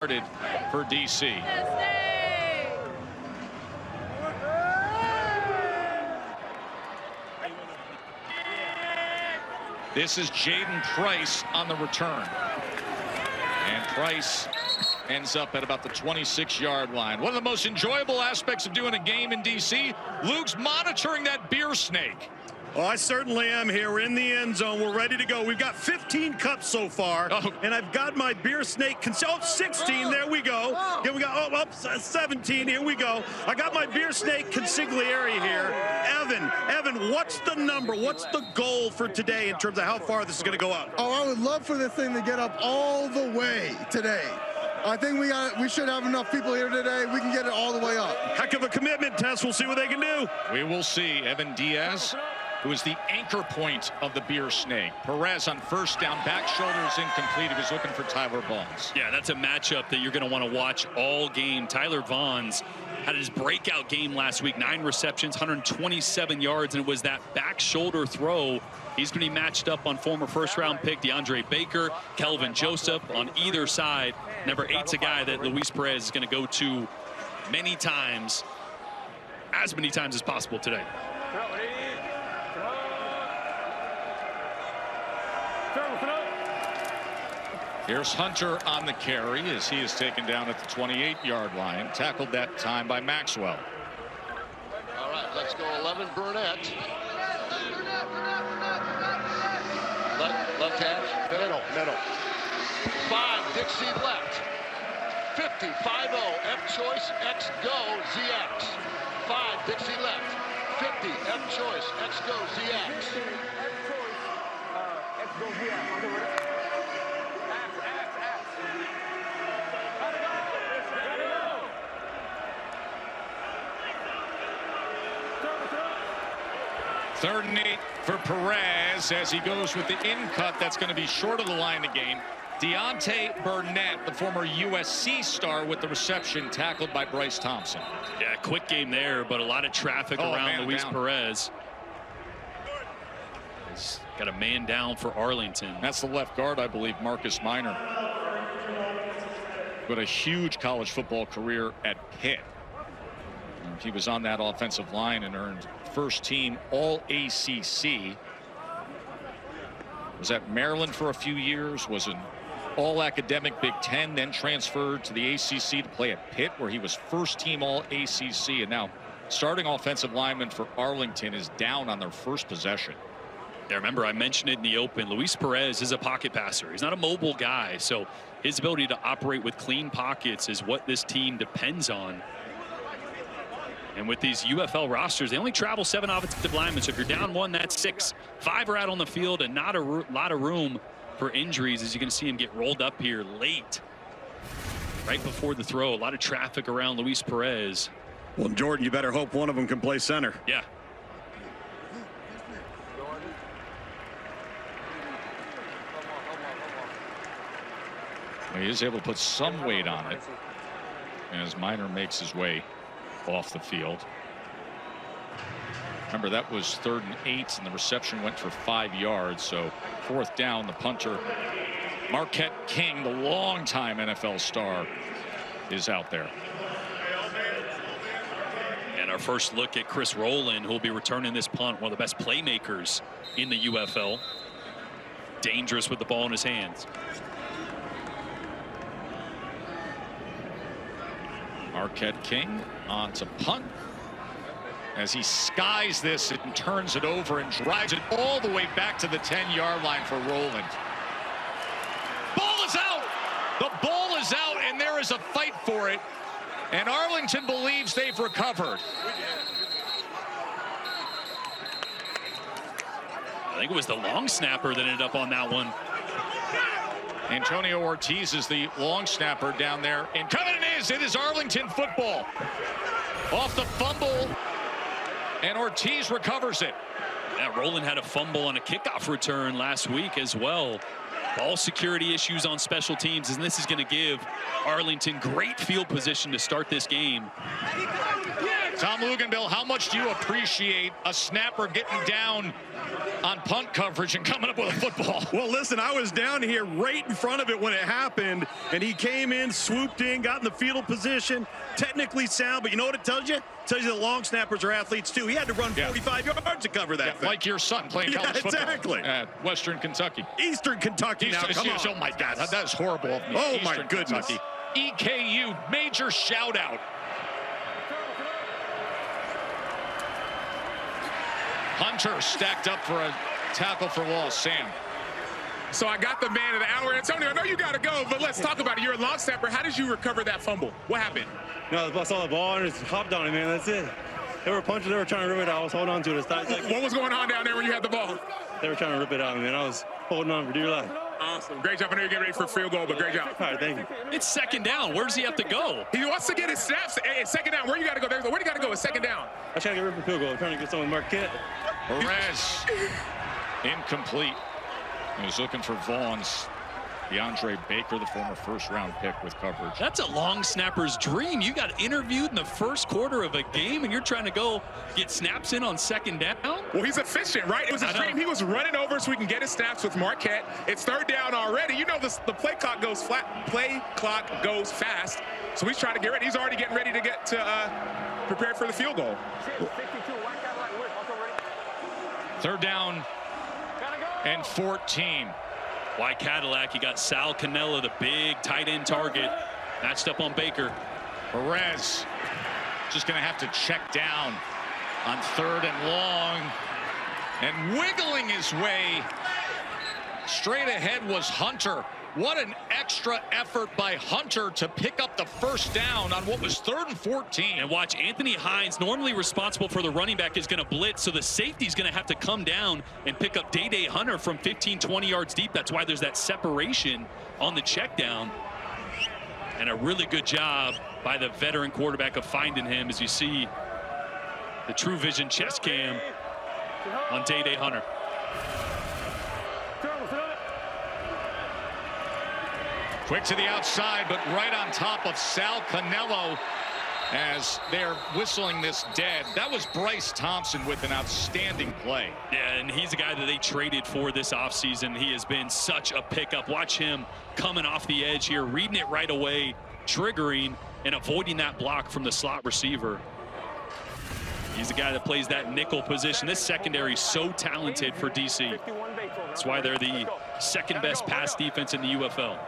For DC. This is Jaden Price on the return. And Price ends up at about the 26-yard line. One of the most enjoyable aspects of doing a game in DC, Luke's monitoring that beer snake. Oh, I certainly am here. We're in the end zone. We're ready to go. We've got 15 cups so far, and I've got my beer snake. 16. There we go. Here we go. 17. Here we go. I got my beer snake consigliere here. Evan, what's the number? What's the goal for today in terms of how far this is going to go up? Oh, I would love for this thing to get up all the way today. I think we should have enough people here today. We can get it all the way up. Heck of a commitment, Tess. We'll see what they can do. We will see. Evan Diaz, who is the anchor point of the beer snake. Perez on first down, back shoulders incomplete. He was looking for Tyler Vaughns. Yeah, that's a matchup that you're going to want to watch all game. Tyler Vaughns had his breakout game last week, 9 receptions, 127 yards, and it was that back shoulder throw. He's going to be matched up on former first-round pick DeAndre Baker, Kelvin Joseph on either side. Number 8's a guy that Luis Perez is going to go to many times, as many times as possible today. Here's Hunter on the carry as he is taken down at the 28-yard line. Tackled that time by Maxwell. All right, let's go 11 Burnett. Left hash, middle. 5 Dixie left. 50, 5-0, F choice, X go, ZX. 5 Dixie left. 50, F choice, X go, ZX. Third and 8 for Perez as he goes with the in cut. That's going to be short of the line again. Deontay Burnett, the former USC star, with the reception, tackled by Bryce Thompson. Yeah, quick game there, but a lot of traffic around Luis Perez. He's got a man down for Arlington. That's the left guard, I believe, Marcus Minor. But a huge college football career at Pitt. And he was on that offensive line and earned first team All ACC. Was at Maryland for a few years, was an All Academic Big Ten, then transferred to the ACC to play at Pitt, where he was first team All ACC, and now starting offensive lineman for Arlington is down on their first possession. Yeah, remember, I mentioned it in the open. Luis Perez is a pocket passer. He's not a mobile guy, so his ability to operate with clean pockets is what this team depends on. And with these UFL rosters, they only travel 7 offensive linemen. So if you're down 1, that's 6. 5 are out on the field, and not a lot of room for injuries, as you can see him get rolled up here late, right before the throw. A lot of traffic around Luis Perez. Well, Jordan, you better hope one of them can play center. Yeah. He is able to put some weight on it as Minor makes his way off the field. Remember, that was 3rd and 8, and the reception went for 5 yards. So 4th down, the punter, Marquette King, the longtime NFL star, is out there. And our first look at Chris Rowland, who will be returning this punt, one of the best playmakers in the UFL. Dangerous with the ball in his hands. Marquette King on to punt as he skies this and turns it over and drives it all the way back to the 10-yard line for Rowland. Ball is out. The ball is out, and there is a fight for it. And Arlington believes they've recovered. I think it was the long snapper that ended up on that one. Antonio Ortiz is the long snapper down there. And coming it is Arlington football. Off the fumble, and Ortiz recovers it. Yeah, Rowland had a fumble on a kickoff return last week as well. Ball security issues on special teams, and this is going to give Arlington great field position to start this game. Tom Luganbill, how much do you appreciate a snapper getting down on punt coverage and coming up with a football? Well, listen, I was down here right in front of it when it happened, and he came in, swooped in, got in the fetal position, technically sound, but you know what it tells you? It tells you that long snappers are athletes, too. He had to run 45 yards to cover that thing. Like your son playing college football. Exactly. At Western Kentucky. Eastern Kentucky now, come on. Oh, my God, that is horrible of me. Oh, Eastern my goodness. Kentucky. EKU, major shout-out. Hunter stacked up for a tackle for loss. Sam. So I got the man of the hour. Antonio, I know you got to go, but let's talk about it. You're a long snapper. How did you recover that fumble? What happened? No, I saw the ball and just hopped on it, man. That's it. They were punching. They were trying to rip it out. I was holding on to it. What was going on down there when you had the ball? They were trying to rip it out, man. I was holding on for dear life. Awesome. Great job. I know you're getting ready for a field goal, but great job. All right, thank you. It's second down. Where does he have to go? He wants to get his snaps. Hey, second down. Where you got to go? Where do you got to go? It's second down. I trying to get rid of a field goal. I'm trying to get someone Marquette. Perez. Incomplete. He was looking for Vaughn's. DeAndre Baker, the former first-round pick with coverage. That's a long snapper's dream. You got interviewed in the first quarter of a game, and you're trying to go get snaps in on second down? Well, he's efficient, right? It was his dream. He was running over so we can get his snaps with Marquette. It's third down already. You know the play clock goes flat. Play clock goes fast. So he's trying to get ready. He's already getting ready to get to prepare for the field goal. Third down and 14. White Cadillac, you got Sal Cannella, the big tight end target, matched up on Baker. Perez just going to have to check down on third and long. And wiggling his way straight ahead was Hunter. What an extra effort by Hunter to pick up the first down on what was 3rd and 14. And watch, Anthony Hines, normally responsible for the running back, is going to blitz, so the safety's going to have to come down and pick up Day Hunter from 15, 20 yards deep. That's why there's that separation on the check down. And a really good job by the veteran quarterback of finding him, as you see the True Vision chest cam on Day Hunter. Quick to the outside, but right on top of Sal Cannella as they're whistling this dead. That was Bryce Thompson with an outstanding play. Yeah, and he's a guy that they traded for this offseason. He has been such a pickup. Watch him coming off the edge here, reading it right away, triggering, and avoiding that block from the slot receiver. He's the guy that plays that nickel position. This secondary is so talented for DC. That's why they're the second best pass defense in the UFL.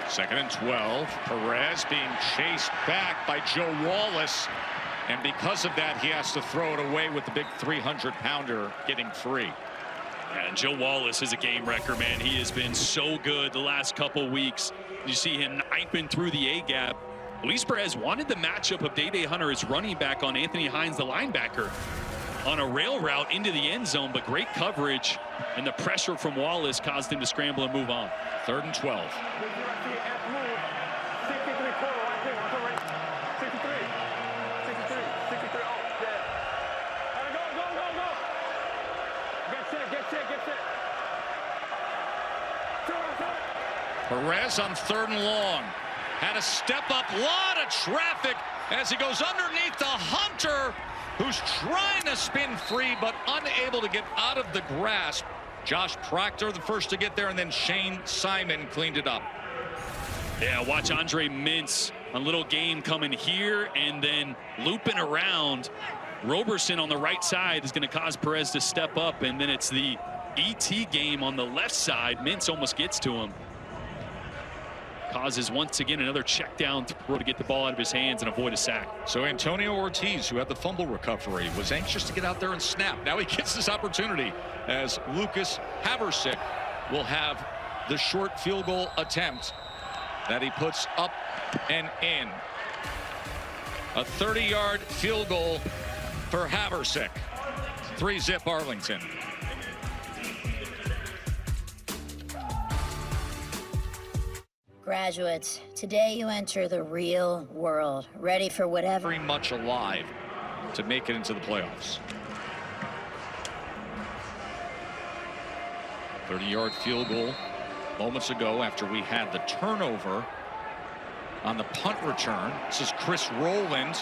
Second and 12. Perez being chased back by Joe Wallace. And because of that, he has to throw it away with the big 300-pounder getting free. And Joe Wallace is a game wrecker, man. He has been so good the last couple weeks. You see him knifing through the A-gap. Luis Perez wanted the matchup of Day Hunter as running back on Anthony Hines, the linebacker, on a rail route into the end zone, but great coverage, and the pressure from Wallace caused him to scramble and move on. 3rd and 12. Perez on 3rd and long. Had a step up, lot of traffic as he goes underneath the Hunter, who's trying to spin free but unable to get out of the grasp. Josh Proctor the first to get there, and then Shane Simon cleaned it up. Yeah, watch Andre Mintz, a little game coming here and then looping around. Roberson on the right side is going to cause Perez to step up, and then it's the ET game on the left side. Mintz almost gets to him. Causes once again another check down throw to get the ball out of his hands and avoid a sack. So Antonio Ortiz, who had the fumble recovery, was anxious to get out there and snap. Now he gets this opportunity as Lucas Haversick will have the short field goal attempt that he puts up and in. A 30-yard field goal for Haversick. 3-zip Arlington. Graduates, today you enter the real world, ready for whatever. Very much alive to make it into the playoffs. 30-yard field goal moments ago after we had the turnover on the punt return. This is Chris Rowland,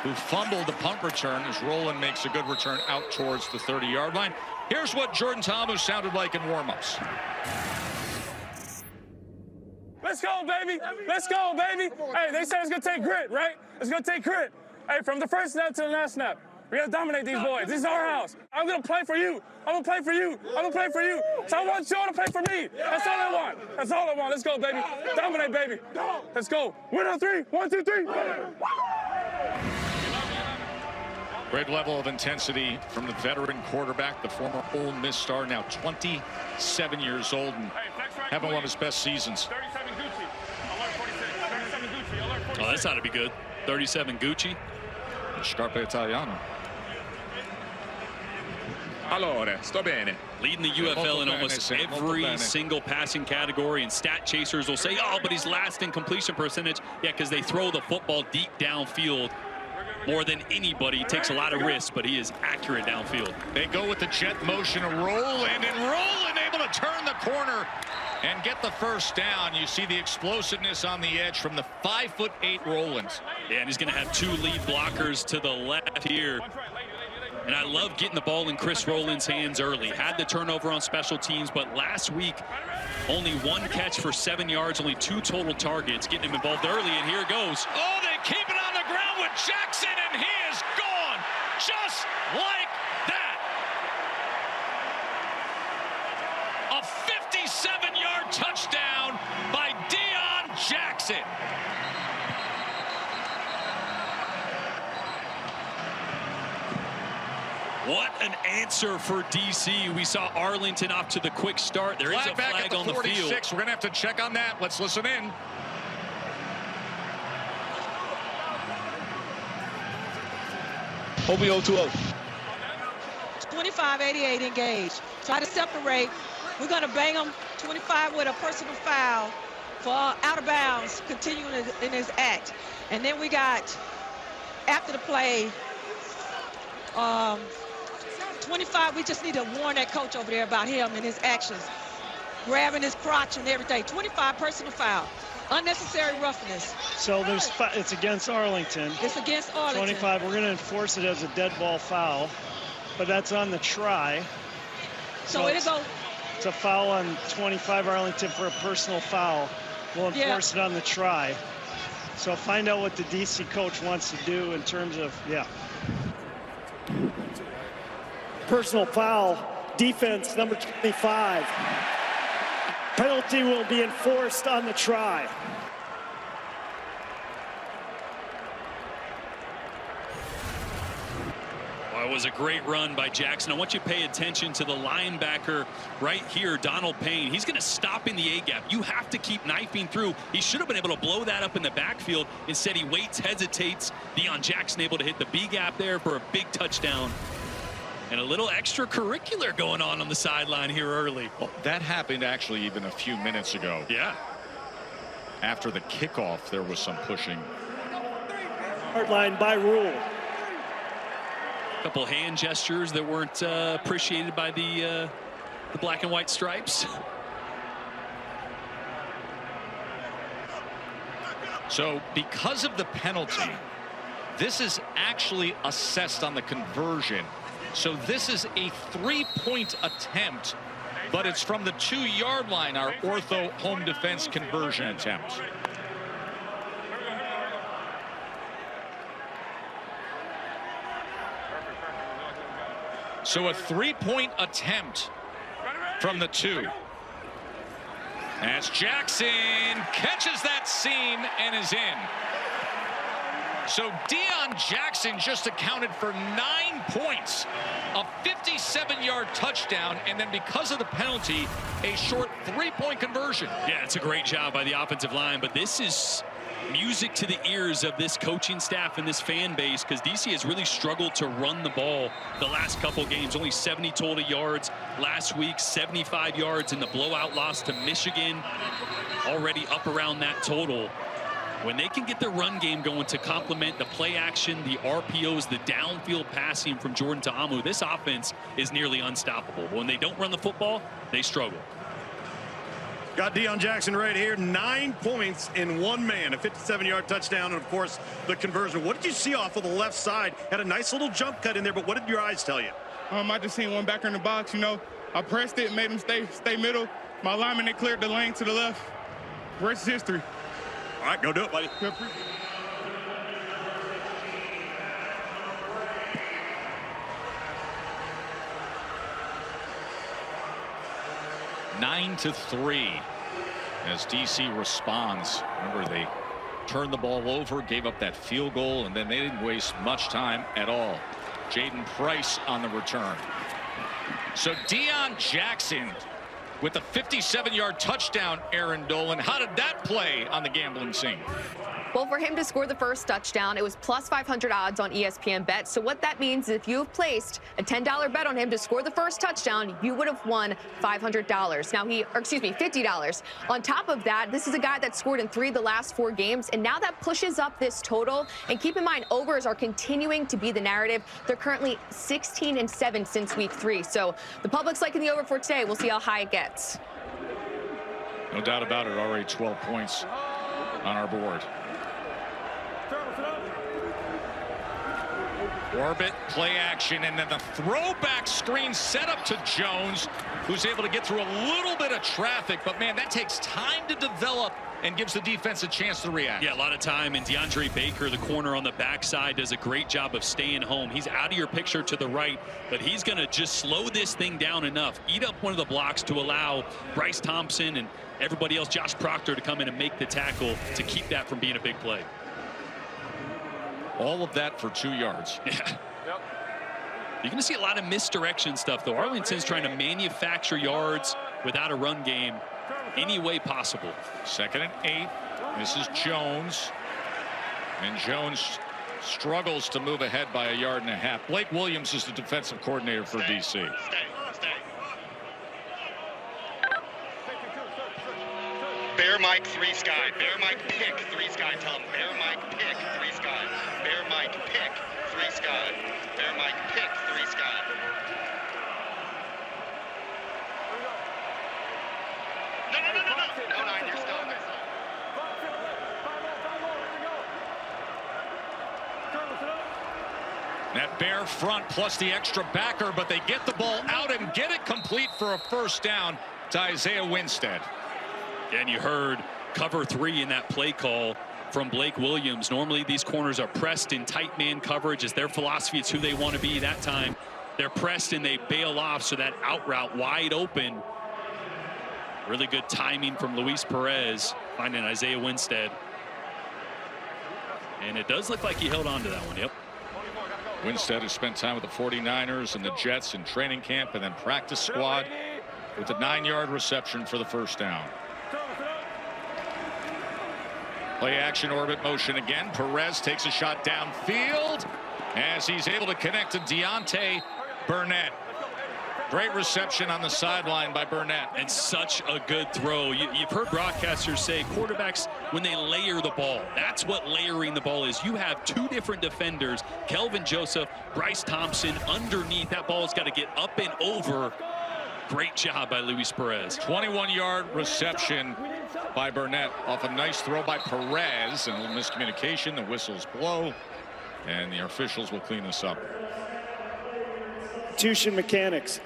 who fumbled the punt return as Rowland makes a good return out towards the 30-yard line. Here's what Jordan Ta'amu sounded like in warmups. Let's go, baby. Let's go, baby. Hey, they say it's going to take grit, right? It's going to take grit. Hey, from the first snap to the last snap, we got to dominate these boys. This is our house. I'm going to play for you. I'm going to play for you. I'm going to play for you. So I want y'all to play for me. That's all I want. That's all I want. Let's go, baby. Dominate, baby. Let's go. Win on 3. 1, 2, 3. Great level of intensity from the veteran quarterback, the former Ole Miss star, now 27 years old and having one of his best seasons. 37 Gucci. Alert 46. 37 Gucci. Alert 46. Oh, that's ought to be good. 37 Gucci. Scarpe Italiano. Allora, sto bene. Leading the UFL in almost every single passing category, and stat chasers will say, oh, but he's last in completion percentage. Yeah, because they throw the football deep downfield more than anybody. He takes a lot of risks, but he is accurate downfield. They go with the jet motion of Rowland, and Rowland able to turn the corner and get the first down. You see the explosiveness on the edge from the 5'8" Rowland. Yeah, and he's going to have 2 lead blockers to the left here. And I love getting the ball in Chris Rowland's hands early. Had the turnover on special teams, but last week, only 1 catch for 7 yards, only 2 total targets. Getting him involved early, and here it goes. Oh, they keep it on the ground with Jackson, and he is gone just like that. A 57-yard touchdown by Deion Jackson. What an answer for DC. We saw Arlington off to the quick start. There is a flag on the field. We're going to have to check on that. Let's listen in. OBO 2-0. 25-88 engaged. Try to separate. We're going to bang them 25 with a personal foul for out of bounds, continuing in his act. And then we got, after the play, 25, we just need to warn that coach over there about him and his actions. Grabbing his crotch and everything. 25 personal foul. Unnecessary roughness. So there's it's against Arlington. It's against Arlington. 25, we're going to enforce it as a dead ball foul, but that's on the try. So it'll go. It's a foul on 25 Arlington for a personal foul. We'll enforce it on the try. So find out what the DC coach wants to do in terms of, Personal foul, defense number 25. Penalty will be enforced on the try. Well, it was a great run by Jackson. I want you to pay attention to the linebacker right here, Donald Payne. He's going to stop in the A-gap. You have to keep knifing through. He should have been able to blow that up in the backfield. Instead, he waits, hesitates. Deion Jackson able to hit the B-gap there for a big touchdown. And a little extracurricular going on the sideline here early. Well, that happened actually even a few minutes ago. Yeah. After the kickoff, there was some pushing. Hard line by rule. A couple hand gestures that weren't appreciated by the black and white stripes. So because of the penalty, this is actually assessed on the conversion. So this is a 3-point attempt, but it's from the 2-yard line, our ortho home defense conversion attempt. So a 3-point attempt from the 2. As Jackson catches that seam and is in. So Deion Jackson just accounted for 9 points, a 57-yard touchdown, and then because of the penalty, a short 3-point conversion. Yeah, it's a great job by the offensive line, but this is music to the ears of this coaching staff and this fan base, because DC has really struggled to run the ball the last couple games. Only 70 total yards last week, 75 yards in the blowout loss to Michigan, already up around that total. When they can get their run game going to complement the play action, the RPOs, the downfield passing from Jordan Ta'amu, this offense is nearly unstoppable. When they don't run the football, they struggle. Got Deion Jackson right here. 9 points in one man. A 57-yard touchdown, and, of course, the conversion. What did you see off of the left side? Had a nice little jump cut in there, but what did your eyes tell you? I just seen one backer in the box, you know. I pressed it, made him stay middle. My lineman, they cleared the lane to the left. Rest is history. All right, go do it, buddy. Good. 9-3 as DC responds. Remember, they turned the ball over, gave up that field goal, and then they didn't waste much time at all. Jaden Price on the return. So Deion Jackson with a 57-yard touchdown, Aaron Dolan. How did that play on the gambling scene? Well, for him to score the first touchdown, it was plus 500 odds on ESPN Bet. So what that means is if you have placed a $10 bet on him to score the first touchdown, you would have won $500. Now $50. On top of that, this is a guy that scored in 3 of the last 4 games, and now that pushes up this total. And keep in mind, overs are continuing to be the narrative. They're currently 16-7 since week 3. So the public's liking the over for today. We'll see how high it gets. No doubt about it. Already 12 points on our board. Orbit, play action, and then the throwback screen set up to Jones, who's able to get through a little bit of traffic. But, man, that takes time to develop and gives the defense a chance to react. Yeah, a lot of time. And DeAndre Baker, the corner on the backside, does a great job of staying home. He's out of your picture to the right, but he's going to just slow this thing down enough, eat up one of the blocks to allow Bryce Thompson and everybody else, Josh Proctor, to come in and make the tackle to keep that from being a big play. All of that for 2 yards. Yeah. Yep. You're going to see a lot of misdirection stuff, though. Arlington's trying to manufacture yards without a run game any way possible. 2nd and 8. This is Jones. And Jones struggles to move ahead by 1.5 yards. Blake Williams is the defensive coordinator for DC. Bear Mike 3 Sky. Bear Mike pick 3 Sky. Tell him Bear Mike pick 3 Sky. Bear Mike pick 3 Sky. Bear Mike pick 3 Sky. No, 9, you're still in there. That Bear front plus the extra backer, but they get the ball out and get it complete for a first down to Isaiah Winstead. And you heard cover 3 in that play call from Blake Williams. Normally these corners are pressed in tight man coverage. It's their philosophy. It's who they want to be. That time they're pressed and they bail off, so that out route wide open. Really good timing from Luis Perez finding Isaiah Winstead. And it does look like he held on to that one. Yep. Winstead has spent time with the 49ers and the Jets in training camp and then practice squad with a 9-yard reception for the first down. Play action, orbit motion again. Perez takes a shot downfield as he's able to connect to Deontay Burnett. Great reception on the sideline by Burnett. And such a good throw. You've heard broadcasters say quarterbacks, when they layer the ball, that's what layering the ball is. You have 2 different defenders, Kelvin Joseph, Bryce Thompson, underneath. That ball's got to get up and over. Great job by Luis Perez. 21-yard reception by Burnett off a nice throw by Perez, and a little miscommunication. The whistles blow, and the officials will clean this up. Substitution mechanics.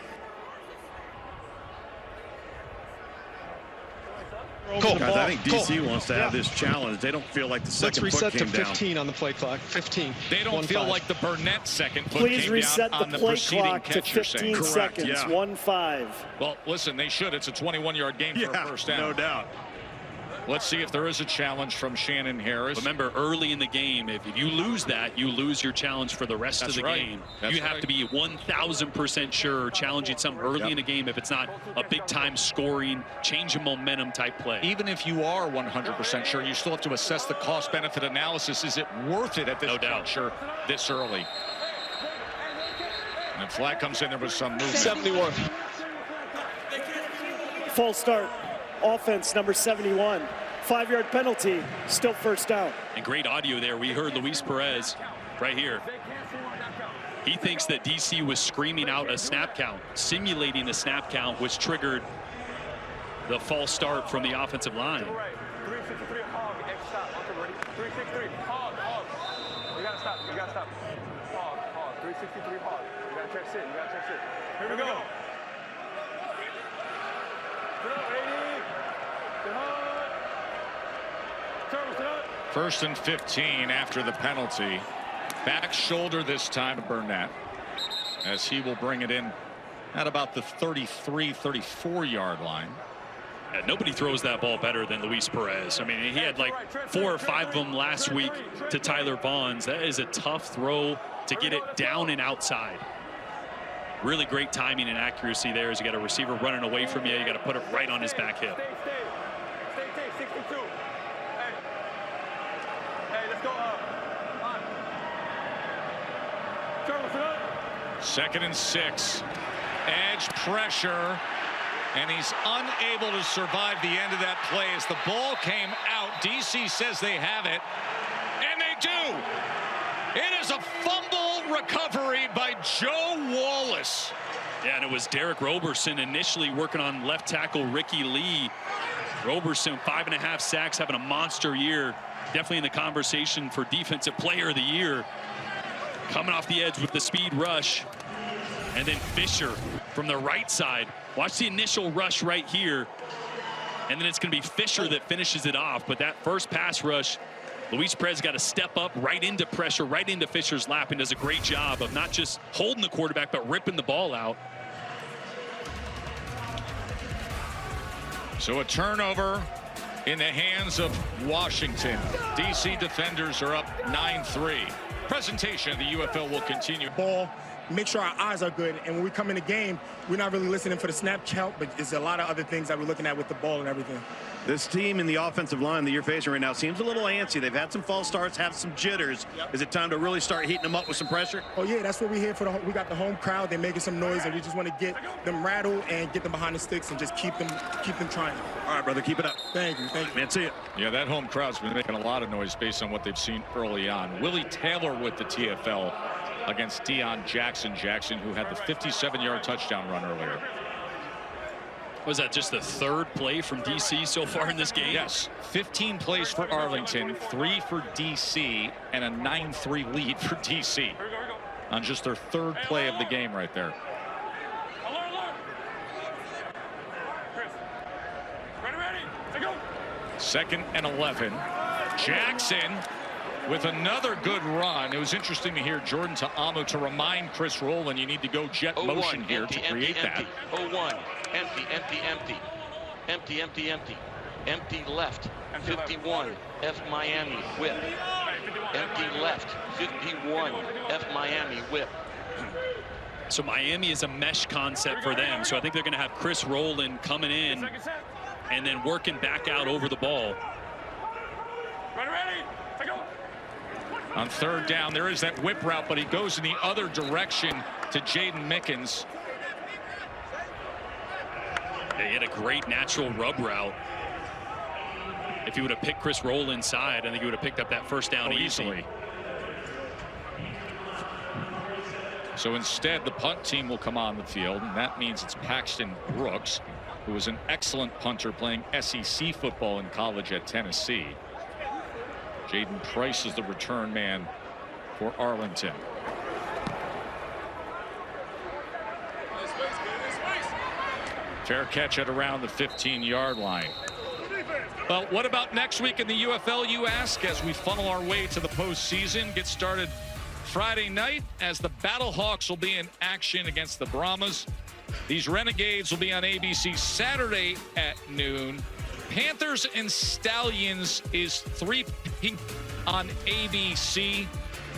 Cool. Guys, I think DC wants to have this challenge. They don't feel like the second foot came down. Let's reset to 15 on the play clock. 15. They don't feel like the Burnett second foot Please came reset down the on the play preceding clock to catch, you're 15 saying. seconds. Yeah. 1-5. Well, listen, they should. It's a 21-yard game for a first down. No doubt. Let's see if there is a challenge from Shannon Harris. Remember, early in the game, if you lose that, you lose your challenge for the rest of the game. You have to be 1,000% sure challenging something early in the game if it's not a big-time scoring, change of momentum type play. Even if you are 100% sure, you still have to assess the cost-benefit analysis. Is it worth it at this juncture this early? And the flag comes in. There was some movement. 71. Full start. Offense number 71. 5-yard penalty, still first down. And great audio there. We heard Luis Perez right here. He thinks that DC was screaming out a snap count, simulating a snap count, which triggered the false start from the offensive line. 363 hog, X stop. Okay, ready? 363 hog. You gotta stop. Hog. 363 hog. You gotta check sit. Here we go. First and 15 after the penalty. Back shoulder this time to Burnett, as he will bring it in at about the 33-34 yard line. Yeah, nobody throws that ball better than Luis Perez. I mean, he had like 4 or 5 of them last week to Tyler Vaughns. That is a tough throw to get it down and outside. Really great timing and accuracy there. As you got a receiver running away from you, you got to put it right on his back hip. Stay, 62. Hey, let's go up. Second and 6. Edge pressure. And he's unable to survive the end of that play as the ball came out. DC says they have it. And they do. It is a fumble recovery by Joe Wallace. Yeah, and it was Derek Roberson initially working on left tackle Ricky Lee. Roberson, 5.5 sacks, having a monster year. Definitely in the conversation for Defensive Player of the Year. Coming off the edge with the speed rush. And then Fisher from the right side. Watch the initial rush right here. And then it's going to be Fisher that finishes it off. But that first pass rush, Luis Perez got to step up right into pressure, right into Fisher's lap, and does a great job of not just holding the quarterback, but ripping the ball out. So a turnover in the hands of Washington. DC defenders are up 9-3. Presentation of the UFL will continue. Ball, make sure our eyes are good, and when we come in the game, we're not really listening for the snap count, but there's a lot of other things that we're looking at with the ball and everything. This team in the offensive line that you're facing right now seems a little antsy. They've had some false starts, have some jitters. Yep. Is it time to really start heating them up with some pressure? Oh yeah, that's what we're here for. We got the home crowd. They're making some noise, and we just want to get them rattled and get them behind the sticks and just keep them trying. All right, brother, keep it up. Thank you, man. See you. Yeah, that home crowd's been making a lot of noise based on what they've seen early on. Willie Taylor with the TFL against Deion Jackson, who had the 57-yard touchdown run earlier. Was that just the third play from DC so far in this game? Yes, 15 plays for Arlington, 3 for DC, and a 9-3 lead for DC on just their third play of the game right there. Second and 11. Jackson with another good run. It was interesting to hear Jordan Ta'amu to remind Chris Rowland you need to go jet motion here to create that. 0-1. Empty left. 51. F Miami whip. Empty left. 51. F Miami whip. So Miami is a mesh concept for them. So I think they're going to have Chris Rowland coming in and then working back out over the ball. On third down, there is that whip route, but he goes in the other direction to Jaden Mickens. He had a great natural rub route. If he would have picked Chris Rowland inside, I think he would have picked up that first down easily. So instead, the punt team will come on the field, and that means it's Paxton Brooks, who was an excellent punter playing SEC football in college at Tennessee. Jaden Price is the return man for Arlington. Fair catch at around the 15-yard line. Well, what about next week in the UFL, you ask, as we funnel our way to the postseason? Get started Friday night as the Battlehawks will be in action against the Brahmas. These Renegades will be on ABC Saturday at noon. Panthers and Stallions is 3 p.m. on ABC,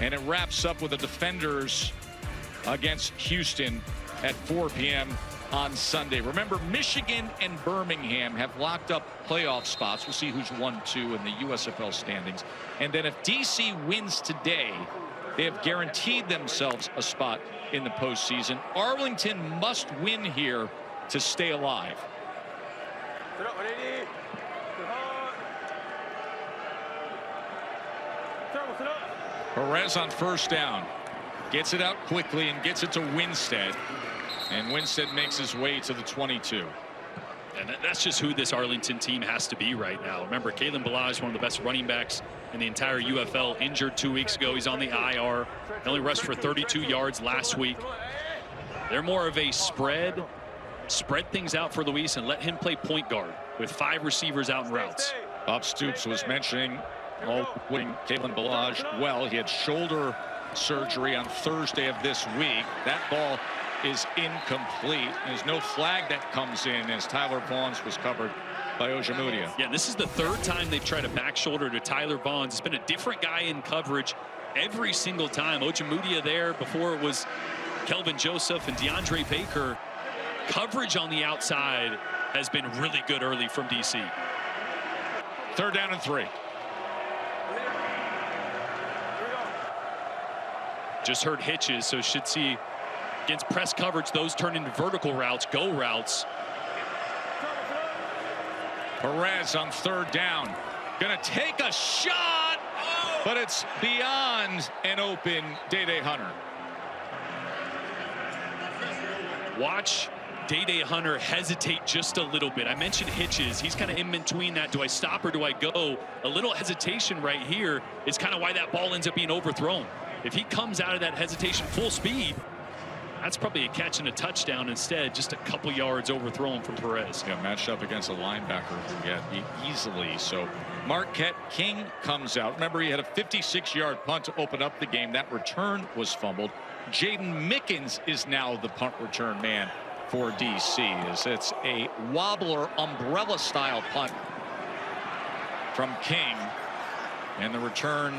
and it wraps up with the Defenders against Houston at 4 p.m. on Sunday. Remember, Michigan and Birmingham have locked up playoff spots. We'll see who's 1-2 in the USFL standings. And then if DC wins today, they have guaranteed themselves a spot in the postseason. Arlington must win here to stay alive. Perez on first down. Gets it out quickly and gets it to Winstead. And Winstead makes his way to the 22. And that's just who this Arlington team has to be right now. Remember, Kalen Ballage, one of the best running backs in the entire UFL, injured 2 weeks ago. He's on the IR. He only rushed for 32 yards last week. They're more of a spread things out for Luis and let him play point guard with 5 receivers out in routes. Bob Stoops was mentioning wing Kalen Ballage. Well, he had shoulder surgery on Thursday of this week. That ball is incomplete. There's no flag that comes in as Tyler Vaughns was covered by Ojemudia. Yeah, this is the 3rd time they've tried a back shoulder to Tyler Vaughns. It's been a different guy in coverage every single time. Ojemudia there, before it was Kelvin Joseph and DeAndre Baker. Coverage on the outside has been really good early from DC. 3rd down and 3. Just heard hitches, so should see against press coverage, those turn into vertical routes, go routes. Perez on 3rd down. Gonna take a shot, but it's beyond an open Day Hunter. Watch Day Hunter hesitate just a little bit. I mentioned hitches. He's kind of in between that. Do I stop or do I go? A little hesitation right here is kind of why that ball ends up being overthrown. If he comes out of that hesitation full speed, that's probably a catch and a touchdown. Instead, just a couple yards overthrown from Perez. Yeah, matched up against a linebacker who got beat easily. So Marquette King comes out. Remember, he had a 56-yard punt to open up the game. That return was fumbled. Jaden Mickens is now the punt return man for DC. It's a wobbler umbrella style punt from King, and the return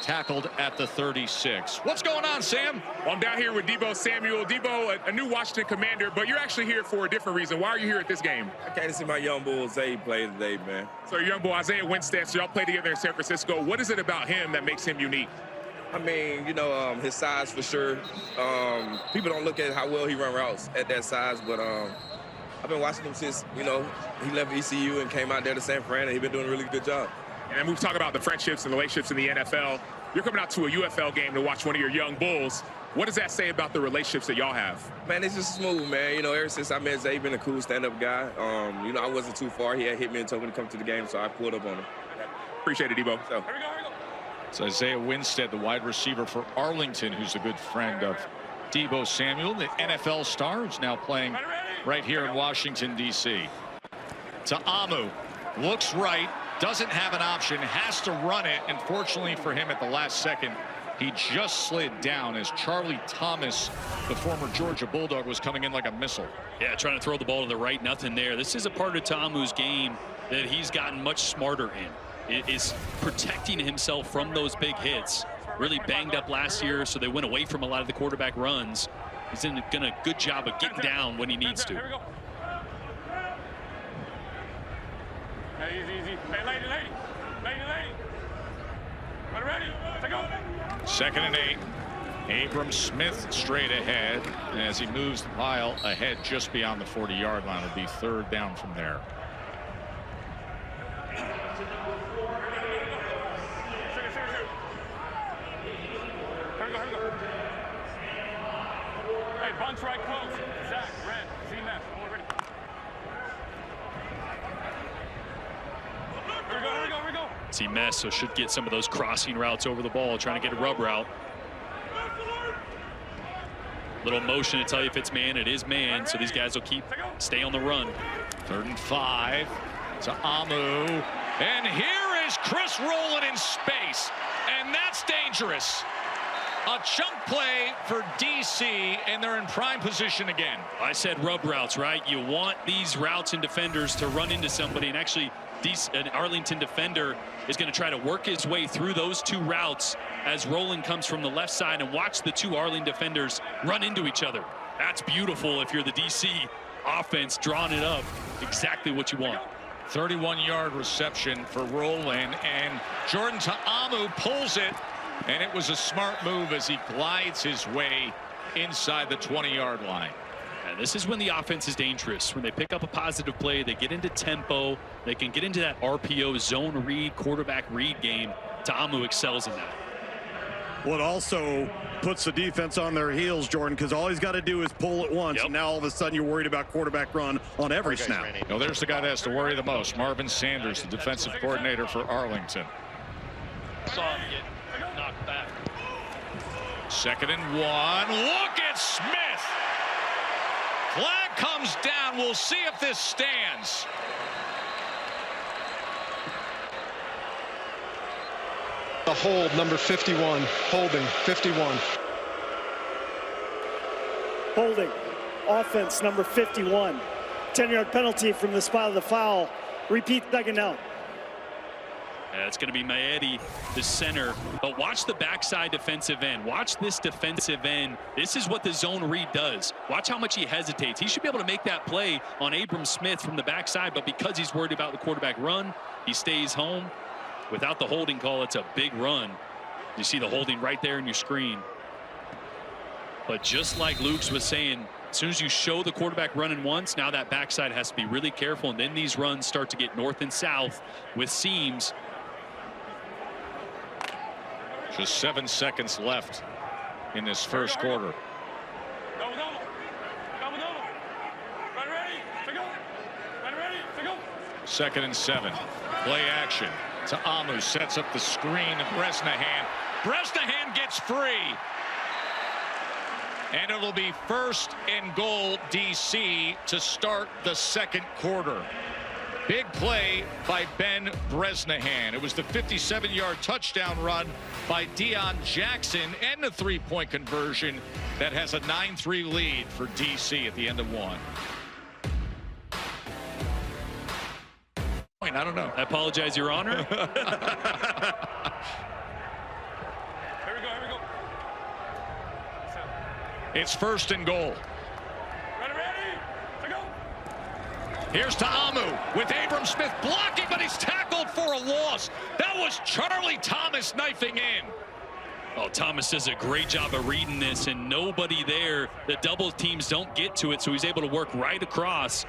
tackled at the 36. What's going on, Sam? Well, I'm down here with Deebo Samuel. Deebo, a new Washington Commander, but you're actually here for a different reason. Why are you here at this game? I came to see my young bull, Zay, play today, man. So your young bull, Isaiah Winstead, so y'all play together in San Francisco. What is it about him that makes him unique? I mean, you know, his size for sure. People don't look at how well he run routes at that size, but I've been watching him since, you know, he left ECU and came out there to San Fran, and he's been doing a really good job. And we've talked about the friendships and relationships in the NFL. You're coming out to a UFL game to watch one of your young bulls. What does that say about the relationships that y'all have? Man, it's just smooth, man. You know, ever since I met Zay, been a cool stand-up guy. You know, I wasn't too far. He had hit me and told me to come to the game, so I pulled up on him. Appreciate it, Deebo. So. Here we go. It's Isaiah Winstead, the wide receiver for Arlington, who's a good friend of Deebo Samuel, the NFL star, who's now playing right here in Washington, D.C. To Amu. Looks right. Doesn't have an option, has to run it, and fortunately for him at the last second, he just slid down as Charlie Thomas, the former Georgia Bulldog, was coming in like a missile. Yeah, trying to throw the ball to the right, nothing there. This is a part of Amu's game that he's gotten much smarter in. It is protecting himself from those big hits. Really banged up last year, so they went away from a lot of the quarterback runs. He's done a good job of getting down when he needs to. Hey, easy. Hey, lady. Ready? Take off. 2nd and 8. Abram Smith straight ahead as he moves the pile ahead just beyond the 40-yard line. It'll be 3rd down from there. Here we go. Hey, bunch right close. Zach, Red, Z-Mess. Ready. Here we go. See Mess, so should get some of those crossing routes over the ball, trying to get a rub route. Little motion to tell you if it's man, it is man, so these guys will stay on the run. 3rd and 5 to Amu. And here is Chris Rowland in space, and that's dangerous. A chunk play for DC, and they're in prime position again. I said rub routes, right? You want these routes and defenders to run into somebody, and actually an Arlington defender is going to try to work his way through those 2 routes as Rowland comes from the left side, and watch the 2 Arlington defenders run into each other. That's beautiful if you're the DC offense, drawing it up. Exactly what you want. 31-yard reception for Rowland, and Jordan Ta'amu pulls it, and it was a smart move as he glides his way inside the 20-yard line. And this is when the offense is dangerous. When they pick up a positive play, they get into tempo, they can get into that RPO zone read, quarterback read game. Ta'amu excels in that. What also puts the defense on their heels, Jordan, because all he's got to do is pull it once, and now all of a sudden you're worried about quarterback run on every snap. No, there's the guy that has to worry the most, Marvin Sanders, the defensive coordinator for Arlington. Saw him get knocked back. 2nd and 1. Look at Smith. Flag comes down. We'll see if this stands. The hold, number 51, holding, 51. Holding, offense, number 51. 10-yard penalty from the spot of the foul. Repeat 2nd down. Yeah, it's going to be Maedi, the center. But watch the backside defensive end. Watch this defensive end. This is what the zone read does. Watch how much he hesitates. He should be able to make that play on Abram Smith from the backside, but because he's worried about the quarterback run, he stays home. Without the holding call, it's a big run. You see the holding right there in your screen. But just like Luke's was saying, as soon as you show the quarterback running once, now that backside has to be really careful, and then these runs start to get north and south with seams. Just 7 seconds left in this first quarter. 2nd and 7. Play action. To Amu, sets up the screen to Bresnahan. Bresnahan gets free. And it'll be 1st and goal DC to start the 2nd quarter. Big play by Ben Bresnahan. It was the 57-yard touchdown run by Deion Jackson and the 3-point conversion that has a 9-3 lead for DC at the end of 1. I don't know. I apologize, Your Honor. Here we go. It's 1st and goal. Here's to Amu with Abram Smith blocking, but he's tackled for a loss. That was Charlie Thomas knifing in. Oh, Thomas does a great job of reading this, and nobody there. The double teams don't get to it, so he's able to work right across.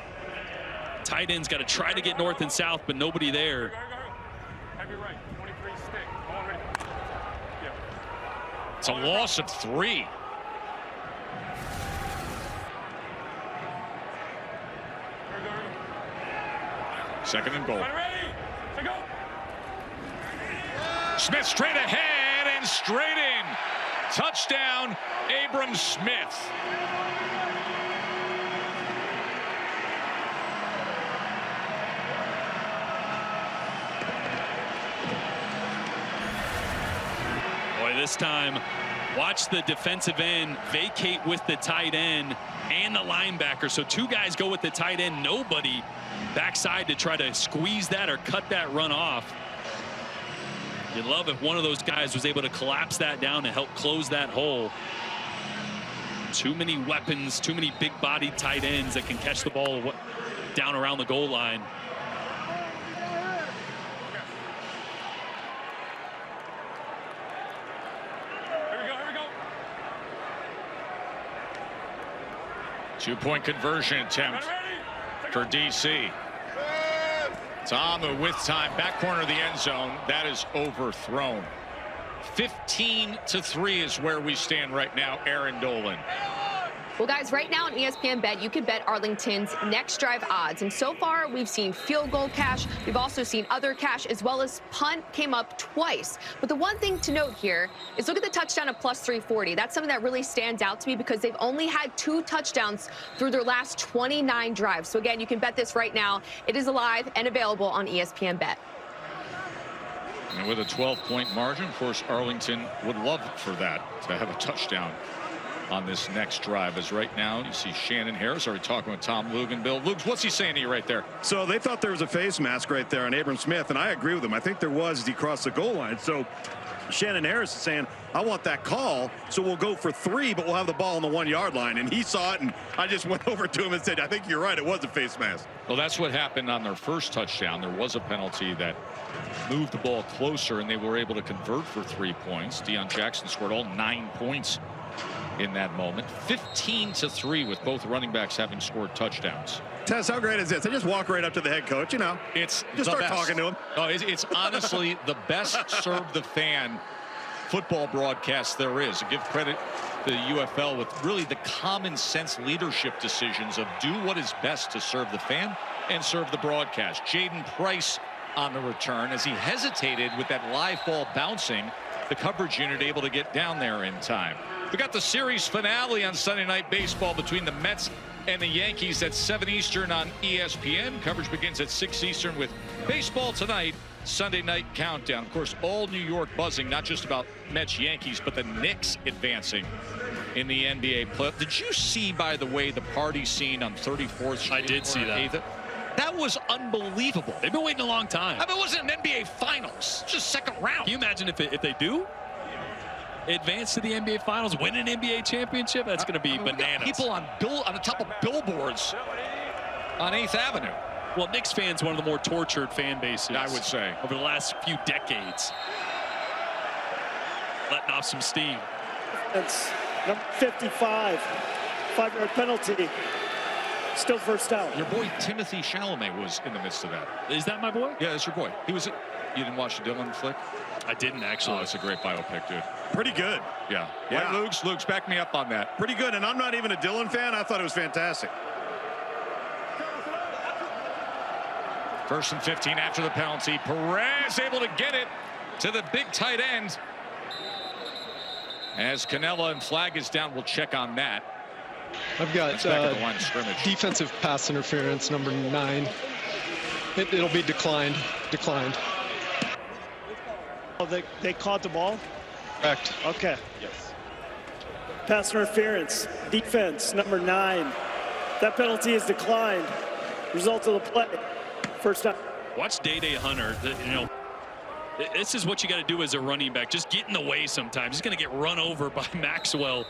Tight end's got to try to get north and south, but nobody there. It's a loss of 3. Second and goal. Smith straight ahead and straight in. Touchdown, Abram Smith. Boy, this time, watch the defensive end vacate with the tight end and the linebacker. So 2 guys go with the tight end, nobody backside to try to squeeze that or cut that run off. You'd love if one of those guys was able to collapse that down and help close that hole. Too many weapons, too many big-bodied tight ends that can catch the ball down around the goal line. Here we go. 2-point conversion attempt for DC. Tamu with time, back corner of the end zone. That is overthrown. 15-3 is where we stand right now. Aaron Dolan. Well, guys, right now on ESPN Bet, you can bet Arlington's next drive odds. And so far, we've seen field goal cash. We've also seen other cash, as well as punt came up twice. But the one thing to note here is look at the touchdown of plus 340. That's something that really stands out to me because they've only had 2 touchdowns through their last 29 drives. So again, you can bet this right now. It is alive and available on ESPN Bet. And with a 12-point margin, of course, Arlington would love for that, to have a touchdown on this next drive. As right now you see Shannon Harris already talking with Tom Lugan. Bill Luke, what's he saying to you right there? So they thought there was a face mask right there on Abram Smith, and I agree with him. I think there was as he crossed the goal line. So Shannon Harris is saying, I want that call, so we'll go for 3, but we'll have the ball on the 1-yard line. And he saw it, and I just went over to him and said, I think you're right, it was a face mask. Well, that's what happened on their first touchdown. There was a penalty that moved the ball closer, and they were able to convert for 3 points. Deion Jackson scored all 9 points in that moment. 15-3 with both running backs having scored touchdowns. Tess, how great is this? They just walk right up to the head coach, you know. It's just start best. talking to him. Oh, it's honestly the best serve the fan football broadcast there is. I give credit to the UFL with really the common sense leadership decisions of do what is best to serve the fan and serve the broadcast. Jaden Price on the return as he hesitated with that live ball bouncing. The coverage unit able to get down there in time. We got the series finale on Sunday Night Baseball between the Mets and the Yankees at 7 Eastern on ESPN. Coverage begins at 6 Eastern with baseball tonight. Sunday night countdown. Of course, all New York buzzing, not just about Mets Yankees, but the Knicks advancing in the NBA playoff. Did you see, by the way, the party scene on 34th Street? I did see that. That was unbelievable. They've been waiting a long time. I mean, it wasn't an NBA Finals, just second round. Can you imagine if they do advance to the NBA Finals, win an NBA championship? That's going to be bananas. People on the top of billboards on 8th Avenue. Well, Knicks fans, one of the more tortured fan bases, I would say, over the last few decades. Letting off some steam. That's number 55, 5-yard penalty. Still first down. Your boy Timothy Chalamet was in the midst of that. Is that my boy? Yeah, that's your boy. He was. You didn't watch the Dylan flick? I didn't actually. Oh, it's a great biopic, dude. Pretty good. Yeah. Yeah. Luke's back me up on that. Pretty good, and I'm not even a Dylan fan. I thought it was fantastic. 1st and 15 after the penalty. Perez able to get it to the big tight end. As Canella and flag is down, we'll check on that. I've got back at the line of scrimmage. Defensive pass interference, number 9. It'll be declined. Oh, they caught the ball? Correct. Okay. Yes. Pass interference, defense, number 9. That penalty is declined. Result of the play. First down. Watch Day Hunter. You know, this is what you got to do as a running back. Just get in the way sometimes. He's going to get run over by Maxwell.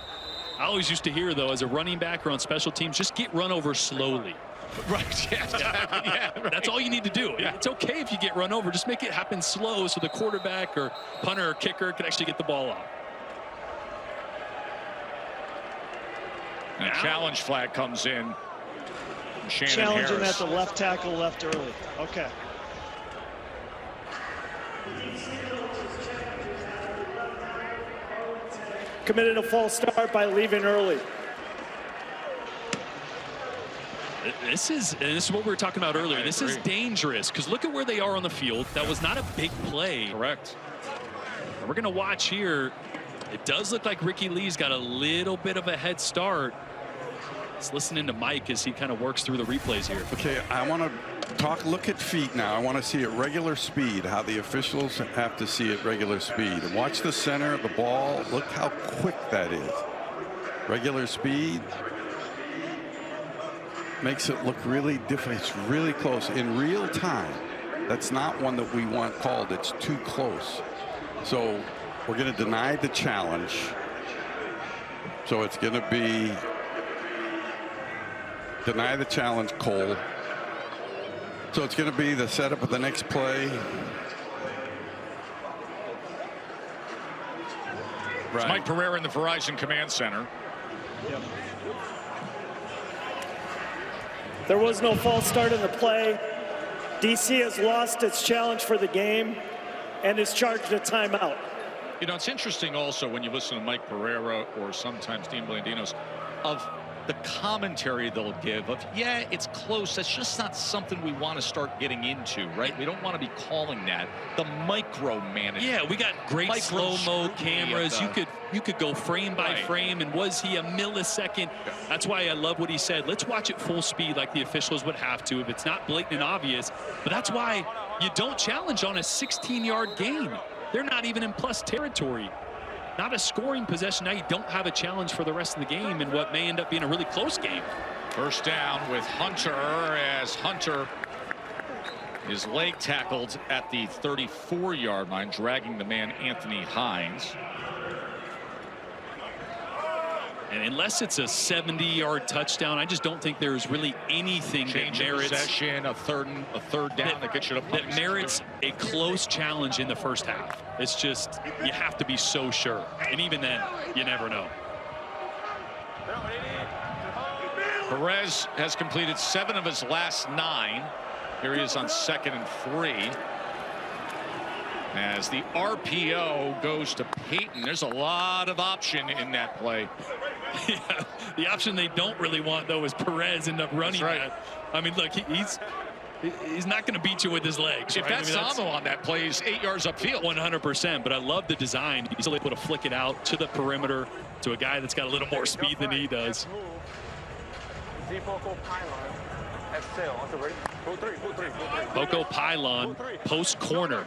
I always used to hear, though, as a running back or on special teams, just get run over slowly. Right. Yeah. Right. That's all you need to do. Yeah. It's okay if you get run over. Just make it happen slow so the quarterback or punter or kicker can actually get the ball out. And a challenge flag comes in. Shannon Challenging Harris. at the left tackle left early. Okay. Committed a false start by leaving early. This is what we were talking about earlier. This is dangerous because look at where they are on the field. That was not a big play. Correct. And we're going to watch here. It does look like Ricky Lee's got a little bit of a head start. Let's listen into Mike as he kind of works through the replays here. Okay, I want to look at feet now. I want to see at regular speed, how the officials have to see at regular speed. And watch the center of the ball. Look how quick that is. Regular speed makes it look really different. It's really close in real time. That's not one that we want called. It's too close. So we're going to deny the challenge. So it's going to be deny the challenge, Cole. So it's going to be the setup of the next play. It's Mike Pereira in the Verizon Command Center. Yep. There was no false start in the play. DC has lost its challenge for the game and is charged a timeout. You know, it's interesting also when you listen to Mike Pereira or sometimes Dean Blandinos of the commentary they'll give of, yeah, it's close. That's just not something we want to start getting into, right? We don't want to be calling that the micromanagement. Yeah, we got great slow-mo cameras. You could go frame by frame, and was he a millisecond? That's why I love what he said. Let's watch it full speed like the officials would have to if it's not blatant and obvious. But that's why you don't challenge on a 16-yard gain. They're not even in plus territory. Not a scoring possession. Now you don't have a challenge for the rest of the game in what may end up being a really close game. First down with Hunter as Hunter is leg tackled at the 34-yard line, dragging the man Anthony Hines. And unless it's a 70-yard touchdown, I just don't think there's really anything that merits possession, a third down that gets you to that merits a close challenge in the first half. It's just you have to be so sure, and even then, you never know. Perez has completed 7 of his last 9. Here he is on 2nd and 3. As the RPO goes to Payton. There's a lot of option in that play. Yeah, the option they don't really want, though, is Perez end up running that. I mean, look, he's not going to beat you with his legs. If that's Samo on that play, he's 8 yards upfield. 100%, but I love the design. He's able to flick it out to the perimeter to a guy that's got a little more speed than he does. Poco pylon, post corner.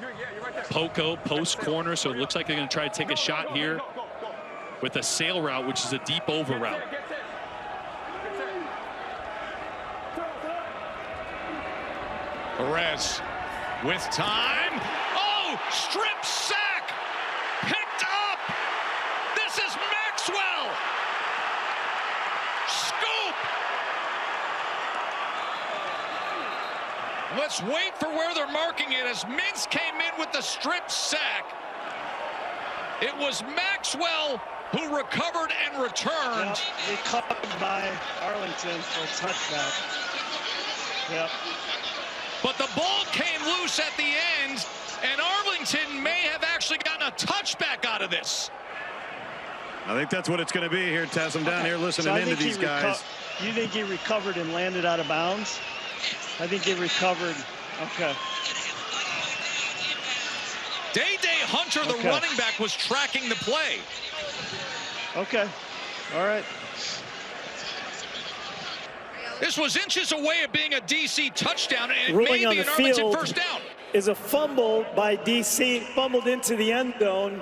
Poco post corner, so it looks like they're going to try to take a shot here with a sail route, which is a deep over route. Perez with time. Oh, strip sack. Picked up. This is Maxwell. Scoop. Let's wait for where they're marking it as Mintz came in with the strip sack. It was Maxwell who recovered and returned. Yep, recovered by Arlington for a touchback. Yep. But the ball came loose at the end, and Arlington may have actually gotten a touchback out of this. I think that's what it's going to be here, Tess. I'm down here listening into these guys. You think he recovered and landed out of bounds? I think he recovered. Okay. Day Hunter, the running back, was tracking the play. Okay. All right. This was inches away of being a DC touchdown, and it Ruling may on be the an Arlington field first down. Is a fumble by DC, fumbled into the end zone.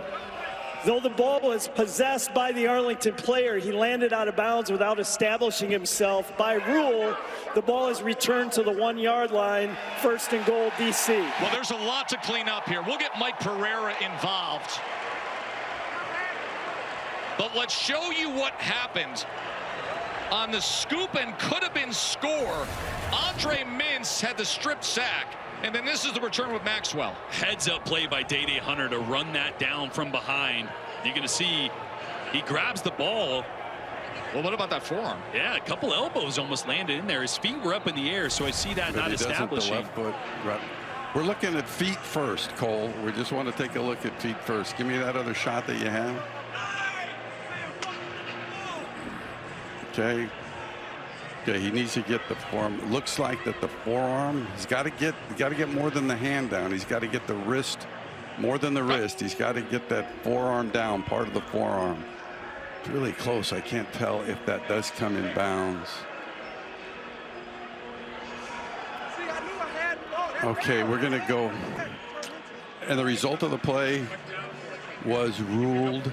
Though the ball was possessed by the Arlington player, he landed out of bounds without establishing himself. By rule, the ball is returned to the 1 yard line, 1st and goal, DC. Well, there's a lot to clean up here. We'll get Mike Pereira involved. But let's show you what happened on the scoop and could have been score. Andre Mintz had the strip sack, and then this is the return with Maxwell. Heads up play by Day Hunter to run that down from behind. You're going to see he grabs the ball. Well, what about that forearm? Yeah, a couple elbows almost landed in there. His feet were up in the air, so I see that not establishing. The left foot, right. We're looking at feet first, Cole. We just want to take a look at feet first. Give me that other shot that you have. Okay. Okay, he needs to get the forearm. It looks like that the forearm, he's got to get more than the hand down. He's got to get the wrist more than the wrist. He's got to get that forearm down, part of the forearm. It's really close. I can't tell if that does come in bounds. Okay, we're going to go. And the result of the play was ruled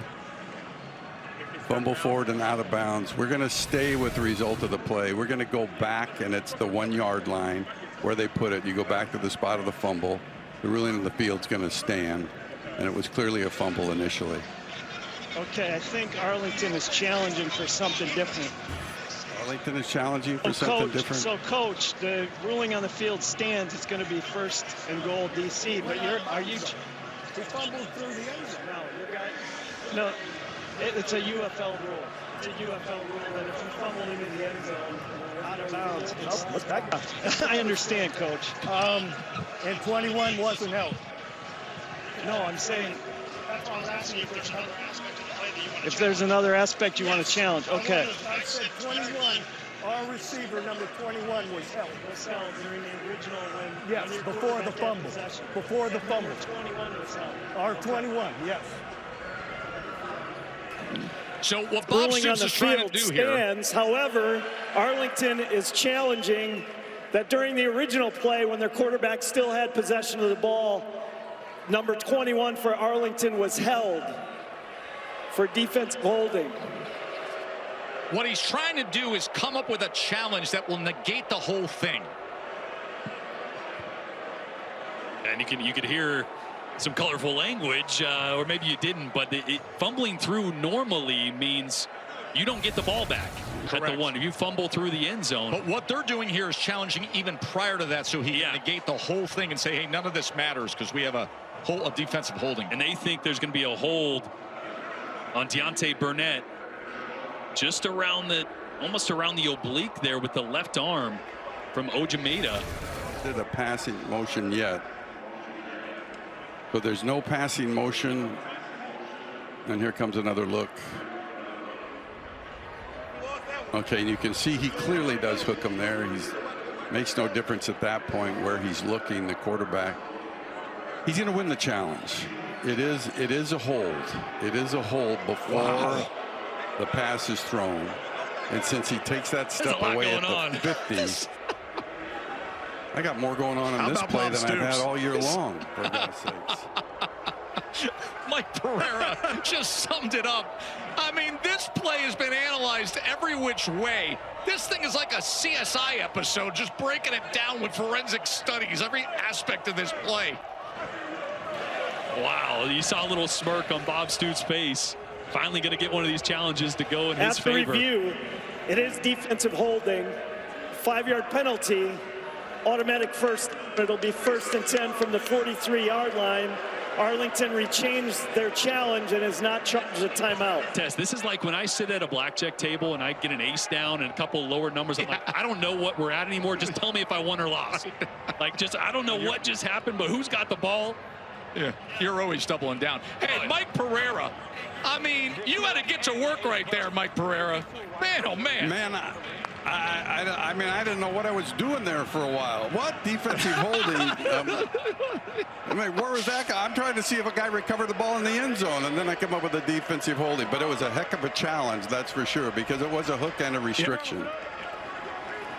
fumble forward and out of bounds. We're going to stay with the result of the play. We're going to go back, and it's the 1 yard line where they put it. You go back to the spot of the fumble. The ruling of the field's going to stand, and it was clearly a fumble initially. Okay, I think Arlington is challenging for something different. Arlington is challenging for something different. So, Coach, the ruling on the field stands. It's going to be 1st and goal, DC. But are you? He fumbled through the end zone. No. It's a UFL rule. It's a UFL rule that if you fumble into the end zone out of bounds, What's that got? I understand, Coach. And 21 wasn't helped. No, I'm saying if there's another aspect you want to challenge. Okay. I said 21. Our receiver, number 21, was held. Was held during the original when. Yes, before the fumble. Before the fumble. 21 was held. Our 21, yes. So what Bob Stoops is trying to do stands. here. However, Arlington is challenging that during the original play, when their quarterback still had possession of the ball, number 21 for Arlington was held for defensive holding. What he's trying to do is come up with a challenge that will negate the whole thing. And you could hear some colorful language, or maybe you didn't, but fumbling through normally means you don't get the ball back. Correct. At the one. If you fumble through the end zone. But what they're doing here is challenging even prior to that, so he can negate the whole thing and say, hey, none of this matters because we have a defensive holding. And they think there's going to be a hold on Deontay Burnett just around almost around the oblique there with the left arm from Ojemeda. Did a passing motion yet. So there's no passing motion And here comes another look. Okay, and you can see he clearly does hook him there. Makes no difference at that point where he's looking, the quarterback. He's going to win the challenge. It is a hold. It is a hold before the pass is thrown. And since he takes that step away at the 50, I got more going on in this play than I've had all year long, for God's sakes. Mike Pereira just summed it up. I mean, this play has been analyzed every which way. This thing is like a CSI episode, just breaking it down with forensic studies, every aspect of this play. Wow, you saw a little smirk on Bob Stoops' face. Finally going to get one of these challenges to go in his favor. After review, it is defensive holding, 5-yard penalty, automatic first. It'll be 1st and 10 from the 43-yard line. Arlington rechanged their challenge and has not charged a timeout. Tess, this is like when I sit at a blackjack table and I get an ace down and a couple lower numbers. I'm like, I don't know what we're at anymore. Just tell me if I won or lost. Like, I don't know what just happened, but who's got the ball? Yeah, you're always doubling down. Hey, Mike Pereira. I mean, you had to get to work right there, Mike Pereira. Man, oh man. Man, I mean, I didn't know what I was doing there for a while. What? Defensive holding? I mean, where was that guy? I'm trying to see if a guy recovered the ball in the end zone, and then I come up with a defensive holding. But it was a heck of a challenge, that's for sure, because it was a hook and a restriction. Yep.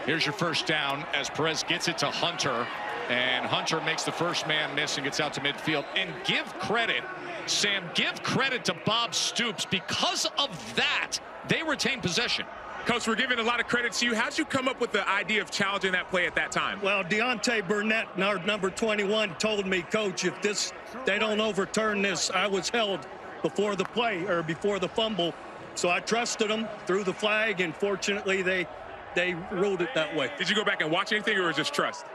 Here's your first down as Perez gets it to Hunter. And Hunter makes the first man miss and gets out to midfield. And give credit, Sam, give credit to Bob Stoops. Because of that, they retain possession. Coach, we're giving a lot of credit to you. How'd you come up with the idea of challenging that play at that time? Well, Deontay Burnett, our number 21, told me, Coach, if they don't overturn this, I was held before the play or before the fumble. So I trusted them, threw the flag, and fortunately they ruled it that way. Did you go back and watch anything, or was it just trust?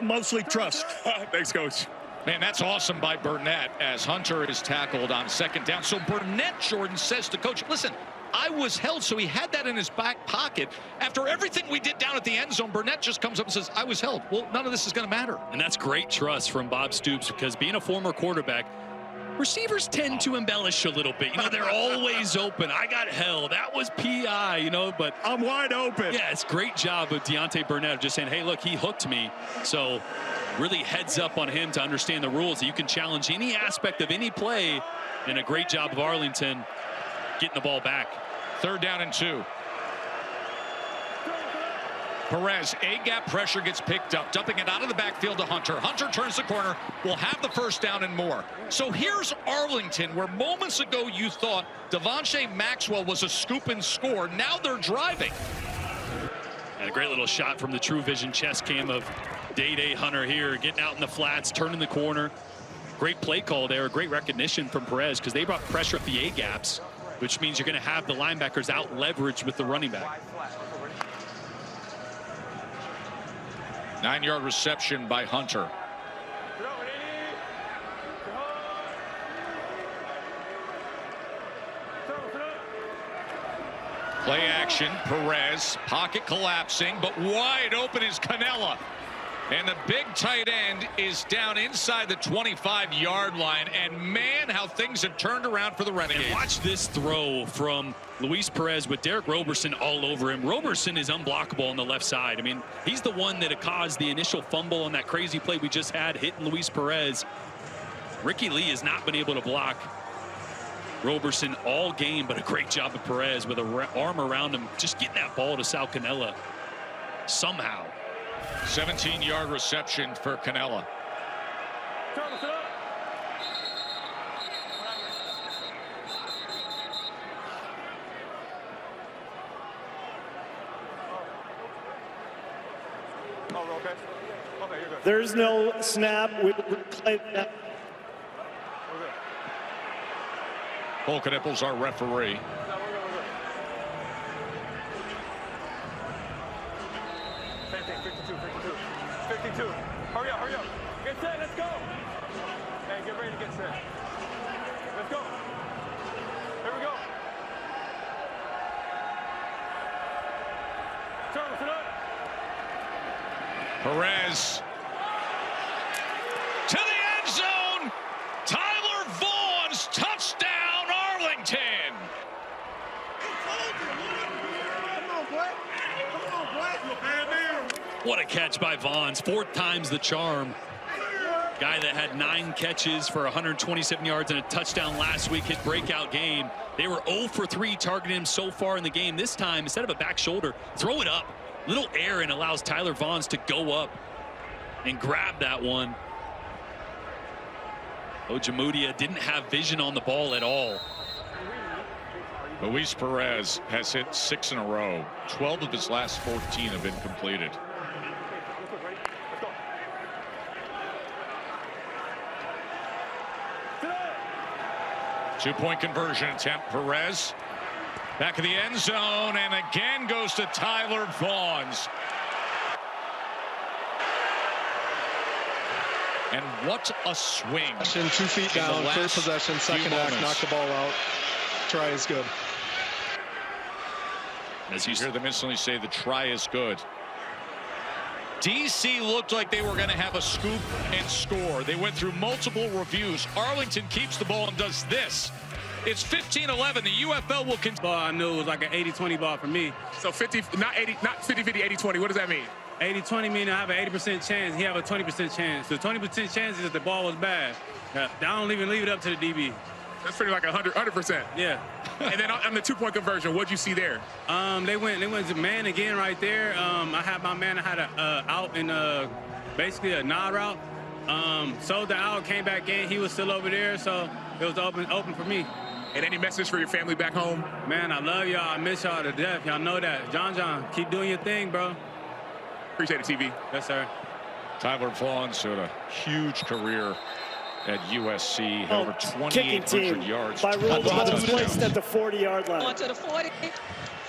Mostly trust. Thanks, Coach. Man, that's awesome by Burnett as Hunter is tackled on 2nd down. So Burnett, Jordan, says to Coach, listen, I was held, so he had that in his back pocket. After everything we did down at the end zone, Burnett just comes up and says, I was held. Well, none of this is going to matter. And that's great trust from Bob Stoops, because being a former quarterback, receivers tend to embellish a little bit. You know, they're always open. I got held. That was PI, you know, but I'm wide open. Yeah, it's great job of Deontay Burnett just saying, hey, look, he hooked me. So really heads up on him to understand the rules. You can challenge any aspect of any play, and a great job of Arlington getting the ball back. 3rd down and 2. Perez, A-gap pressure gets picked up, dumping it out of the backfield to Hunter. Hunter turns the corner, will have the first down and more. So here's Arlington, where moments ago you thought Devontae Maxwell was a scoop and score. Now they're driving. And a great little shot from the True Vision chest cam of Day Hunter here, getting out in the flats, turning the corner. Great play call there, great recognition from Perez, because they brought pressure up the A-gaps, which means you're going to have the linebackers out leveraged with the running back. 9-yard reception by Hunter. Play action, Perez, pocket collapsing, but wide open is Canella. And the big tight end is down inside the 25-yard line. And man, how things have turned around for the Renegades. And watch this throw from Luis Perez with Derek Roberson all over him. Roberson is unblockable on the left side. I mean, he's the one that caused the initial fumble on that crazy play we just had, hitting Luis Perez. Ricky Lee has not been able to block Roberson all game, but a great job of Perez with an arm around him, just getting that ball to Sal Canella somehow. 17-yard reception for Canella. There's no snap. We play that. Volker Nipples, our referee. Hurry up, hurry up. Get set, let's go. Hey, get ready to get set. Let's go. Here we go. Turn it up. Perez to the end zone. Tyler Vaughn's touchdown. What a catch by Vaughns. 4th time's the charm. Guy that had 9 catches for 127 yards and a touchdown last week, hit breakout game. They were 0 for 3 targeting him so far in the game. This time, instead of a back shoulder, throw it up. Little air and allows Tyler Vaughns to go up and grab that one. Ojemudia didn't have vision on the ball at all. Luis Perez has hit 6 in a row. 12 of his last 14 have been completed. Two-point conversion attempt. Perez back of the end zone, and again goes to Tyler Vaughns. And what a swing. 2 feet down, first possession, second act, knock the ball out. Try is good. As you hear them instantly say, the try is good. DC looked like they were going to have a scoop and score. They went through multiple reviews. Arlington keeps the ball and does this. It's 15-11. The UFL will continue. I knew it was like an 80-20 ball for me. So 50, not 50-50, 80-20. What does that mean? 80-20 meaning I have an 80% chance. He have a 20% chance. The 20% chance is that the ball was bad. I don't even leave it up to the DB. That's pretty like 100%. Yeah. And then on the 2-point conversion, what'd you see there? They went to man again right there. I had my man. I had a out in basically a nod route. Sold the out, came back in. He was still over there, so it was open for me. And any message for your family back home? Man, I love y'all. I miss y'all to death. Y'all know that. John, keep doing your thing, bro. Appreciate it, TV. Yes, sir. Tyler Vaughns had a huge career at USC, over 2,800 yards. By rule, the ball was placed at the 40-yard line. On to the 40.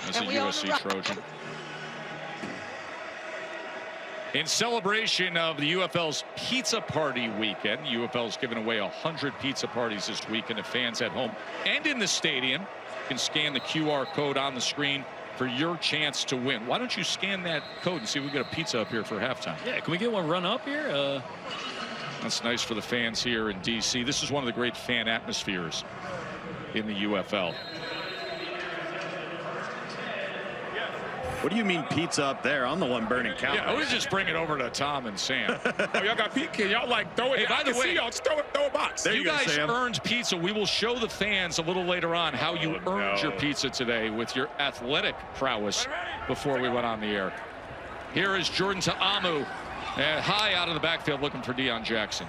As a USC Trojan. In celebration of the UFL's Pizza Party weekend, UFL's given away 100 pizza parties this weekend to fans at home and in the stadium. You can scan the QR code on the screen for your chance to win. Why don't you scan that code and see if we get a pizza up here for halftime? Yeah, can we get one run up here? That's nice for the fans here in DC. This is one of the great fan atmospheres in the UFL. What do you mean pizza up there? I'm the one burning calories. Yeah, we just bring it over to Tom and Sam. Oh, y'all got pizza. Y'all like throw it. Hey, by the way, y'all just throw a box. You guys earned pizza. We will show the fans a little later on how you earned your pizza today with your athletic prowess before we went on the air. Here is Jordan Ta'amu, high out of the backfield looking for Deion Jackson.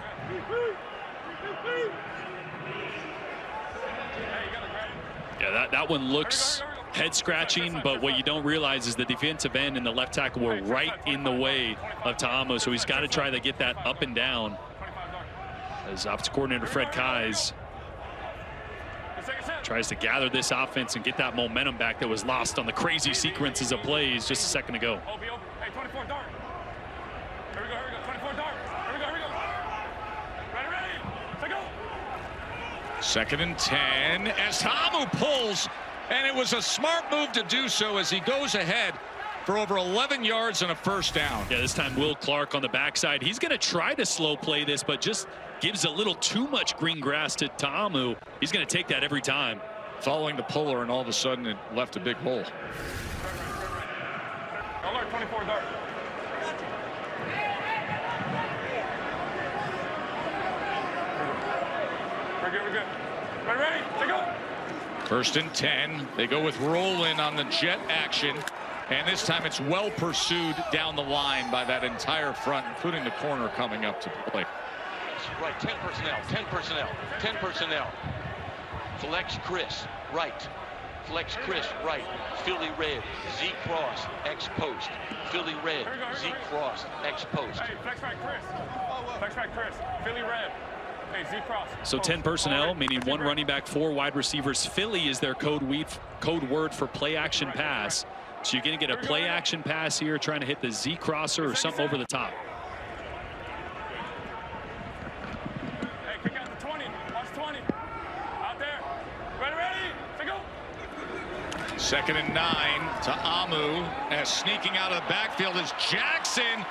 Yeah, that one looks head-scratching, but what you don't realize is the defensive end and the left tackle were right in the way of Ta'amu, so he's got to try to get that up and down. As offensive coordinator Fred Keyes tries to gather this offense and get that momentum back that was lost on the crazy sequences of plays just a second ago. Second and 10 as Ta'amu pulls, and it was a smart move to do so as he goes ahead for over 11 yards and a first down. Yeah, this time Will Clark on the backside. He's going to try to slow play this, but just gives a little too much green grass to Ta'amu. He's going to take that every time. Following the puller, and all of a sudden it left a big hole. Alert 24 dart. We're good. Ready? Take go. First and 10. They go with Roland on the jet action. And this time it's well pursued down the line by that entire front, including the corner coming up to play. Right, 10 personnel. Flex Chris, right. Flex Chris, right. Philly red, Z cross, X post. Philly red, Z cross, X post. Hey, flex right Chris. Philly red. Hey, Z cross. So 10 personnel, meaning 1 running back, 4 wide receivers. Philly is their code word for play action pass. So you're going to get a play action pass here, trying to hit the Z crosser or something over the top. Hey, kick out the 20. Watch 20. Out there. Ready? Take go. Second and 9. Ta'amu as sneaking out of the backfield is Jackson.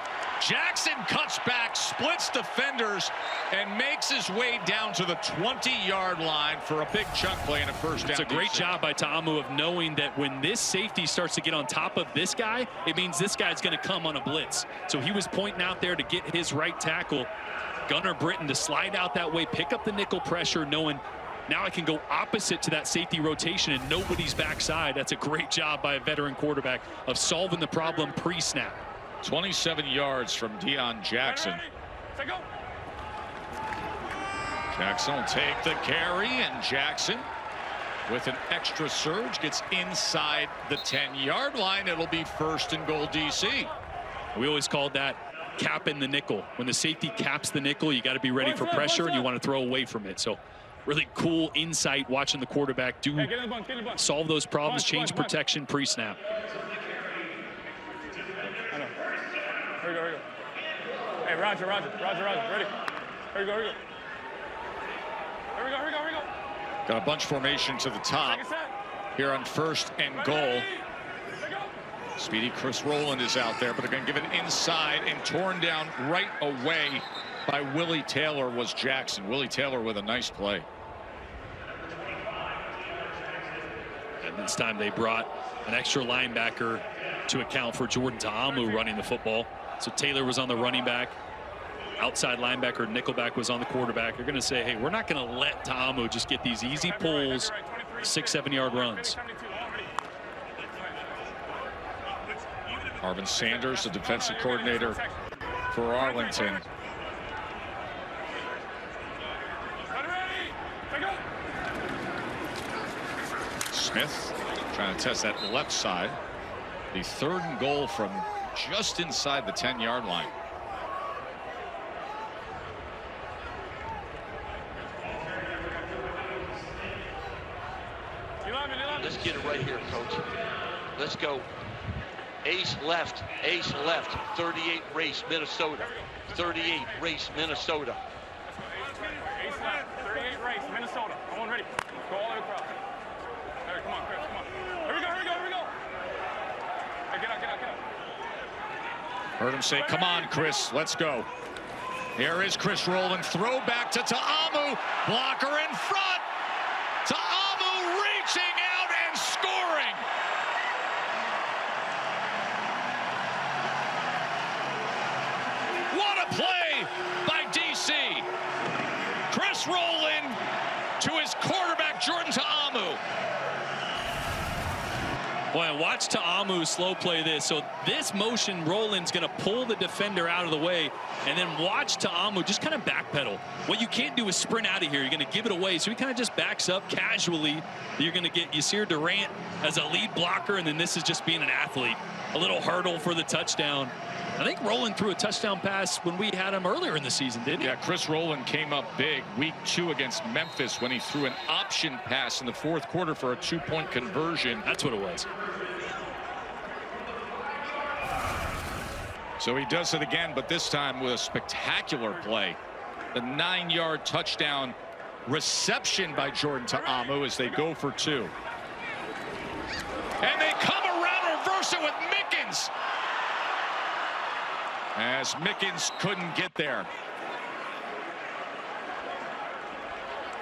Jackson cuts back, splits defenders, and makes his way down to the 20-yard line for a big chunk play and a first down. It's a great job by Ta'amu of knowing that when this safety starts to get on top of this guy, it means this guy's going to come on a blitz. So he was pointing out there to get his right tackle, Gunnar Britton, to slide out that way, pick up the nickel pressure, knowing now I can go opposite to that safety rotation and nobody's backside. That's a great job by a veteran quarterback of solving the problem pre-snap. 27 yards from Deion Jackson. Jackson will take the carry, and Jackson, with an extra surge, gets inside the 10-yard line. It'll be 1st and goal DC. We always called that capping the nickel. When the safety caps the nickel, you got to be ready for pressure and you want to throw away from it. So really cool insight watching the quarterback do solve those problems, change protection pre-snap. Here we go, here we go. Hey, Roger, ready? Here we go, here we go. Here we go, here we go, here we go. Got a bunch formation to the top here on 1st and goal. Speedy Chris Rowland is out there, but they're going to give it inside, and torn down right away by Willie Taylor was Jackson. Willie Taylor with a nice play. And this time they brought an extra linebacker to account for Jordan Ta'amu running the football. So Taylor was on the running back. Outside linebacker Nickelback was on the quarterback. They're going to say, hey, we're not going to let Ta'amu just get these easy pulls, 6-7 yard runs. Marvin Sanders, the defensive coordinator for Arlington. Smith trying to test that left side. The 3rd and goal from just inside the 10-yard line. Let's get it right here, coach. Let's go. Ace left, 38 race, Minnesota. 38 race, Minnesota. Ace left, 38 race, Minnesota. Come on, ready. Go all the way across. All right, come on, Chris, come on. Here we go, here we go, here we go. Hey, get out. Heard him say, come on, Chris, let's go. Here is Chris Rowland. Throw back to Ta'amu. Blocker in front. Ta'amu reaching out and scoring. What a play by DC. Chris Rowland to his quarterback, Jordan Ta'amu. Boy, watch Ta'amu slow play this. So this motion, Rowland's going to pull the defender out of the way, and then watch Ta'amu just kind of backpedal. What you can't do is sprint out of here. You're going to give it away. So he kind of just backs up casually. You're going to get Yasir Durant as a lead blocker, and then this is just being an athlete. A little hurdle for the touchdown. I think Rowland threw a touchdown pass when we had him earlier in the season, didn't he? Yeah, Chris Rowland came up big week 2 against Memphis when he threw an option pass in the 4th quarter for a 2-point conversion. That's what it was. So he does it again, but this time with a spectacular play. The 9-yard touchdown reception by Jordan Ta'amu as they go for 2. And they come around, reverse it with Mickens. As Mickens couldn't get there.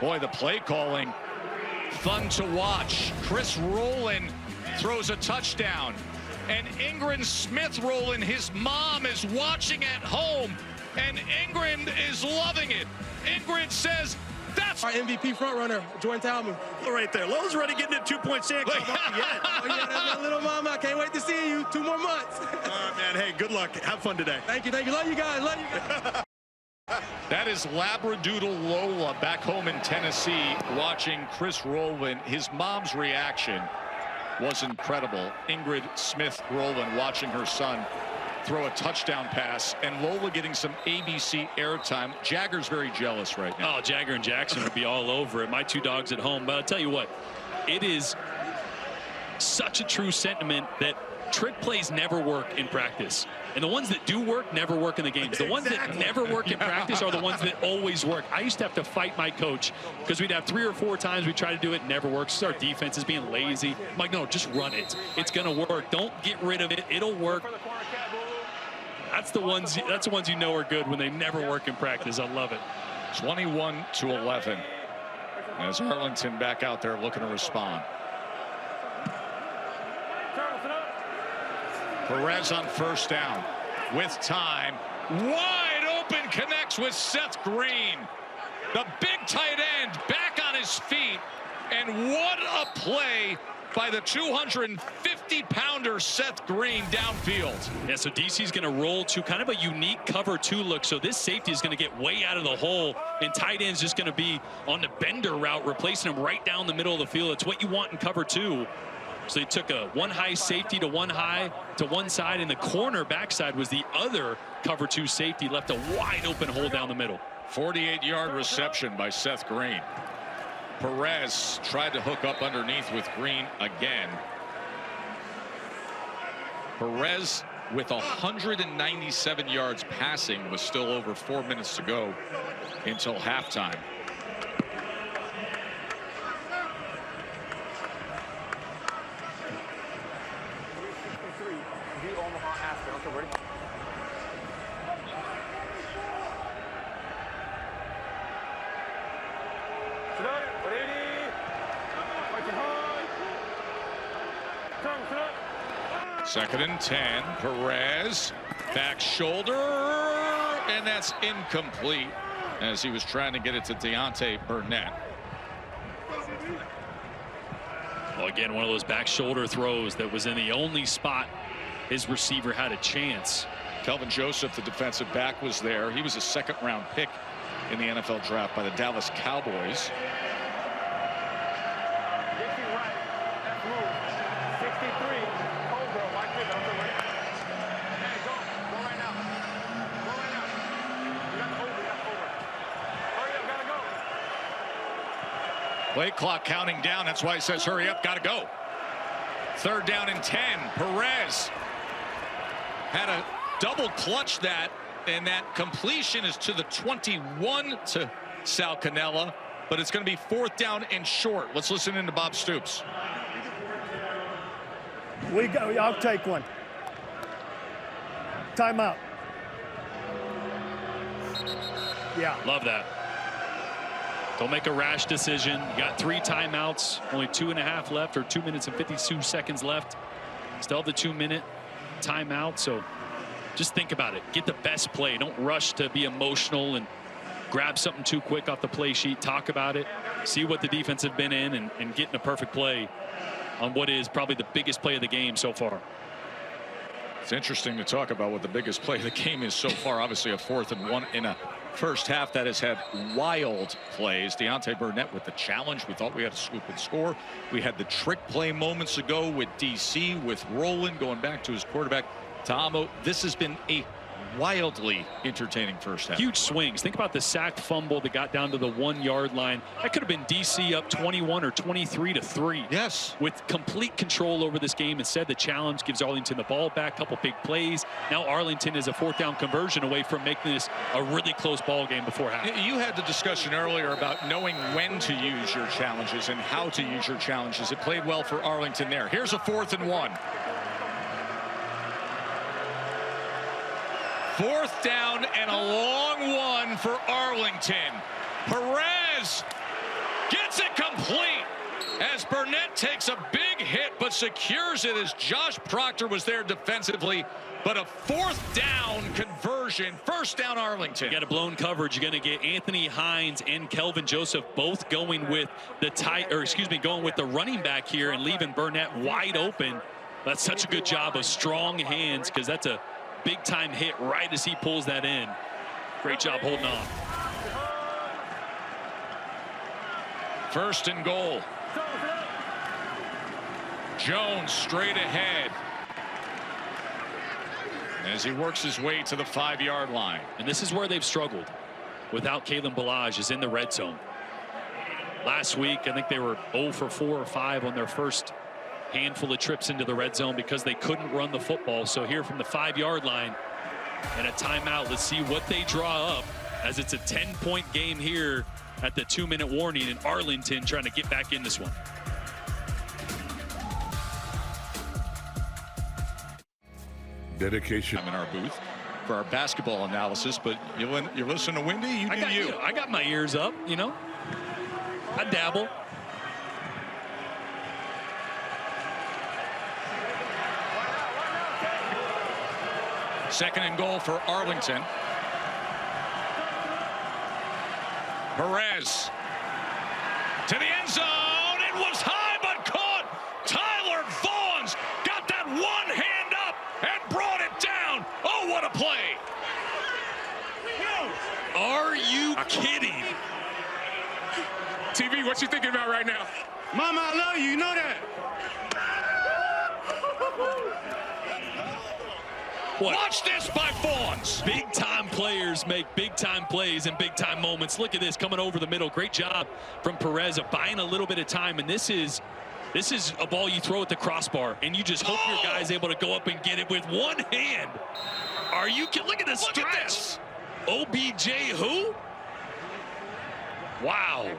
Boy, the play calling, fun to watch. Chris Rowland throws a touchdown. And Ingrid Smith Rowland, his mom, is watching at home. And Ingrid is loving it. Ingrid says, that's our MVP frontrunner, Jordan Ta'amu. Right there. Lowe's ready getting a 2-point sand. Oh, yeah, that's my little mama. I can't wait to see you. 2 more months. Man, hey, good luck. Have fun today. Thank you. Love you guys. That is Labradoodle Lola back home in Tennessee watching Chris Rowland. His mom's reaction was incredible. Ingrid Smith Rowland watching her son throw a touchdown pass, and Lola getting some ABC airtime. Jagger's very jealous right now. Oh, Jagger and Jackson would be all over it. My 2 dogs at home. But I'll tell you what, it is such a true sentiment that trick plays never work in practice. And the ones that do work never work in the games. The ones that never work in practice are the ones that always work. I used to have to fight my coach because we'd have 3 or 4 times we try to do it, never works. Our defense is being lazy. I'm like, no, just run it. It's going to work. Don't get rid of it. It'll work. That's the ones you know are good when they never work in practice. I love it. 21-11. As Arlington back out there looking to respond. Perez on first down with time. Wide open, connects with Seth Green. The big tight end back on his feet. And what a play by the 250-pounder Seth Green downfield. Yeah, so DC's going to roll to kind of a unique cover 2 look. So this safety is going to get way out of the hole, and tight end's just going to be on the bender route, replacing him right down the middle of the field. It's what you want in cover 2. So they took a one high safety to one high to one side, and the corner backside was the other cover 2 safety, left a wide open hole down the middle. 48-yard reception by Seth Green. Perez tried to hook up underneath with Green again. Perez with 197 yards passing with still over 4 minutes to go until halftime. Second and 10. Perez back shoulder, and that's incomplete as he was trying to get it to Deontay Burnett. Well, again, one of those back shoulder throws that was in the only spot his receiver had a chance. Kelvin Joseph, the defensive back, was there. He was a second-round pick in the NFL draft by the Dallas Cowboys. Play clock counting down. That's why he says, hurry up, gotta go. Third down and 10. Perez had a double clutch that, and that completion is to the 21 to Sal Cannella, but it's going to be fourth down and short. Let's listen in to Bob Stoops. I'll take one. Timeout. Yeah. Love that. Don't make a rash decision. You got 3 timeouts, only 2.5 left, or 2 minutes and 52 seconds left. Still have the 2-minute timeout, so just think about it. Get the best play. Don't rush to be emotional and grab something too quick off the play sheet. Talk about it. See what the defense have been in, and get in a perfect play on what is probably the biggest play of the game so far. It's interesting to talk about what the biggest play of the game is so far. Obviously a 4th and 1 in a first half that has had wild plays. Deontay Burnett with the challenge. We thought we had a scoop and score. We had the trick play moments ago with DC, with Roland going back to his quarterback Ta'amo. This has been a wildly entertaining first half. Huge swings. Think about the sacked fumble that got down to the 1-yard line. That could have been DC up 21 or 23 to 3. Yes. With complete control over this game. Instead, the challenge gives Arlington the ball back. Couple big plays. Now Arlington is a 4th down conversion away from making this a really close ball game before half. You had the discussion earlier about knowing when to use your challenges and how to use your challenges. It played well for Arlington there. Here's a 4th and 1. 4th down and a long one for Arlington. Perez gets it complete as Burnett takes a big hit but secures it as Josh Proctor was there defensively. But a 4th down conversion. First down Arlington. You got a blown coverage. You're going to get Anthony Hines and Kelvin Joseph both going with the going with the running back here and leaving Burnett wide open. That's such a good job of strong hands, because that's a big time hit right as he pulls that in. Great job holding on. First and goal. Jones straight ahead as he works his way to the 5-yard line. And this is where they've struggled without Kalen Ballage, is in the red zone. Last week, I think they were 0 for 4 or 5 on their first handful of trips into the red zone because they couldn't run the football. So here from the 5-yard line and a timeout, let's see what they draw up, as it's a 10-point game here at the 2-minute warning, and Arlington trying to get back in this one. Dedication. I'm in our booth. for our basketball analysis, but you listen to Windy, you do you. I got my ears up, you know. I dabble. Second and goal for Arlington. Perez to the end zone. It was high but caught. Tyler Vaughn's got that one hand up and brought it down. Oh, what a play. Are you kidding? TV, what you thinking about right now? Mama, I love you. You know that. What? Watch this by Vaughns. Big-time players make big-time plays in big-time moments. Look at this coming over the middle. Great job from Perez of buying a little bit of time. And this is a ball you throw at the crossbar, and you just hope your guy's able to go up and get it with one hand. Are you kidding? Look at the stretch. OBJ who? Wow.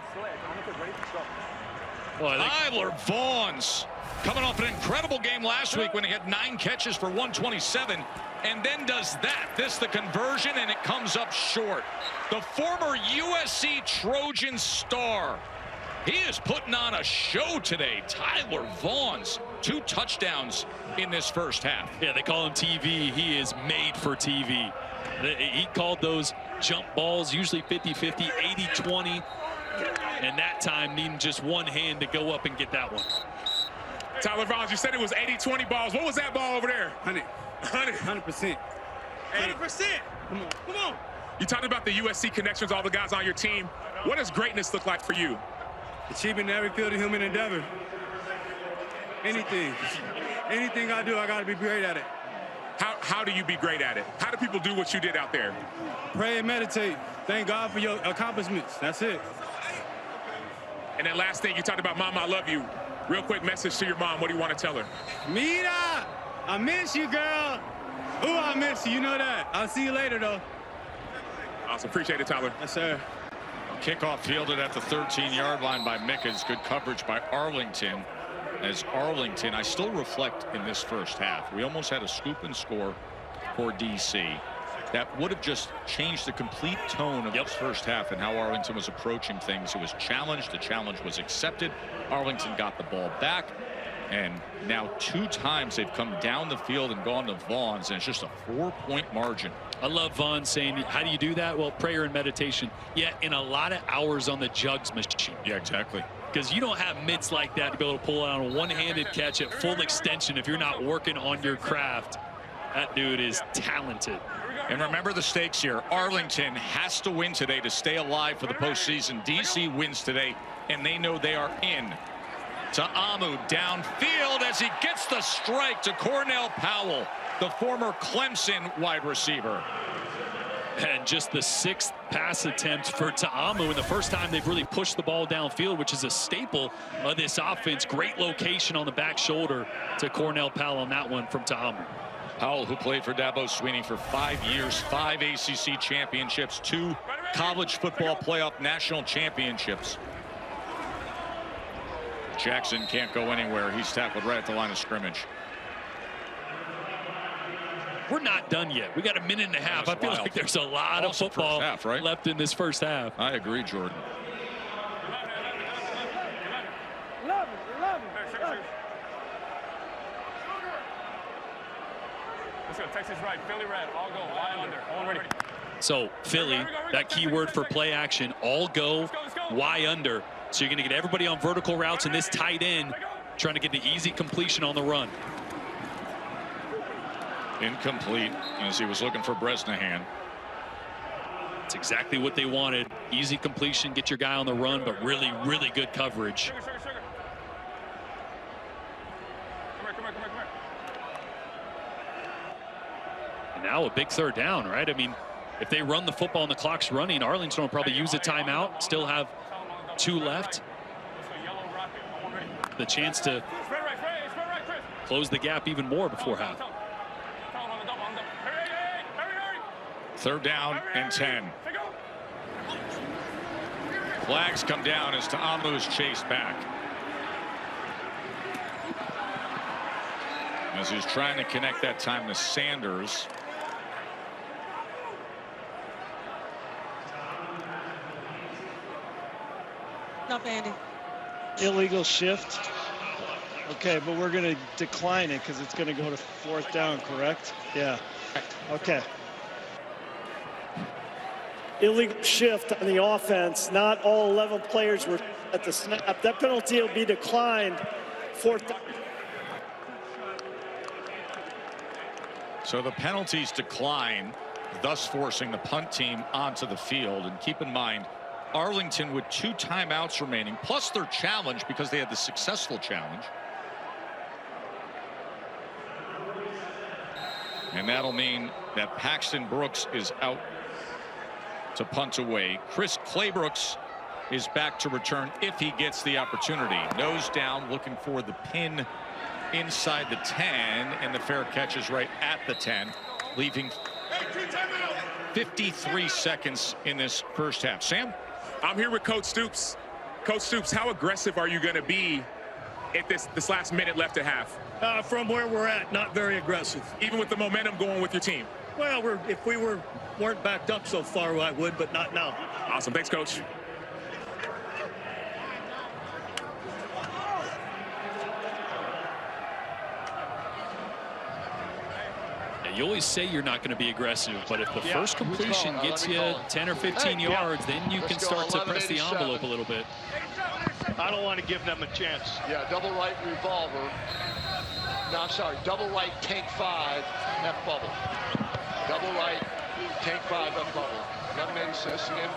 Tyler Vaughn's coming off an incredible game last week when he had 9 catches for 127, and then does that. This the conversion, and it comes up short. The former USC Trojan star. He is putting on a show today. Tyler Vaughn's 2 touchdowns in this first half. Yeah, they call him TV. He is made for TV. He called those jump balls, usually 50-50, 80-20, and that time needing just one hand to go up and get that one. Tyler Vaughn's, you said it was 80-20 balls. What was that ball over there? 100%. 80%. Come on. You talked about the USC connections, all the guys on your team. What does greatness look like for you? Achieving every field of human endeavor. Anything I do, I got to be great at it. How do you be great at it? How do people do what you did out there? Pray and meditate. Thank God for your accomplishments. That's it. And then last thing, you talked about Mama, I love you. Real quick message to your mom. What do you want to tell her? Mira, I miss you, girl. Ooh, I miss you. You know that. I'll see you later, though. Awesome. Appreciate it, Tyler. Yes, sir. Kickoff fielded at the 13-yard line by Mickens. Good coverage by Arlington. As Arlington, I still reflect in this first half. We almost had a scoop and score for DC. That would have just changed the complete tone of this first half and how Arlington was approaching things. It was challenged. The challenge was accepted. Arlington got the ball back. And now 2 times they've come down the field and gone to Vaughn's, and it's just a 4-point margin. I love Vaughn saying, how do you do that? Well, prayer and meditation. Yeah, in a lot of hours on the jugs machine. Yeah, exactly. Because you don't have mitts like that to be able to pull out a one-handed catch at full extension if you're not working on your craft. That dude is talented. And remember the stakes here. Arlington has to win today to stay alive for the postseason. DC wins today, and they know they are in. To Amu downfield as he gets the strike to Cornell Powell, the former Clemson wide receiver. And just the 6th pass attempt for Ta'amu, and the first time they've really pushed the ball downfield, which is a staple of this offense. Great location on the back shoulder to Cornell Powell on that one from Ta'amu. Powell, who played for Dabo Swinney for 5 years, 5 ACC championships, 2 college football playoff national championships. Jackson can't go anywhere. He's tackled right at the line of scrimmage. We're not done yet. We got a minute and a half. I feel like there's a lot of football left in this first half. I agree, Jordan. Let's go. Texas right. Philly red. All go. Wide under. All ready. So Philly, that key word for play action, all go, Y under. So you're going to get everybody on vertical routes and this tight end trying to get the easy completion on the run. Incomplete as he was looking for Bresnahan. It's exactly what they wanted. Easy completion, get your guy on the run, but really, really good coverage. And now a big 3rd down, right? I mean, if they run the football and the clock's running, Arlington will probably use a timeout, still have 2 left. The chance to close the gap even more before half. 3rd down and 10. Flags come down as Ta'amu's chased back. As he's trying to connect that time to Sanders. up, Andy. Illegal shift. Okay, but we're going to decline it because it's going to go to 4th down, correct? Yeah. Okay. Illegal shift on the offense. Not all 11 players were at the snap. That penalty will be declined. 4th down. So the penalties decline, thus forcing the punt team onto the field. And keep in mind, Arlington with 2 timeouts remaining, plus their challenge because they had the successful challenge. And that'll mean that Paxton Brooks is out to punt away. Chris Claybrooks is back to return if he gets the opportunity. Nose down, looking for the pin inside the 10, and the fair catch is right at the 10, leaving 53 seconds in this first half. Sam? I'm here with Coach Stoops. Coach Stoops, how aggressive are you going to be at this last minute left at half? From where we're at, not very aggressive. Even with the momentum going with your team? Well, if we weren't backed up so far, I would, but not now. Awesome. Thanks, Coach. You always say you're not going to be aggressive, but if the first completion gets you 10 or 15 yards, then you can start to press the envelope a little bit. I don't want to give them a chance. Yeah, double right revolver. No, I'm sorry, double right tank 5 F bubble. Double right tank 5 F bubble. 1186 again.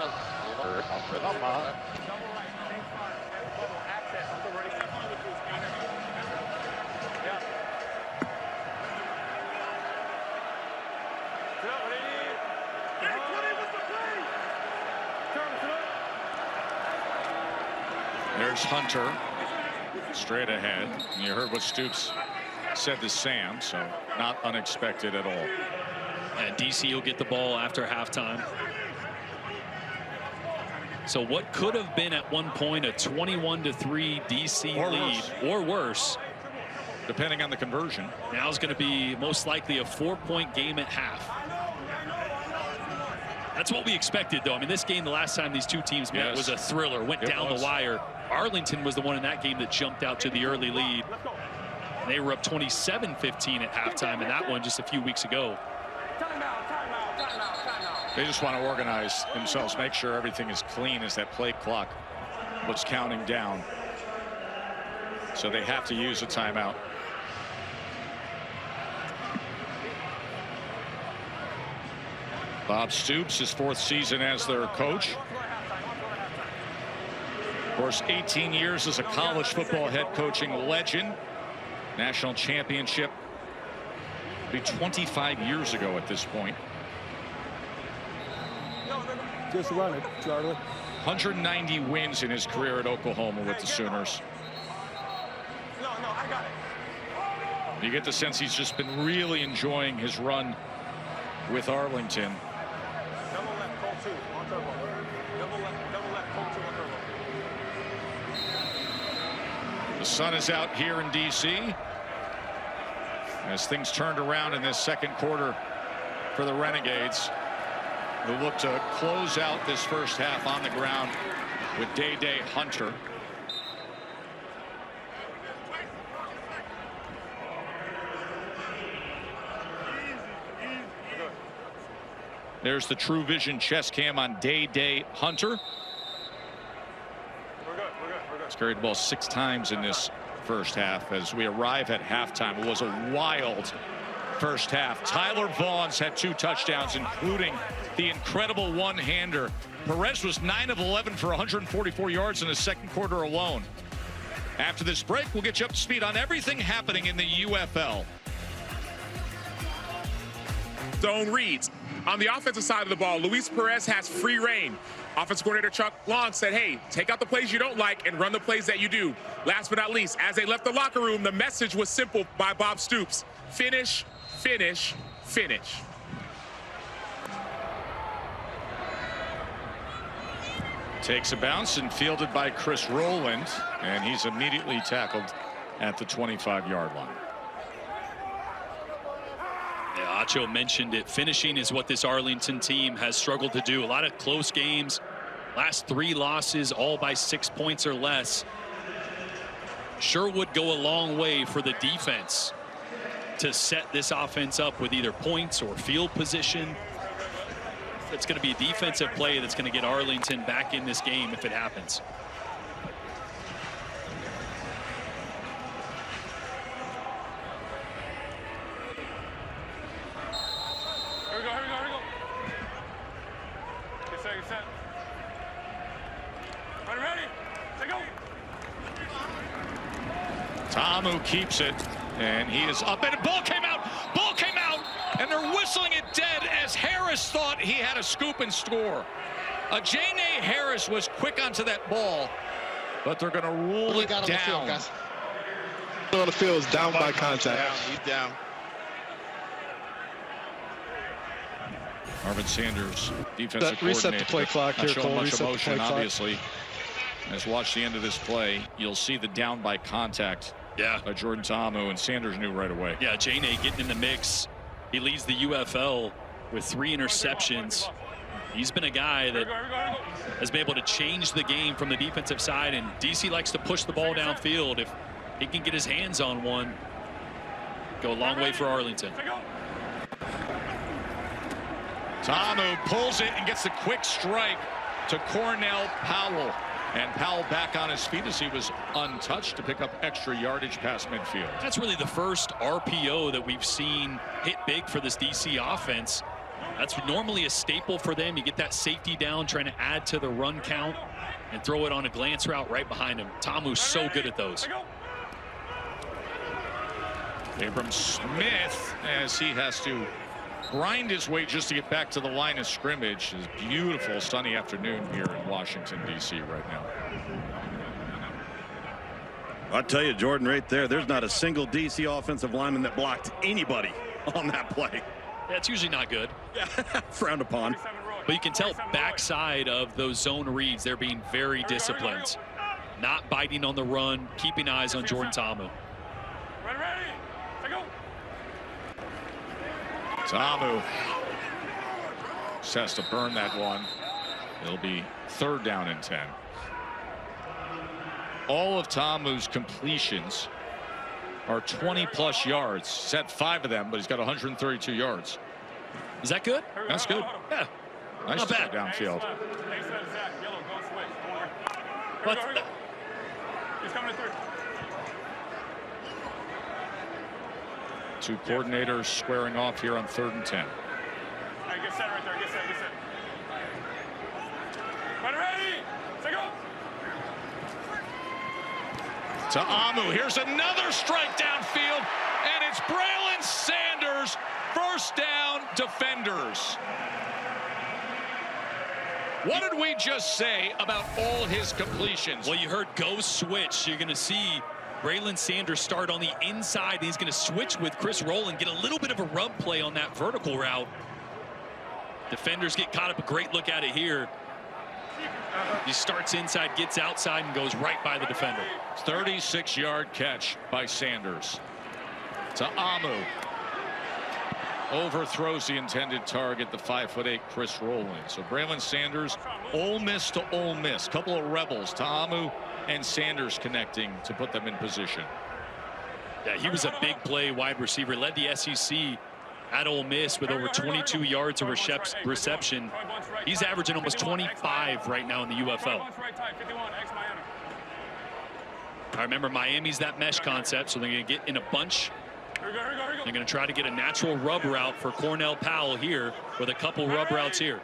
There's Hunter straight ahead. You heard what Stoops said to Sam, so not unexpected at all. And DC will get the ball after halftime. So what could have been at one point a 21-3 DC lead, or worse, depending on the conversion, now is going to be most likely a 4-point game at half. That's what we expected, though. I mean, this game, the last time these two teams met, was a thriller, went down the wire. Arlington was the one in that game that jumped out to the early lead. And they were up 27-15 at halftime in that one just a few weeks ago. They just want to organize themselves, make sure everything is clean as that play clock was counting down. So they have to use a timeout. Bob Stoops, his 4th season as their coach. Of course, 18 years as a college football head coaching legend. National championship. It'll be 25 years ago at this point. Just run it, Charlie. 190 wins in his career at Oklahoma with the Sooners. No, I got it. You get the sense he's just been really enjoying his run with Arlington. Double left, Colt 2, on turbo. Double left, Colt 2 on turbo. The sun is out here in DC as things turned around in this second quarter for the Renegades, who look to close out this first half on the ground with Day Hunter. There's the True Vision chest cam on Day Hunter. He's carried the ball 6 times in this first half as we arrive at halftime. It was a wild first half. Tyler Vaughn's had 2 touchdowns, including the incredible one-hander. Perez was 9 of 11 for 144 yards in the second quarter alone. After this break, we'll get you up to speed on everything happening in the UFL. Zone reads. On the offensive side of the ball, Luis Perez has free reign. Offensive coordinator Chuck Long said, hey, take out the plays you don't like and run the plays that you do. Last but not least, as they left the locker room, the message was simple by Bob Stoops. Finish, finish, finish. Takes a bounce and fielded by Chris Rowland, and he's immediately tackled at the 25-yard line. Yeah, Acho mentioned it. Finishing is what this Arlington team has struggled to do. A lot of close games. Last 3 losses, all by 6 points or less. Sure would go a long way for the defense to set this offense up with either points or field position. It's going to be a defensive play that's going to get Arlington back in this game if it happens. Here we go, here we go, here we go. Get set, get set. Ready, take go. Tamu keeps it, and he is up, and the ball came out, and they're whistling it dead as Harris thought he had a scoop and score. Jane Harris was quick onto that ball, but they're going to rule it down. On the field, guys. On the field is down by contact. He's down. Marvin Sanders, defensive coordinator. Reset the play clock here, Not showing Cole. much Reset the emotion, play clock. obviously. As watch the end of this play, you'll see the down by contact. Yeah. By Jordan Tamu, and Sanders knew right away. Yeah, Jane getting in the mix. He leads the UFL with 3 interceptions. He's been a guy that has been able to change the game from the defensive side, and DC likes to push the ball downfield. If he can get his hands on one, go a long way for Arlington. Tamu pulls it and gets the quick strike to Cornell Powell. And Powell back on his feet as he was untouched to pick up extra yardage past midfield. That's really the first RPO that we've seen hit big for this DC offense. That's normally a staple for them. You get that safety down, trying to add to the run count and throw it on a glance route right behind him. Tamu's so good at those. Abram Smith, as he has to grind his way just to get back to the line of scrimmage. It's a beautiful sunny afternoon here in Washington, D.C. right now. I'll tell you, Jordan, right there's not a single DC offensive lineman that blocked anybody on that play. Yeah, it's usually not good. Yeah, frowned upon. But you can tell backside of those zone reads, they're being very disciplined. Not biting on the run, keeping eyes on Jordan Tamu. Tamu just has to burn that one. It'll be 3rd down and 10. All of Tamu's completions are 20+ yards. He's had 5 of them, but he's got 132 yards. Is that good? That's good. Yeah. Nice Not to bad. go downfield. What? He's coming through. 2 coordinators squaring off here on 3rd and 10. Hey, get set right there. Get set. Get set. Ready? Take go. To Amu. Here's another strike downfield, and it's Braylon Sanders. 1st down, defenders. What did we just say about all his completions? Well, you heard go switch. You're going to see Braylon Sanders start on the inside. He's going to switch with Chris Rowland, get a little bit of a rub play on that vertical route. Defenders get caught up. A great look at it here. He starts inside, gets outside, and goes right by the defender. 36-yard catch by Sanders. To Amu. Overthrows the intended target, the 5'8" Chris Rowland. So Braylon Sanders, Ole Miss to Ole Miss. Couple of rebels, Tamu and Sanders connecting to put them in position. Yeah, he was a big play wide receiver. Led the SEC at Ole Miss with over 22 yards of reception. He's averaging almost 25 right now in the UFL. I remember Miami's that mesh concept, so they're going to get in a bunch. They're going to try to get a natural rub route for Cornell Powell here with a couple rub routes here.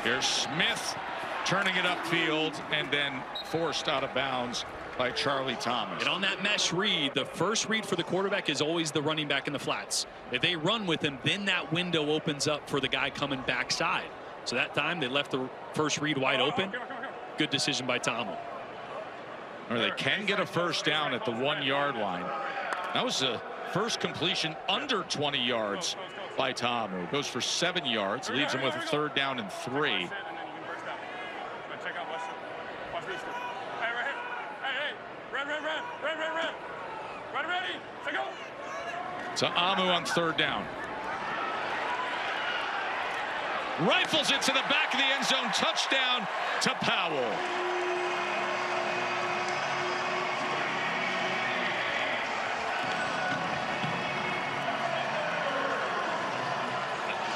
Here's Smith turning it upfield and then forced out of bounds by Charlie Thomas. And on that mesh read, the first read for the quarterback is always the running back in the flats. If they run with him, then that window opens up for the guy coming backside. So that time they left the first read wide open. Good decision by Tamu. Or they can get a 1st down at the 1-yard line. That was the first completion under 20 yards by Tamu. Goes for 7 yards, leaves him with a 3rd down and 3. To Amu on 3rd down. Rifles it to the back of the end zone. Touchdown to Powell.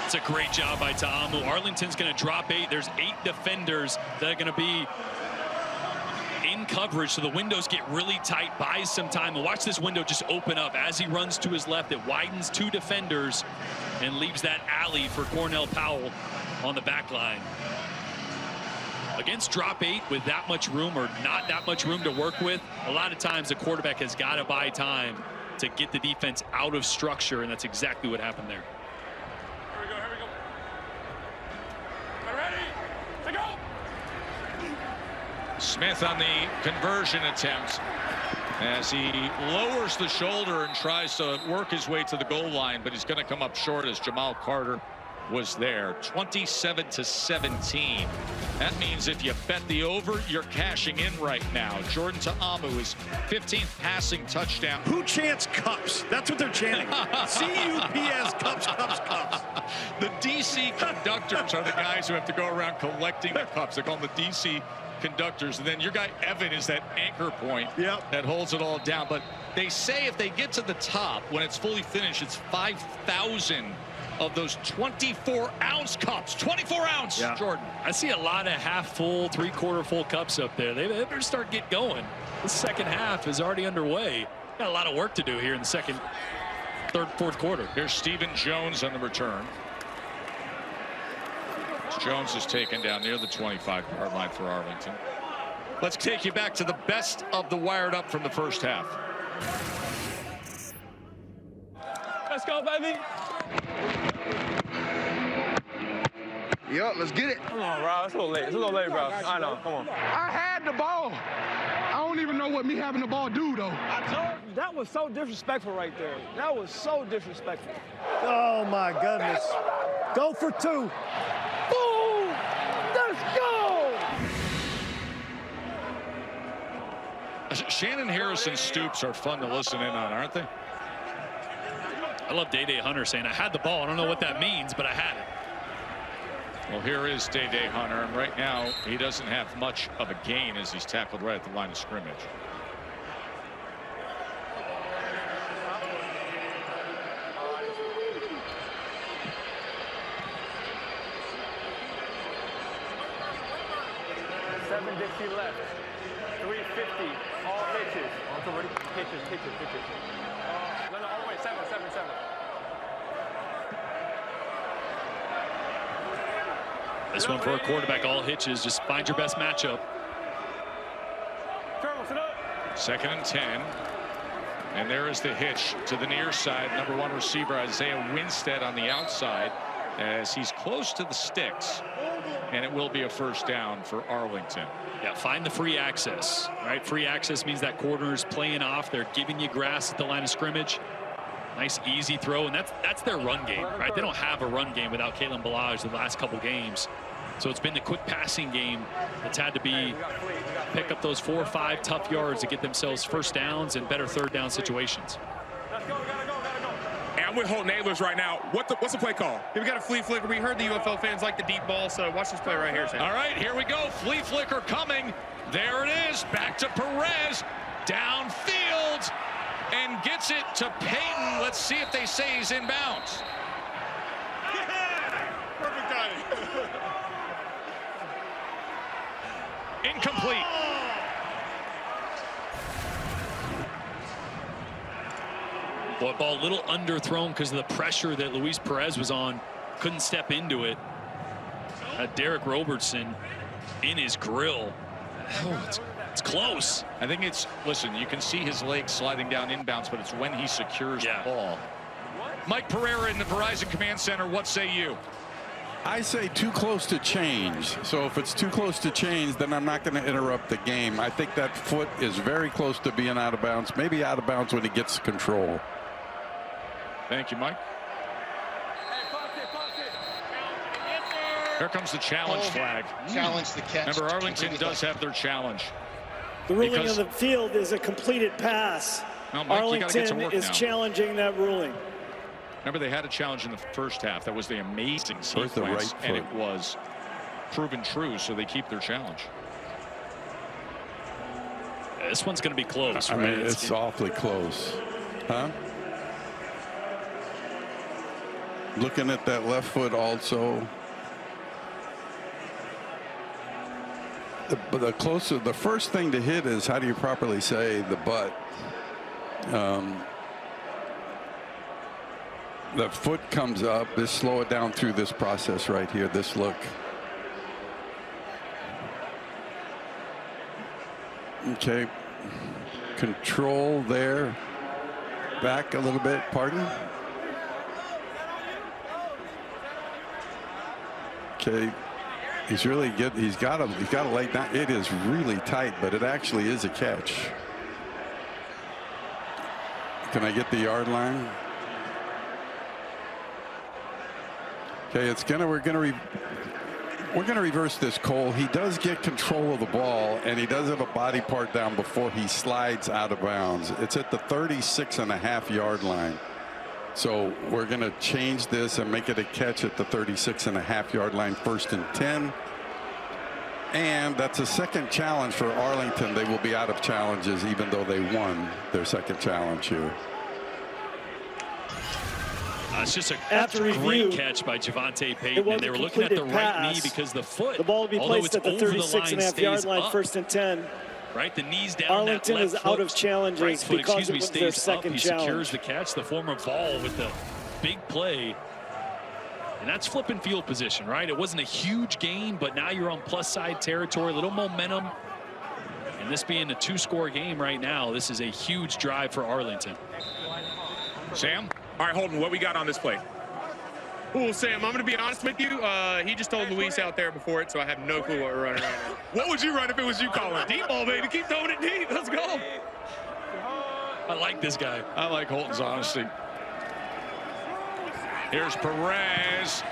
It's a great job by Ta'amu. Arlington's going to drop 8. There's 8 defenders that are going to be in coverage, so the windows get really tight, buys some time. And watch this window just open up. As he runs to his left, it widens 2 defenders and leaves that alley for Cornell Powell on the back line. Against drop 8 with that much room or not that much room to work with, a lot of times the quarterback has got to buy time to get the defense out of structure, and that's exactly what happened there. Smith on the conversion attempt as he lowers the shoulder and tries to work his way to the goal line, but he's going to come up short as Jamal Carter was there. 27-17. That means if you bet the over, you're cashing in right now. Jordan Ta'amu, his 15th passing touchdown. Who chants cups? That's what they're chanting. C-U-P-S, cups, cups, cups. The DC conductors are the guys who have to go around collecting the cups. They call them the DC conductors, and then your guy Evan is that anchor point that holds it all down. But they say if they get to the top, when it's fully finished, it's 5,000 of those 24-ounce cups. 24-ounce, Jordan. I see a lot of half-full, three-quarter full cups up there. They better start get going. The second half is already underway. Got a lot of work to do here in the second, third, fourth quarter. Here's Stephen Jones on the return. Jones is taken down near the 25-yard line for Arlington. Let's take you back to the best of the wired up from the first half. Let's go, baby. Yup, let's get it. Come on, bro. It's a little late. It's a little late, bro. I know. Come on. I had the ball. I don't even know what me having the ball do, though. That was so disrespectful right there. That was so disrespectful. Oh, my goodness. Go for 2. Boom! Let's go! Shannon Harris and Stoops are fun to listen in on, aren't they? I love Day-Day Hunter saying, I had the ball. I don't know what that means, but I had it. Well, here is Day-Day Hunter, and right now he doesn't have much of a gain as he's tackled right at the line of scrimmage. Dixie left. 350. All pitches. Also ready. Pitches. No, all the way. 7. This one for a quarterback, all hitches. Just find your best matchup. Second and 10. And there is the hitch to the near side. Number 1 receiver Isaiah Winstead on the outside as he's close to the sticks. And it will be a first down for Arlington. Yeah, find the free access, right? Free access means that corner is playing off. They're giving you grass at the line of scrimmage. Nice, easy throw, and that's their run game, right? They don't have a run game without Kalen Ballage the last couple games. So it's been the quick passing game that's had to be pick up those 4 or 5 tough yards to get themselves first downs and better third down situations. And I'm with Holt Nailers right now. What's the play call? We got a flea flicker. We heard the UFL fans like the deep ball, so watch this play right here, Sam. All right, here we go. Flea flicker coming. There it is. Back to Perez. Downfield. And gets it to Payton. Let's see if they say he's inbounds. Perfect timing. Incomplete. Boy, ball a little underthrown because of the pressure that Luis Perez was on. Couldn't step into it. Derek Robertson in his grill. Oh, it's close. I think it's, listen, you can see his legs sliding down inbounds, but it's when he secures the ball. Mike Pereira in the Verizon Command Center, what say you? I say too close to change. So if it's too close to change, then I'm not going to interrupt the game. I think that foot is very close to being out of bounds, maybe out of bounds when he gets control. Thank you, Mike. Here comes the challenge flag. Challenge the catch. Remember, Arlington does have their challenge. The ruling of the field is a completed pass. No, Mike, Arlington you gotta get to work is now. challenging that ruling. Remember, they had a challenge in the first half. That was the amazing Where's the right sequence, and foot? it was proven true, so they keep their challenge. This one's going to be close, I right? mean, it's awfully close. Huh? Looking at that left foot also. The closer, the first thing to hit is, how do you properly say, the butt. The foot comes up. Just slow it down through this process right here, this look. Okay. Control there. Back a little bit. Pardon? Okay. He's really good. He's got to lay down. It is really tight, but it actually is a catch. Can I get the yard line? Okay, we're gonna reverse this, Cole. He does get control of the ball, and he does have a body part down before he slides out of bounds. It's at the 36.5-yard line. So we're gonna change this and make it a catch at the 36.5-yard line, 1st and 10. And that's a second challenge for Arlington. They will be out of challenges, even though they won their second challenge here. It's just a After great review, catch by Javonte Payton. And they were looking at the right knee because the foot, the ball will be placed at the 36.5-yard line, 1st and 10. Right, the knees down. Arlington that left is foot, out of challenges right foot, because it was their stays second up. He challenge. secures the catch. The former Vol with the big play. And that's flipping field position, right? It wasn't a huge gain, but now you're on plus side territory, a little momentum. And this being a 2-score game right now, this is a huge drive for Arlington. Sam? All right, Holden, what we got on this play? Well, Sam, I'm going to be honest with you. He just told Luis out there before it, so I have no clue what we're running right now. What would you run if it was you calling? Deep ball, baby. Keep throwing it deep. Let's go. I like this guy. I like Holton's honesty. Here's Perez.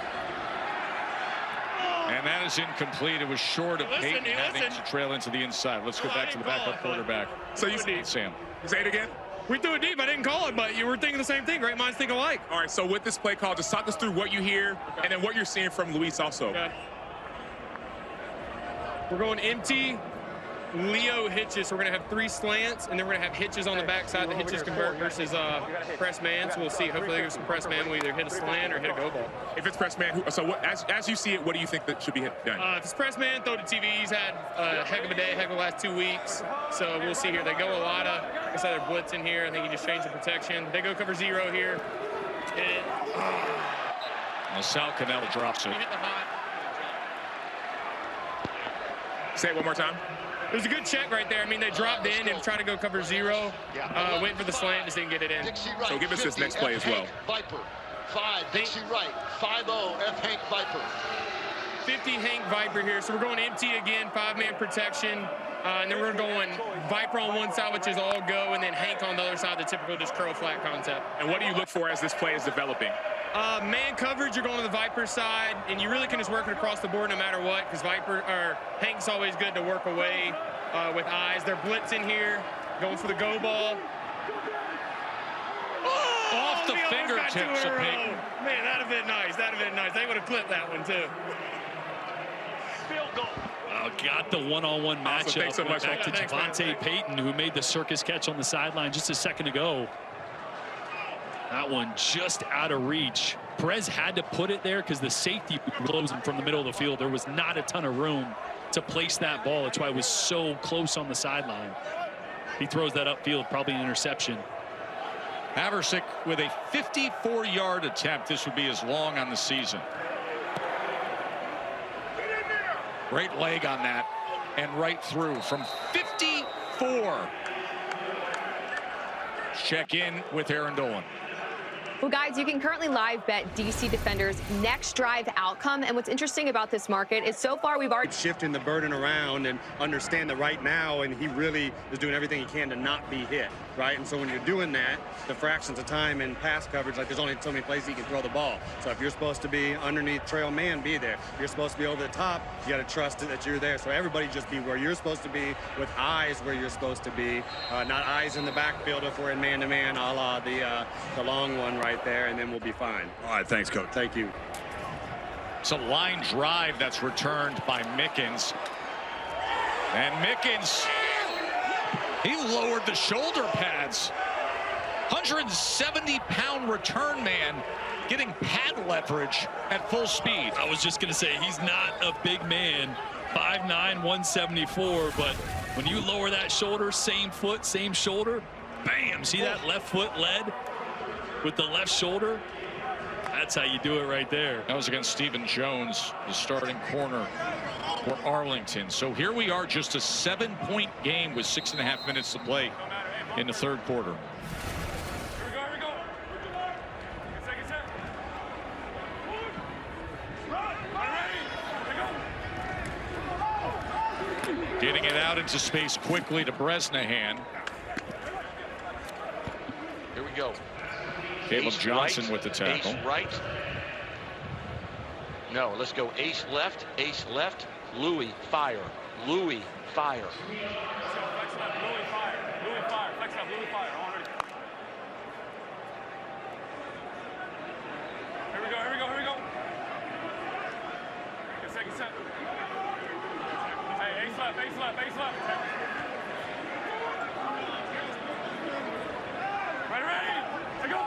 And that is incomplete. It was short of Payton having to trail into the inside. Let's go back to the backup quarterback. So you Sam. Say it again. We threw it deep. I didn't call it, but you were thinking the same thing. Great minds think alike. All right, so with this play call, just talk us through what you hear and then what you're seeing from Luis also. Okay. We're going empty. Leo hitches. We're going to have 3 slants, and then we're going to have hitches on the backside. The hitches convert versus press man. So we'll see. Hopefully, they give some press man. We'll either hit a slant or hit a go ball. If it's press man, so what, as you see it, what do you think that should be done? If it's press man, throw to TV. He's had a heck of a day, heck of the last 2 weeks. So we'll see here. They go a lot of, like I said, they're blitzing here. I think he just changed the protection. They go cover 0 here. Hit it. Well, Sal Cannella drops it. He hit the hot. Say it one more time. It was a good check right there. I mean, they dropped in and tried to go cover 0. Waiting for the slant, just didn't get it in. So give us this next play as well. Viper. 5, Dixie Wright. 5-0, F. Hank Viper. 50 Hank Viper here. So we're going empty again, 5-man protection. And then we're going Viper on one side, which is all go, and then Hank on the other side, the typical just curl flat concept. And what do you look for as this play is developing? Man coverage, you're going to the Viper side, and you really can just work it across the board no matter what, because Hank's always good to work away with eyes. They're blitzing here, going for the go ball. Oh, off the fingertips of Payton. Man, that'd have been nice. That'd have been nice. They would have clipped that one too. Field goal. Got the one-on-one matchup. Thanks so much. Back to Javonte Payton, who made the circus catch on the sideline just a second ago. That one just out of reach. Perez had to put it there because the safety closed him from the middle of the field. There was not a ton of room to place that ball. That's why it was so close on the sideline. He throws that upfield, probably an interception. Haversick with a 54-yard attempt. This would be his long on the season. Great leg on that, and right through from 54. Check in with Aaron Dolan. Well, guys, you can currently live bet DC Defender's next drive outcome. And what's interesting about this market is so far we've already shifting the burden around and understand that right now, and he really is doing everything he can to not be hit. right? And so when you're doing that, the fractions of time in pass coverage, like there's only so many places you can throw the ball. So if you're supposed to be underneath trail man, be there. If you're supposed to be over the top, you got to trust that you're there. So everybody just be where you're supposed to be, with eyes where you're supposed to be, not eyes in the backfield if we're in man-to-man, a la the long one right there, and then we'll be fine. All right, thanks, Coach. Thank you. It's a line drive that's returned by Mickens. And Mickens, he lowered the shoulder pads. 170-pound return man getting pad leverage at full speed. I was just going to say, he's not a big man, 5'9", 174, but when you lower that shoulder, same foot, same shoulder, bam, see that left foot led with the left shoulder? That's how you do it right there. That was against Stephen Jones, the starting corner for Arlington. So here we are, just a 7-point game with 6.5 minutes to play in the third quarter. Getting it out into space quickly to Bresnahan. Here we go. Caleb Ace Johnson right, with the tackle. Ace right. No, let's go ace left, Louis, fire. Louis, fire. Here we go. Get set. Hey, ace left. Ready, to go.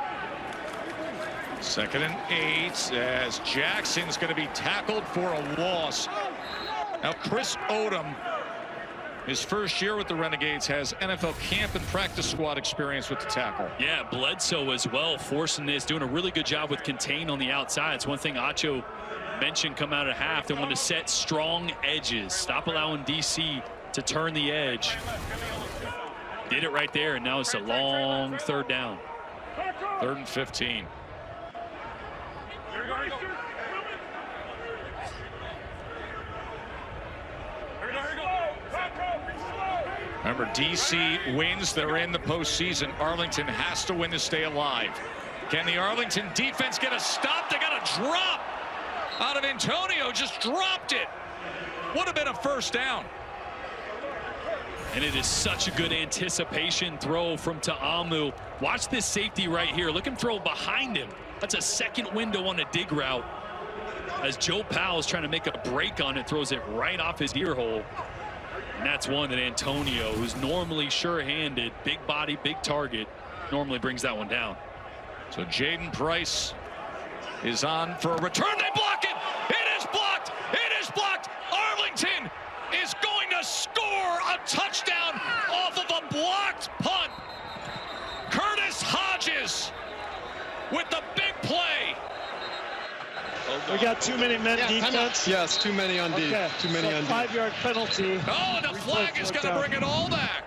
2nd and 8 as Jackson's going to be tackled for a loss. Now Chris Odom, his first year with the Renegades, has NFL camp and practice squad experience with the tackle. Yeah, Bledsoe as well, forcing this, doing a really good job with contain on the outside. It's one thing Acho mentioned come out of half. They want to set strong edges, stop allowing DC to turn the edge. Did it right there, and now it's a long 3rd down. 3rd and 15. Remember, DC wins, they're in the postseason. Arlington has to win to stay alive. Can the Arlington defense get a stop? They got a drop out of Antonio, just dropped it. Would have been a 1st down. And it is such a good anticipation throw from Ta'amu. Watch this safety right here. Look him throw behind him. That's a 2nd window on a dig route. As Joe Powell is trying to make a break on it, throws it right off his ear hole. And that's one that Antonio, who's normally sure-handed, big body, big target, normally brings that one down. So Jaden Price is on for a return. They block it. It is blocked. It is blocked. Arlington is going to score a touchdown off of a blocked punt. Curtis Hodges with the big play. We got too many men defense. Yes, too many on D. Okay. Too many on D. 5-yard penalty. Oh, and the flag is going to bring it all back.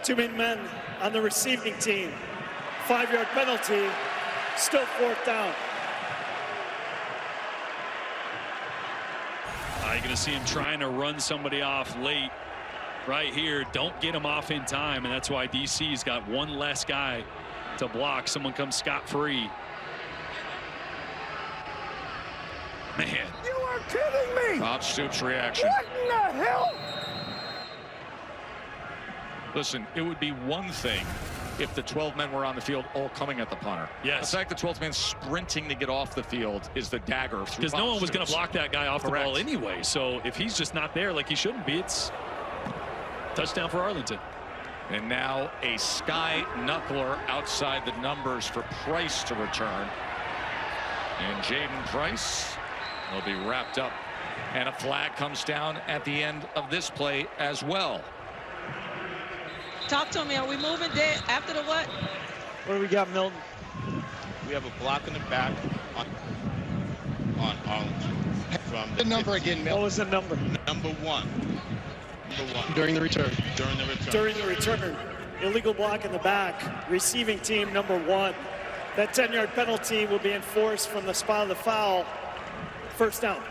Too many men on the receiving team. 5-yard penalty. Still 4th down. You're going to see him trying to run somebody off late right here. Don't get him off in time, and that's why DC's got one less guy to block. Someone comes scot-free. Man. You are kidding me. Bob Stoops' reaction. What in the hell? Listen, it would be one thing if the 12 men were on the field all coming at the punter. Yes. The fact the 12th man sprinting to get off the field is the dagger. Because no one was going to block that guy off Correct. the ball anyway. So if he's just not there like he shouldn't be, it's touchdown for Arlington. And now a sky knuckler outside the numbers for Price to return. And Jaden Price will be wrapped up. And a flag comes down at the end of this play as well. Talk to me. Are we moving dead after the what? What do we got, Milton? We have a block in the back on Arlington. From the number again, Milton. What was the number? Number 1. During the return. During the return. Illegal block in the back. Receiving team number 1. That 10-yard penalty will be enforced from the spot of the foul. 1st down.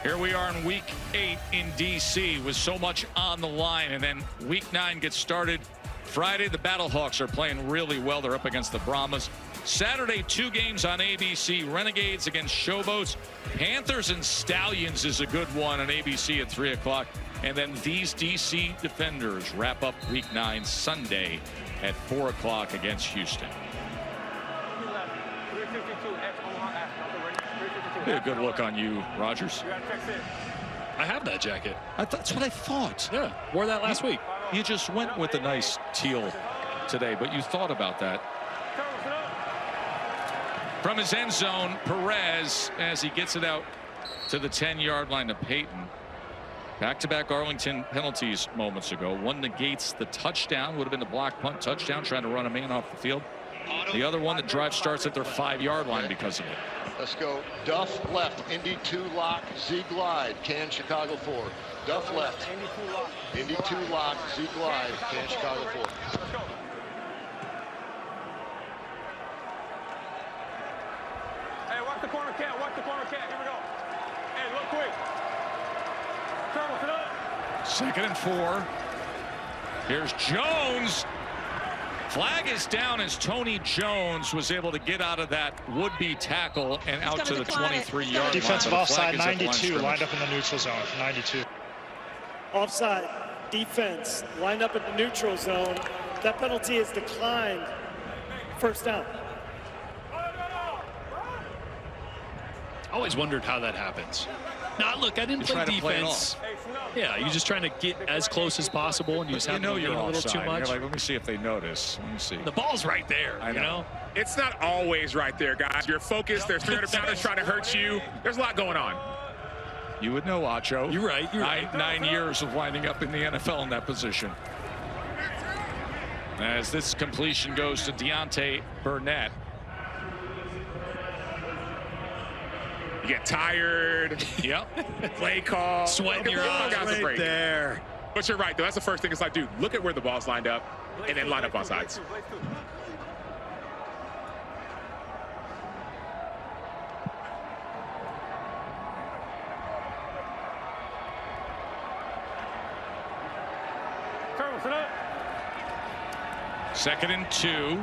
Here we are in week 8 in D.C. with so much on the line. And then week 9 gets started Friday. The Battlehawks are playing really well. They're up against the Brahmas. Saturday, 2 games on ABC. Renegades against Showboats. Panthers and Stallions is a good one on ABC at 3 o'clock. And then these D.C. Defenders wrap up week 9 Sunday at 4 o'clock against Houston. Be a good look on you, Rogers. I have that jacket. That's what I thought. Yeah, wore that last week. You just went with a nice teal today, but you thought about that. From his end zone, Perez, as he gets it out to the 10-yard line to Payton. Back-to-back Arlington penalties moments ago. One negates the touchdown, would have been the block punt touchdown, trying to run a man off the field. The other one, the drive starts at their 5-yard line because of it. Let's go. Duff left. Indy 2 lock. Z glide. Can Chicago 4. Duff left. Indy 2 lock. Z glide. Can Chicago 4. Hey, watch the corner cat. Watch the corner cat. Here we go. Hey, look quick. Turtle, sit up. 2nd and 4. Here's Jones. Flag is down as Tony Jones was able to get out of that would-be tackle and out to the 23-yard line. Defensive offside, 92, lined up in the neutral zone, 92. Offside, defense, lined up in the neutral zone. That penalty is declined. First down. I always wondered how that happens. Now, look, I didn't play defense. Yeah, you're just trying to get as close as possible, and you just have to lean a little too much. You're like, let me see if they notice. Let me see. The ball's right there, I know. It's not always right there, guys. You're focused. There's 300 pounders trying to hurt you. There's a lot going on. You would know, Acho. You're right. You're right. 9 years of winding up in the NFL in that position. As this completion goes to Deontay Burnett. You get tired. Yep. Play call. Sweat in your eyes. Right there. But you're right, though. That's the first thing. It's like, dude, look at where the ball's lined up and then line up on sides. Turtle, sit up. 2nd and 2.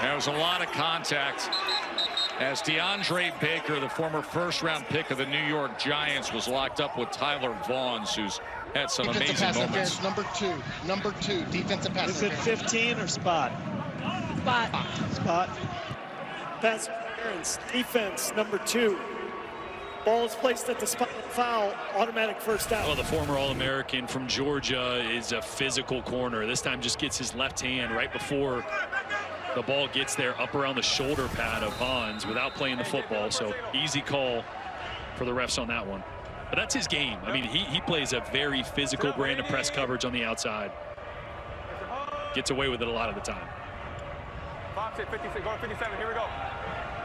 There was a lot of contact as DeAndre Baker, the former first-round pick of the New York Giants, was locked up with Tyler Vaughns, who's had some amazing moments. Number two, defensive pass. Is it 15 or spot? Spot. Spot. Pass interference, defense, number 2. Ball is placed at the spot, foul, automatic first down. Well, the former All-American from Georgia is a physical corner. This time just gets his left hand right before the ball gets there, up around the shoulder pad of Bonds without playing the football. So easy call for the refs on that one. But that's his game. I mean, he plays a very physical brand of press coverage on the outside. Gets away with it a lot of the time. Box it, 56, going 57, here we go.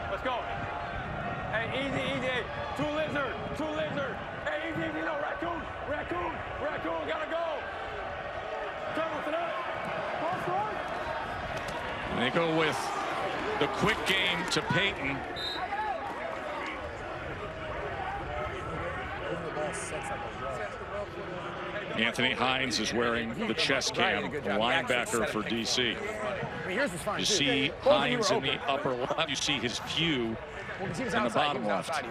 Let's go. Hey, easy. Two lizard. Hey, easy, no, raccoon, gotta go. Turtle, sit up. Cross run. And they go with the quick game to Payton. Anthony Hines is wearing the chest cam, the linebacker for D.C. You see Hines in the upper left. You see his view in the bottom left.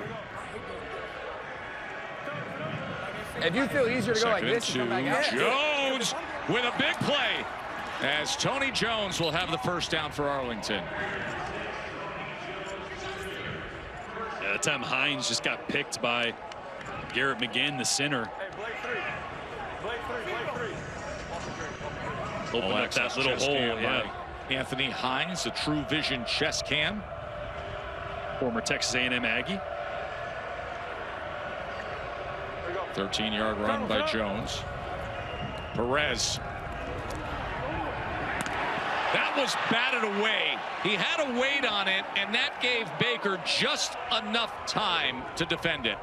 If you feel easier to go like this, you come back out. Jones with a big play as Tony Jones will have the first down for Arlington. Yeah, that time Hines just got picked by Garrett McGinn, the center. Open up that little hole, yeah. Anthony Hines, a True Vision chest cam. Former Texas A&M Aggie. 13-yard run by Jones. Perez. That was batted away. He had a weight on it, and that gave Baker just enough time to defend it.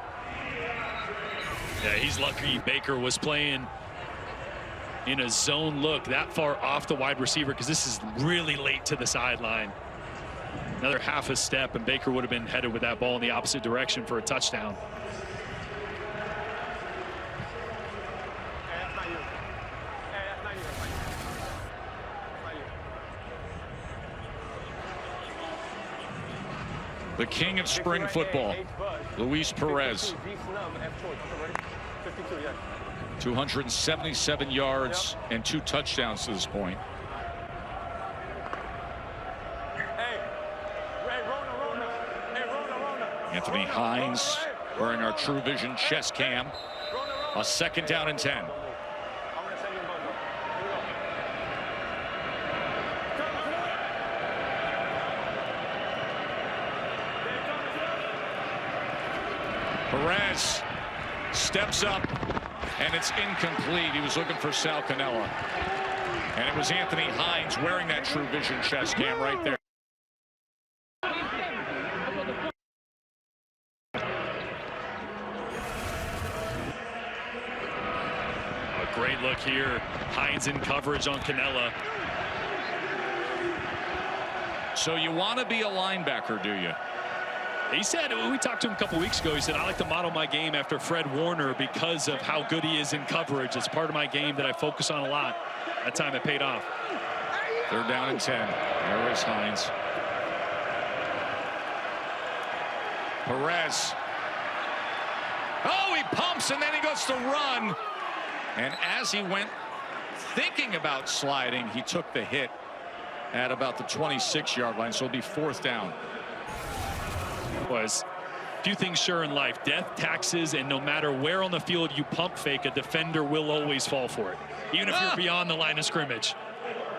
Yeah, he's lucky Baker was playing in a zone look that far off the wide receiver, because this is really late to the sideline. Another half a step, and Baker would have been headed with that ball in the opposite direction for a touchdown. The king of spring football, Luis Perez. 277 yards and 2 touchdowns to this point. Anthony Hines wearing our True Vision chest cam. A 2nd down and 10. Perez steps up, and it's incomplete. He was looking for Sal Cannella. And it was Anthony Hines wearing that True Vision chest cam right there. A great look here. Hines in coverage on Cannella. So you want to be a linebacker, do you? He said, when we talked to him a couple weeks ago, he said, I like to model my game after Fred Warner because of how good he is in coverage. It's part of my game that I focus on a lot. That time it paid off. 3rd down and 10. There is Hines. Perez. Oh, he pumps and then he goes to run. And as he went thinking about sliding, he took the hit at about the 26-yard line. So it'll be 4th down. Was few things sure in life: death, taxes, and no matter where on the field you pump fake, a defender will always fall for it, even if you're beyond the line of scrimmage.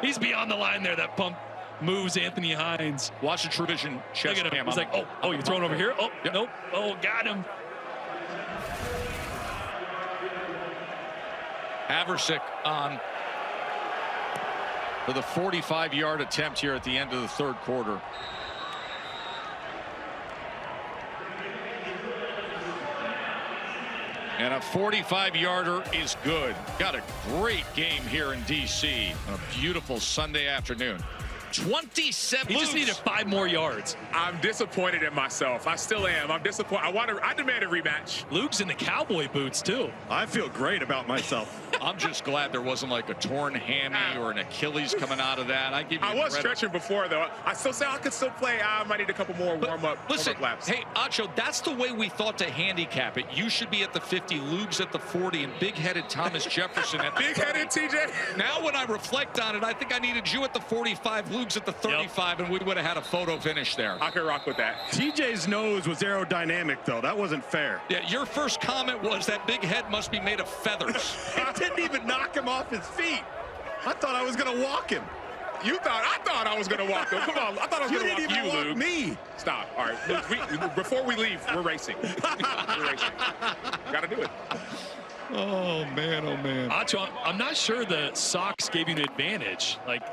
He's beyond the line there. That pump moves Anthony Hines. Watch the True Vision chest cam. He's like, oh, you're throwing over here? Oh, yep. Nope. Oh, got him. Aversick on for the 45-yard attempt here at the end of the 3rd quarter. And a 45-yarder is good. Got a great game here in D.C. on a beautiful Sunday afternoon. 27. He just needed 5 more yards. I'm disappointed in myself. I still am. I'm disappointed. I demand a rematch. Luke's in the cowboy boots too. I feel great about myself. I'm just glad there wasn't like a torn hammy or an Achilles coming out of that. I was stretching before though. I still say I could still play. I might need a couple more warm-up laps. Hey, Acho, that's the way we thought to handicap it. You should be at the 50, Luke's at the 40, and big-headed Thomas Jefferson at the big-headed TJ. Now when I reflect on it, I think I needed you at the 45, Luke's at the 35, and we would have had a photo finish there. I could rock with that. TJ's nose was aerodynamic, though. That wasn't fair. Yeah, your first comment was that big head must be made of feathers. It didn't even knock him off his feet. I thought I was going to walk him. I thought I was going to walk him. Come on. I thought I was going to walk you, Luke. Me. Stop. All right. Luke, before we leave, we're racing. We're racing. Got to do it. Oh, man. Oh, man. Acho, I'm not sure the socks gave you an advantage. Like,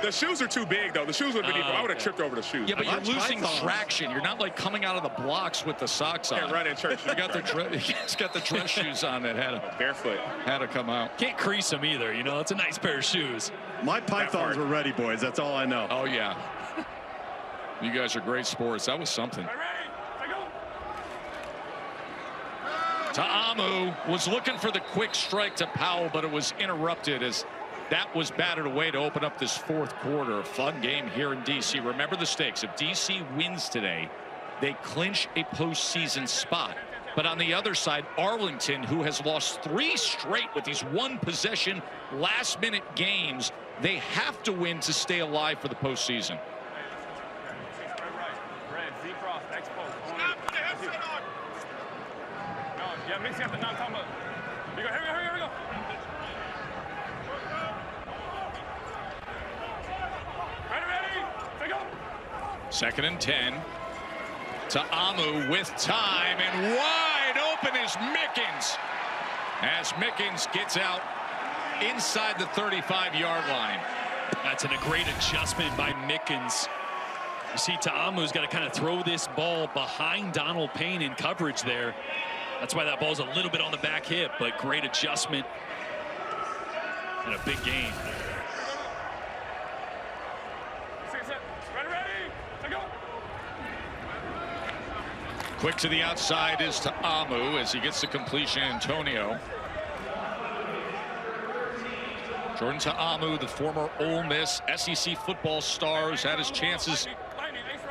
the shoes are too big, though. The shoes would have been equal. I would have tripped over the shoes. Yeah, but you're losing traction. You're not like coming out of the blocks with the socks on. Can't run in church. You got he's got the dress shoes on that barefoot. Had to come out. Can't crease them either. You know, it's a nice pair of shoes. My pythons were ready, boys. That's all I know. Oh, yeah. You guys are great sports. That was something. Ta'amu was looking for the quick strike to Powell, but it was interrupted as that was batted away to open up this 4th quarter. A fun game here in D.C. Remember the stakes. If D.C. wins today, they clinch a postseason spot. But on the other side, Arlington, who has lost 3 straight with these one-possession, last-minute games, they have to win to stay alive for the postseason. Yeah, mixing up the non-combo. Here we go, here we go. 2nd and 10. Ta'amu with time, and wide open is Mickens. As Mickens gets out inside the 35-yard line. That's a great adjustment by Mickens. You see Ta'amu's got to kind of throw this ball behind Donald Payne in coverage there. That's why that ball's a little bit on the back hip, but great adjustment and a big gain. Quick to the outside is to Amu as he gets the completion. Antonio. Jordan Ta'amu, the former Ole Miss SEC football star, has had his chances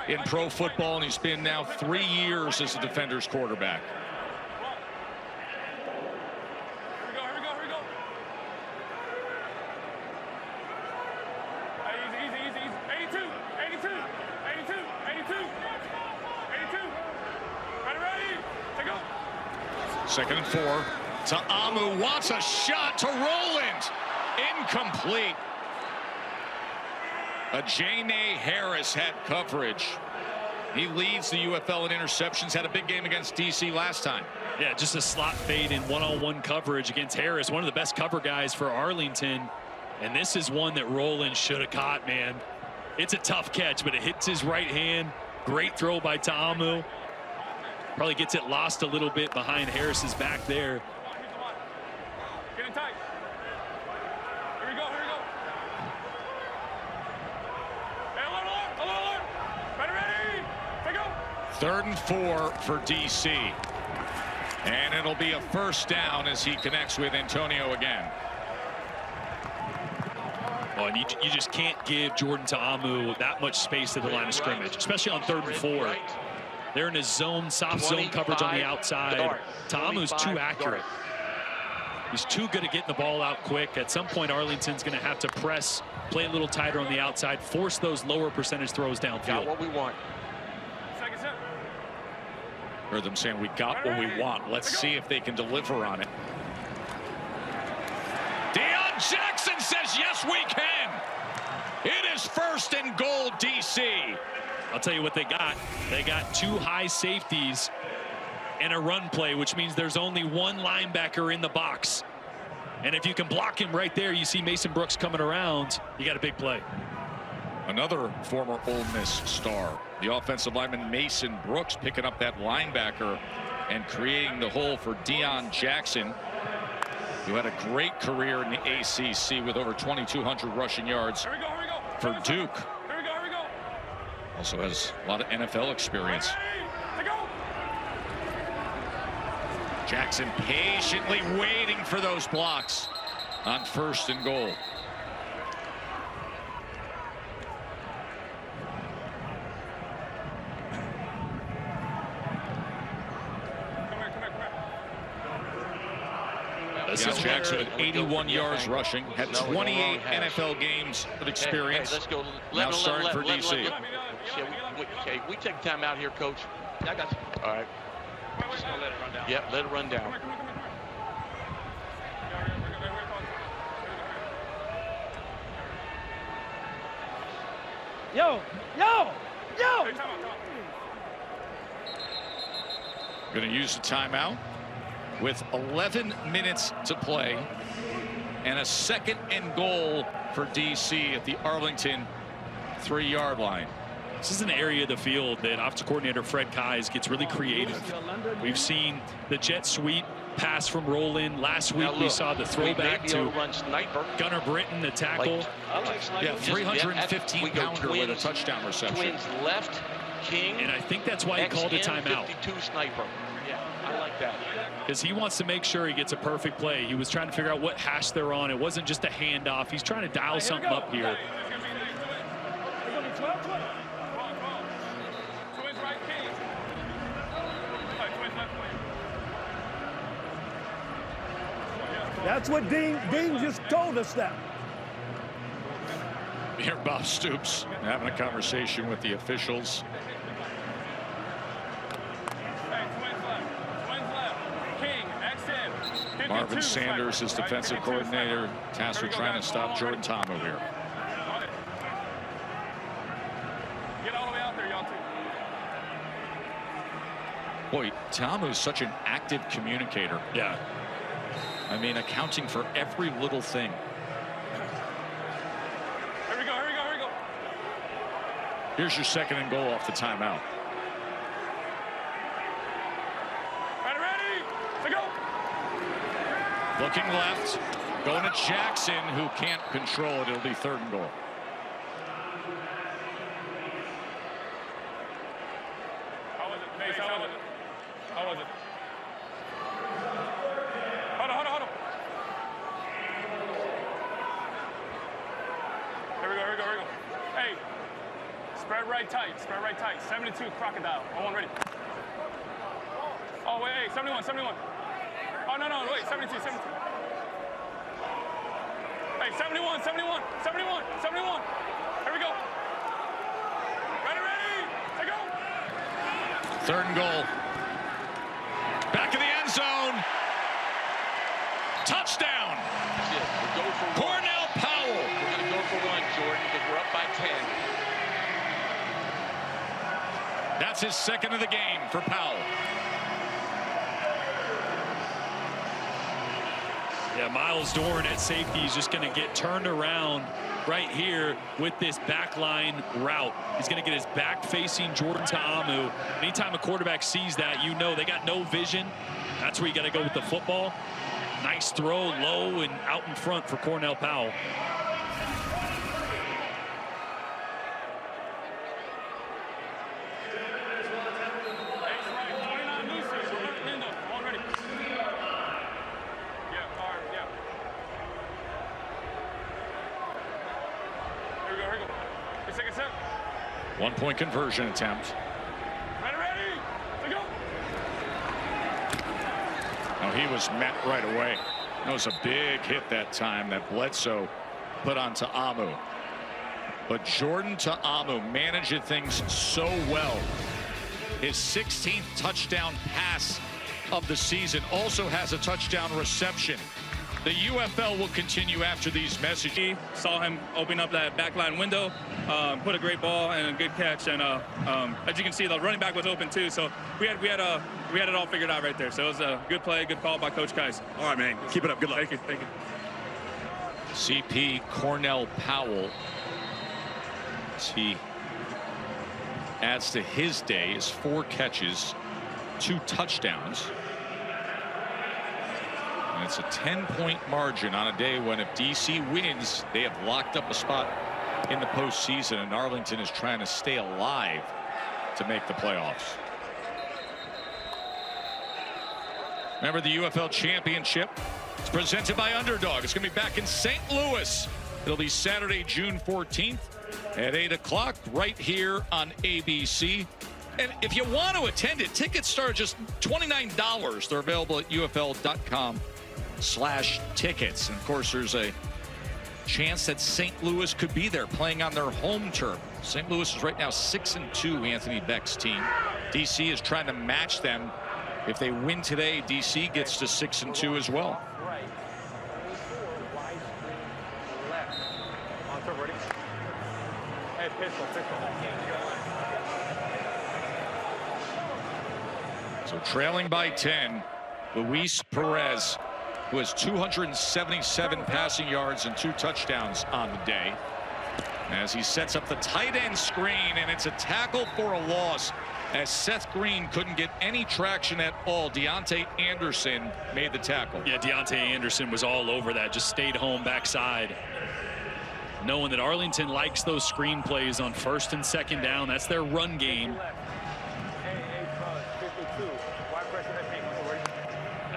in pro football, and he's been now 3 years as a Defenders quarterback. Second and 4. Ta'amu wants a shot to Rowland. Incomplete. Ajane Harris had coverage. He leads the UFL in interceptions. Had a big game against DC last time. Yeah, just a slot fade in one-on-one coverage against Harris, one of the best cover guys for Arlington. And this is one that Rowland should have caught, man. It's a tough catch, but it hits his right hand. Great throw by Ta'amu. Probably gets it lost a little bit behind Harris's back there. Getting tight. Here we go, here we go. Hey, alert. Ready, take go. 3rd and 4 for DC. And it'll be a first down as he connects with Antonio again. Oh, and you just can't give Jordan Ta'amu that much space to the line of scrimmage, especially on 3rd and 4. They're in a zone, soft zone coverage on the outside. Ta'amu's too accurate. He's too good at getting the ball out quick. At some point, Arlington's going to have to press, play a little tighter on the outside, force those lower percentage throws downfield. Got what we want. Heard them saying, we got what we want. Let's see if they can deliver on it. Deion Jackson says, yes, we can. It is 1st and goal, DC. I'll tell you what they got. They got 2 high safeties and a run play, which means there's only 1 linebacker in the box. And if you can block him right there, you see Mason Brooks coming around, you got a big play. Another former Ole Miss star, the offensive lineman Mason Brooks, picking up that linebacker and creating the hole for Deion Jackson, who had a great career in the ACC with over 2,200 rushing yards for Duke. Also has a lot of NFL experience. Jackson patiently waiting for those blocks on 1st and goal. Deion Jackson with 81 yards rushing, had 28 NFL games of experience. Hey, let's go. Now starting for DC. Okay, we take time out here, Coach. I got you. All right. Just gonna let it run down. Yep, let it run down. Yo. Going to use the timeout with 11 minutes to play and a 2nd and goal for DC at the Arlington 3-yard line. This is an area of the field that offensive coordinator Fred Keyes gets really creative. We've seen the jet sweep pass from Rowland. Last week we saw the throwback to Gunnar Britton, the tackle. Yeah, 315-pounder with a touchdown reception. Twins left, King. And I think that's why he called a timeout. 52 sniper. Yeah, I like that. Because he wants to make sure he gets a perfect play. He was trying to figure out what hash they're on. It wasn't just a handoff. He's trying to dial something up here. That's what Dean just told us that. Here, Bob Stoops having a conversation with the officials. Marvin Sanders, his defensive coordinator, tasked with trying to stop Jordan Ta'amu here. Get all the way out there, y'all two. Boy, Ta'amu is such an active communicator. Yeah. I mean, accounting for every little thing. Here we go. Here's your 2nd and goal off the timeout. Ready, to go. Looking left, going to Jackson, who can't control it. It'll be 3rd and goal. How was it? How was it? Hold on. Here we go. Hey, spread right tight. 72 crocodile. On one, ready. Oh, wait, hey, 71. Oh, no, wait, 72. Hey, 71. Here we go. Ready. Let's go. 3rd and goal. Back of the end zone. Touchdown. Go for Cornell Powell. We're going to go for 1, Jordan, because we're up by 10. That's his 2nd of the game for Powell. Yeah, Miles Dorn at safety is just going to get turned around right here with this backline route. He's going to get his back facing Jordan Ta'amu. Anytime a quarterback sees that, you know they got no vision. That's where you got to go with the football. Nice throw, low and out in front for Cornell Powell. One-point conversion attempt. Ready. Let's go. Now he was met right away. That was a big hit that time that Bledsoe put on Ta'amu. But Jordan Ta'amu managed things so well. His 16th touchdown pass of the season, also has a touchdown reception. The UFL will continue after these messages. Saw him open up that backline window, put a great ball and a good catch, and as you can see, the running back was open too. So we had it all figured out right there. So it was a good play, good call by Coach Kais. All right, man. Keep it up. Good luck. Thank you. CP Cornell Powell, he adds to his day, is 4 catches, 2 touchdowns. And it's a 10-point margin on a day when if DC wins, they have locked up a spot in the postseason, and Arlington is trying to stay alive to make the playoffs. Remember, the UFL Championship is presented by Underdog. It's going to be back in St. Louis. It'll be Saturday, June 14th at 8 o'clock right here on ABC. And if you want to attend it, tickets start just $29. They're available at ufl.com/tickets. And of course, there's a chance that St. Louis could be there playing on their home turf. St. Louis is right now 6-2, Anthony Beck's team. DC is trying to match them. If they win today, DC gets to 6-2 as well. So trailing by 10, Luis Perez, who has 277 passing yards and 2 touchdowns on the day, as he sets up the tight end screen, and it's a tackle for a loss as Seth Green couldn't get any traction at all. Deontay Anderson made the tackle. Yeah, Deontay Anderson was all over that, just stayed home backside. Knowing that Arlington likes those screen plays on 1st and 2nd down. That's their run game.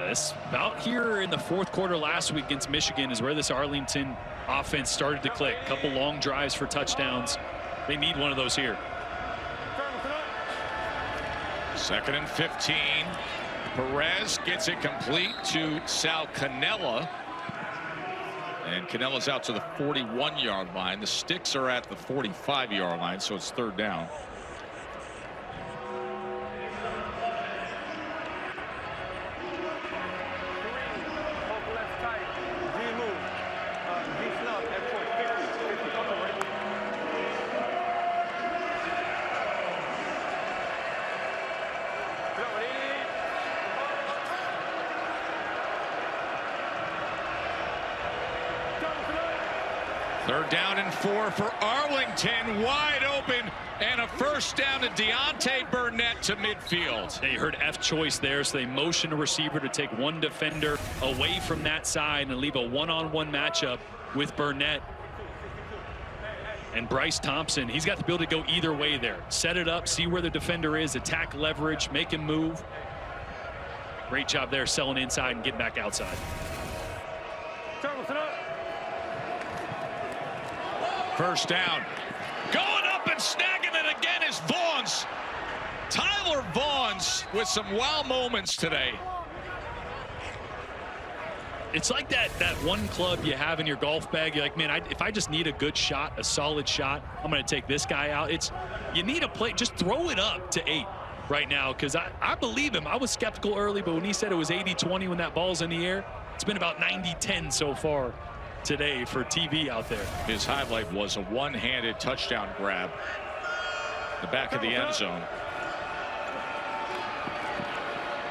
This about here in the 4th quarter last week against Michigan is where this Arlington offense started to click. A couple long drives for touchdowns. They need one of those here. 2nd and 15. Perez gets it complete to Sal Canella. And Canella's out to the 41-yard line. The sticks are at the 45-yard line, so it's 3rd down. Third down and 4 for Arlington, wide open, and a 1st down to Deontay Burnett to midfield. They heard F choice there, so they motion a receiver to take one defender away from that side and leave a one-on-one matchup with Burnett. And Bryce Thompson, he's got the ability to go either way there. Set it up, see where the defender is, attack leverage, make him move. Great job there selling inside and getting back outside. First down. Going up and snagging it again is Vaughns. Tyler Vaughns with some wow moments today. It's like that one club you have in your golf bag. You're like, man, if I just need a good shot, a solid shot, I'm going to take this guy out. You need a play. Just throw it up to 8 right now, because I believe him. I was skeptical early, but when he said it was 80-20 when that ball's in the air, it's been about 90-10 so far today for TV out there. His highlight was a one-handed touchdown grab. The back of the end zone.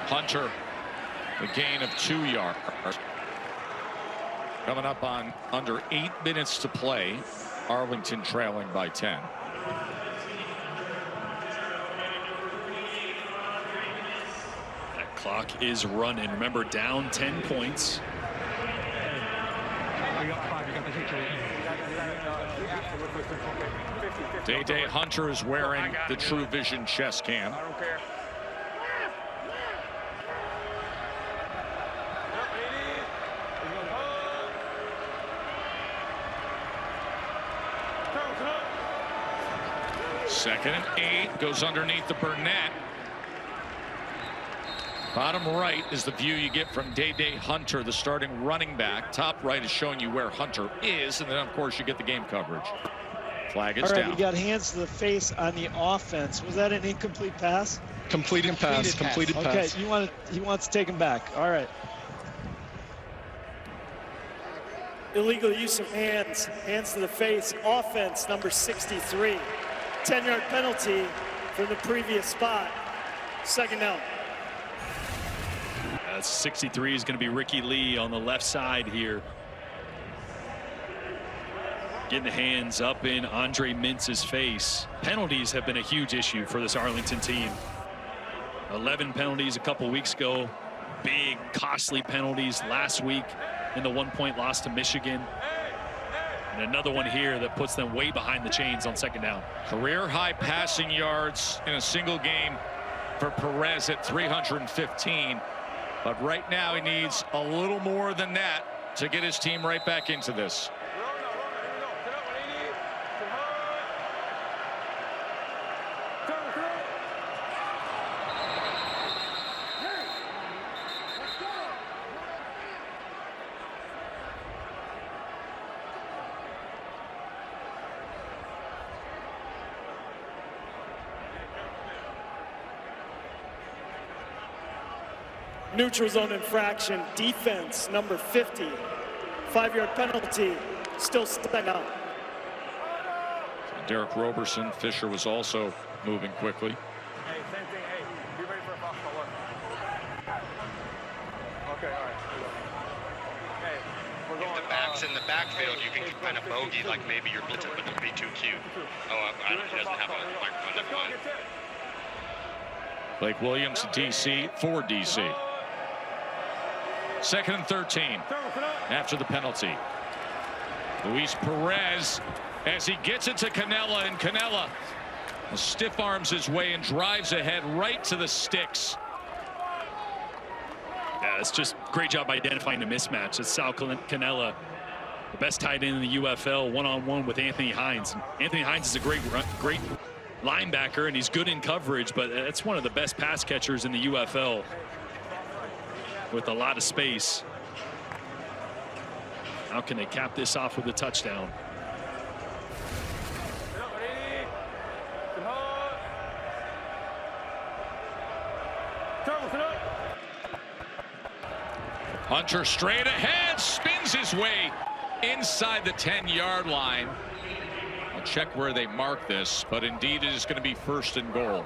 Hunter, the gain of 2 yards. Coming up on under 8 minutes to play. Arlington trailing by 10. That clock is running. Remember, down 10 points. Day Hunter is wearing the True Vision chest cam. I don't care. Second and 8, goes underneath the Burnett. Bottom right is the view you get from Day Hunter, the starting running back. Top right is showing you where Hunter is, and then of course you get the game coverage. Flag is down. You got hands to the face on the offense. Was that an incomplete pass? Completed pass. Okay, he wants to take him back. All right. Illegal use of hands to the face, offense number 63. 10-yard penalty from the previous spot. Second down. 63 is going to be Ricky Lee on the left side here. Getting the hands up in Andre Mintz's face. Penalties have been a huge issue for this Arlington team. 11 penalties a couple weeks ago. Big, costly penalties last week in the 1-point loss to Michigan. And another one here that puts them way behind the chains on second down. Career high passing yards in a single game for Perez at 315. But right now he needs a little more than that to get his team right back into this. Neutral zone infraction, defense number 50. 5-yard penalty, still stuck out. Derek Roberson, Fisher was also moving quickly. Hey, same thing. Hey, be ready for a foul. Okay, all right. Hey, we're going. If the back's in the backfield, you can kind of bogey like maybe you're blitzing, but it'll be too cute. Oh, he doesn't have a microphone. Never mind. Blake Williams, DC, for DC. Second and 13 after the penalty. Luis Perez as he gets it to Canella, and Canella stiff arms his way and drives ahead right to the sticks. Yeah, it's just great job identifying the mismatch. It's Sal Canella, the best tight end in the UFL, one-on-one with Anthony Hines. Anthony Hines is a great linebacker, and he's good in coverage, but that's one of the best pass catchers in the UFL with a lot of space. How can they cap this off with a touchdown? Hunter straight ahead, spins his way inside the 10-yard line. I'll check where they mark this, but indeed it is going to be first and goal.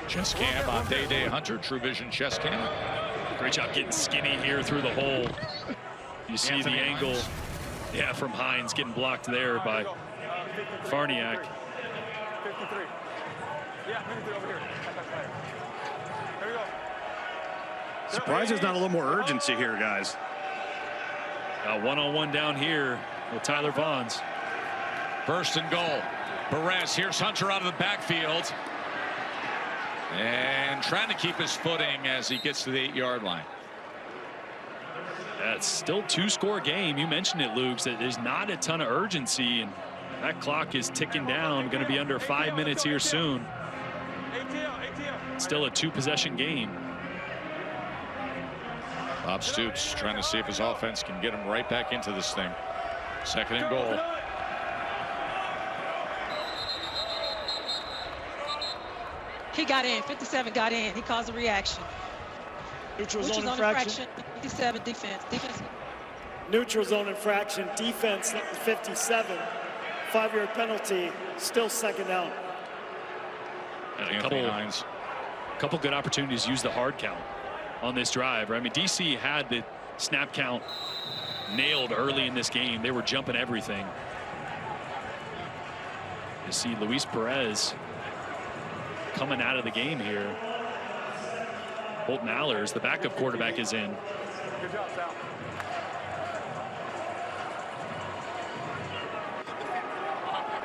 Chest cam on Day Hunter, True Vision chest cam. Great job getting skinny here through the hole. You see Anthony the angle. Hines. Yeah, from Hines getting blocked there by Farniak. 53. Yeah, 53 over here. There we go. Surprised there's not a little more urgency here, guys. One-on-one down here with Tyler Vaughns. First and goal. Perez, here's Hunter out of the backfield. And trying to keep his footing as he gets to the 8-yard line. That's still 2-score game. You mentioned it, Luke, that there's not a ton of urgency, and that clock is ticking down. Going to be under 5 minutes here soon. Still a 2-possession game. Bob Stoops trying to see if his offense can get him right back into this thing. 2nd and goal. He got in. 57 got in. He caused a reaction. Neutral zone infraction. 57 defense. Neutral zone infraction. Defense 57. 5-yard penalty. Still 2nd down. And a couple good opportunities to use the hard count on this drive. Right? I mean, DC had the snap count nailed early in this game. They were jumping everything. You see Luis Perez coming out of the game here. Holton Allers, the backup quarterback, is in. Good job, Sal.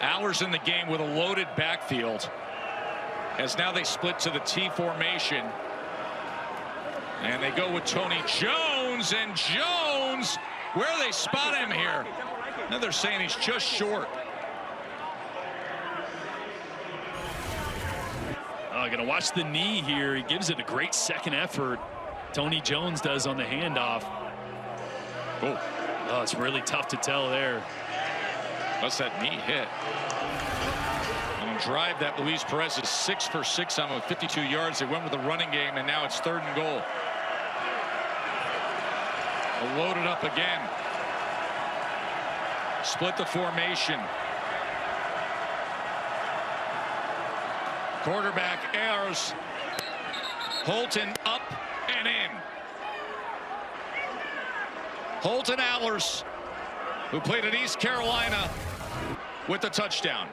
Allers in the game with a loaded backfield, as now they split to the T formation. And they go with Tony Jones, and Jones, where they spot him here? Now they're saying he's just short. Going to watch the knee here. He gives it a great 2nd effort. Tony Jones does on the handoff. Oh, it's really tough to tell there. What's that knee hit? On a drive that Luis Perez is 6 for 6 on with 52 yards. They went with the running game, and now it's 3rd and goal. Loaded up again. Split the formation. Quarterback Ayers. Holton up and in. Holton Allers, who played at East Carolina, with the touchdown.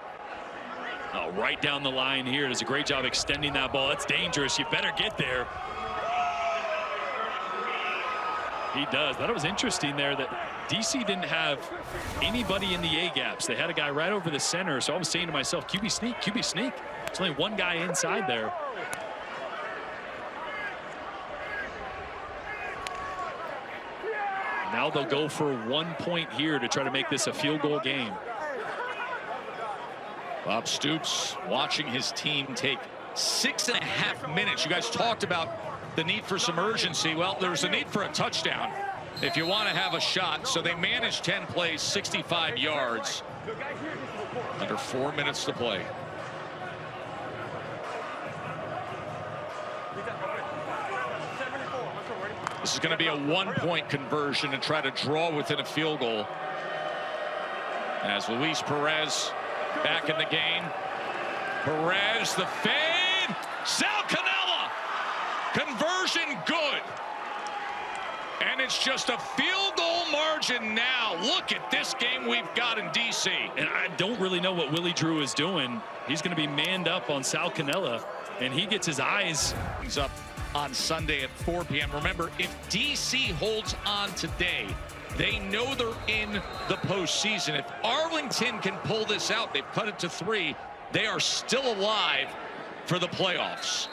Oh, right down the line here. Does a great job extending that ball. That's dangerous. You better get there. He does. That was interesting there that DC didn't have anybody in the A gaps. They had a guy right over the center. So I was saying to myself, QB sneak, QB sneak. There's only one guy inside there. Now they'll go for 1 point here to try to make this a field goal game. Bob Stoops watching his team take 6.5 minutes. You guys talked about the need for some urgency. Well, there's a need for a touchdown if you want to have a shot. So they managed 10 plays, 65 yards. Under 4 minutes to play. This is going to be a 1-point conversion and try to draw within a field goal. As Luis Perez back in the game. Perez, the fade. Sal Cannella. Conversion good. And it's just a field goal margin now. Look at this game we've got in DC. And I don't really know what Willie Drew is doing. He's going to be manned up on Sal Cannella, and he gets his eyes up on Sunday at 4 p.m. Remember, if DC holds on today, they know they're in the postseason. If Arlington can pull this out, they've cut it to 3. They are still alive for the playoffs.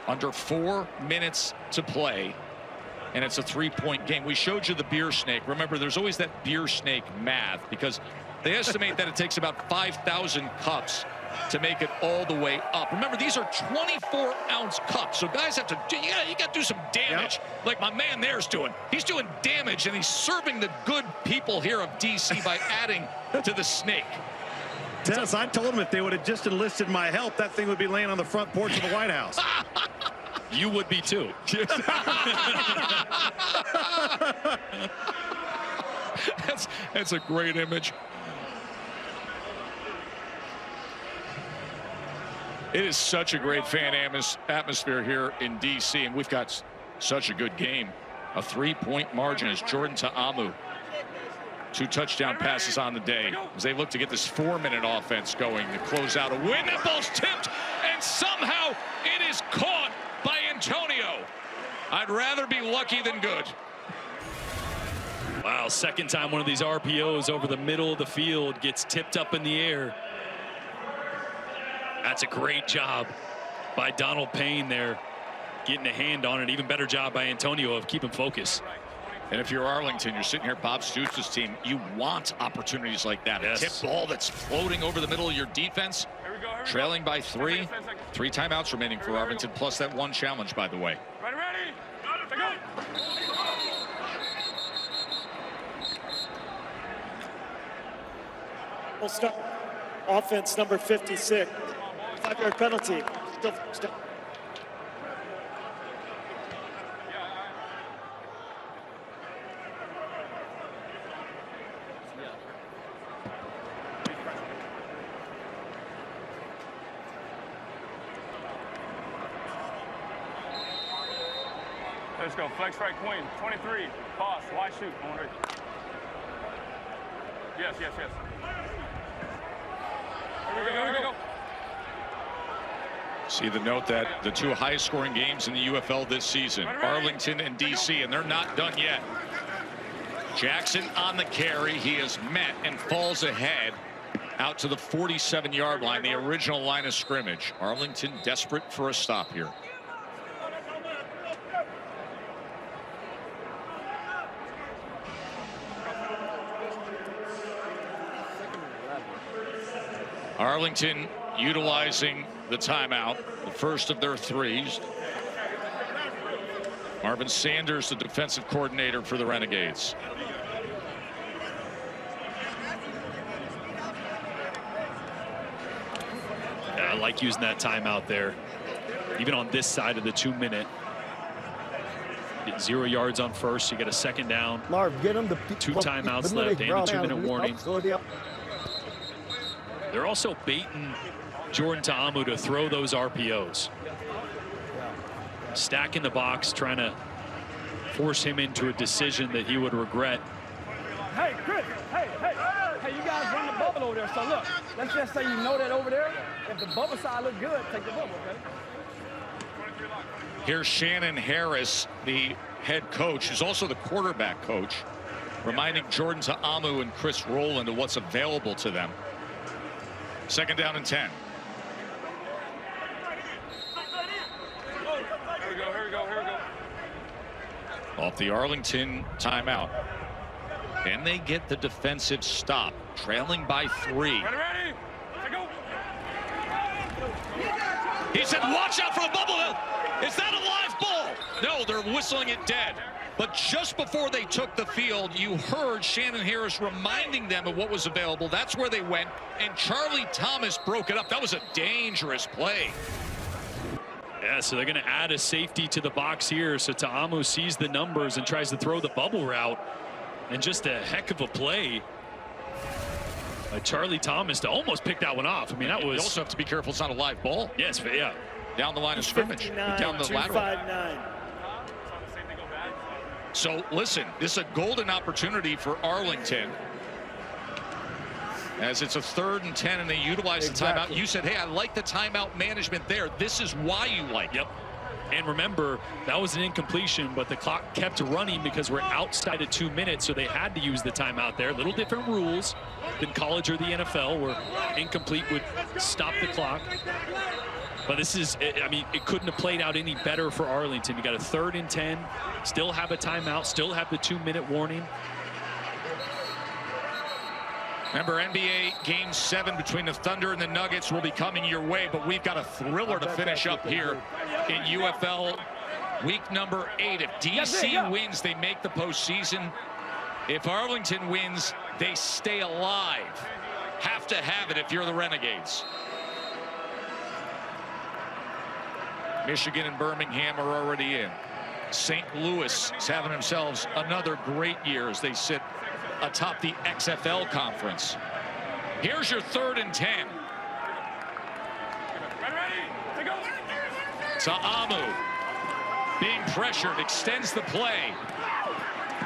Under 4 minutes to play. And it's a 3-point game. We showed you the beer snake. Remember, there's always that beer snake math because they estimate that it takes about 5,000 cups to make it all the way up. Remember, these are 24-ounce cups, so guys have to you got to do some damage, like my man there's doing. He's doing damage, and he's serving the good people here of DC by adding to the snake. Tess, I told him if they would have just enlisted my help, that thing would be laying on the front porch of the White House. You would be too. That's a great image. It is such a great fan atmosphere here in DC, and we've got such a good game. A 3-point margin as Jordan Ta'amu. 2 touchdown passes on the day as they look to get this 4-minute offense going to close out a win. That ball's tipped, and somehow it is caught by Antonio. I'd rather be lucky than good. Wow, second time one of these RPOs over the middle of the field gets tipped up in the air. That's a great job by Donald Payne there, getting a hand on it. Even better job by Antonio of keeping focus. And if you're Arlington, you're sitting here, Bob Stoops' team, you want opportunities like that. Yes. A tip ball that's floating over the middle of your defense, trailing by 3. 3 timeouts remaining for Arlington, plus that 1 challenge, by the way. Ready. Go. We'll start offense number 56. 5-yard penalty. Still. Let's go. Flex right queen. 23. Pause. Wide shoot. On right. Yes. Here we go. See the note that the 2 highest scoring games in the UFL this season, Arlington and DC, and they're not done yet. Jackson on the carry. He is met and falls ahead out to the 47-yard line, the original line of scrimmage. Arlington desperate for a stop here. Arlington utilizing the timeout, the first of their 3s. Marvin Sanders, the defensive coordinator for the Renegades. Yeah, I like using that timeout there. Even on this side of the 2-minute. Get 0 yards on first, you get a second down. Marv, get him 2 timeouts left and a 2-minute warning. They're also baiting Jordan Ta'amu to throw those RPOs. Stacking the box, trying to force him into a decision that he would regret. Hey, Chris, hey, you guys run the bubble over there. So look, let's just say you know that over there. If the bubble side look good, take the bubble, okay? Here's Shannon Harris, the head coach, who's also the quarterback coach, reminding Jordan Ta'amu and Chris Rowland of what's available to them. Second down and 10. Here we go. Off the Arlington timeout. Can they get the defensive stop? Trailing by 3. Ready. Go. He said, watch out for the bubble. Is that a live ball? No, they're whistling it dead. But just before they took the field, you heard Shannon Harris reminding them of what was available. That's where they went, and Charlie Thomas broke it up. That was a dangerous play. Yeah, so they're going to add a safety to the box here. So Ta'amu sees the numbers and tries to throw the bubble route. And just a heck of a play. Charlie Thomas to almost pick that one off. I mean, that was... You also have to be careful it's not a live ball. Yes, but yeah. Down the line of scrimmage. Down the lateral. So, listen, this is a golden opportunity for Arlington. As it's a 3rd and 10, and they utilize the timeout. You said, hey, I like the timeout management there. This is why you like it. Yep. And remember, that was an incompletion, but the clock kept running because we're outside of 2 minutes, so they had to use the timeout there. Little different rules than college or the NFL, where incomplete would stop the clock. But this is, I mean, it couldn't have played out any better for Arlington. You got a 3rd and 10, still have a timeout, still have the 2-minute warning. Remember, NBA Game 7 between the Thunder and the Nuggets will be coming your way, but we've got a thriller to finish up here in UFL week number 8. If DC wins, they make the postseason. If Arlington wins, they stay alive. Have to have it if you're the Renegades. Michigan and Birmingham are already in. St. Louis is having themselves another great year as they sit atop the XFL conference. Here's your 3rd and 10. Ta'amu being pressured, extends the play.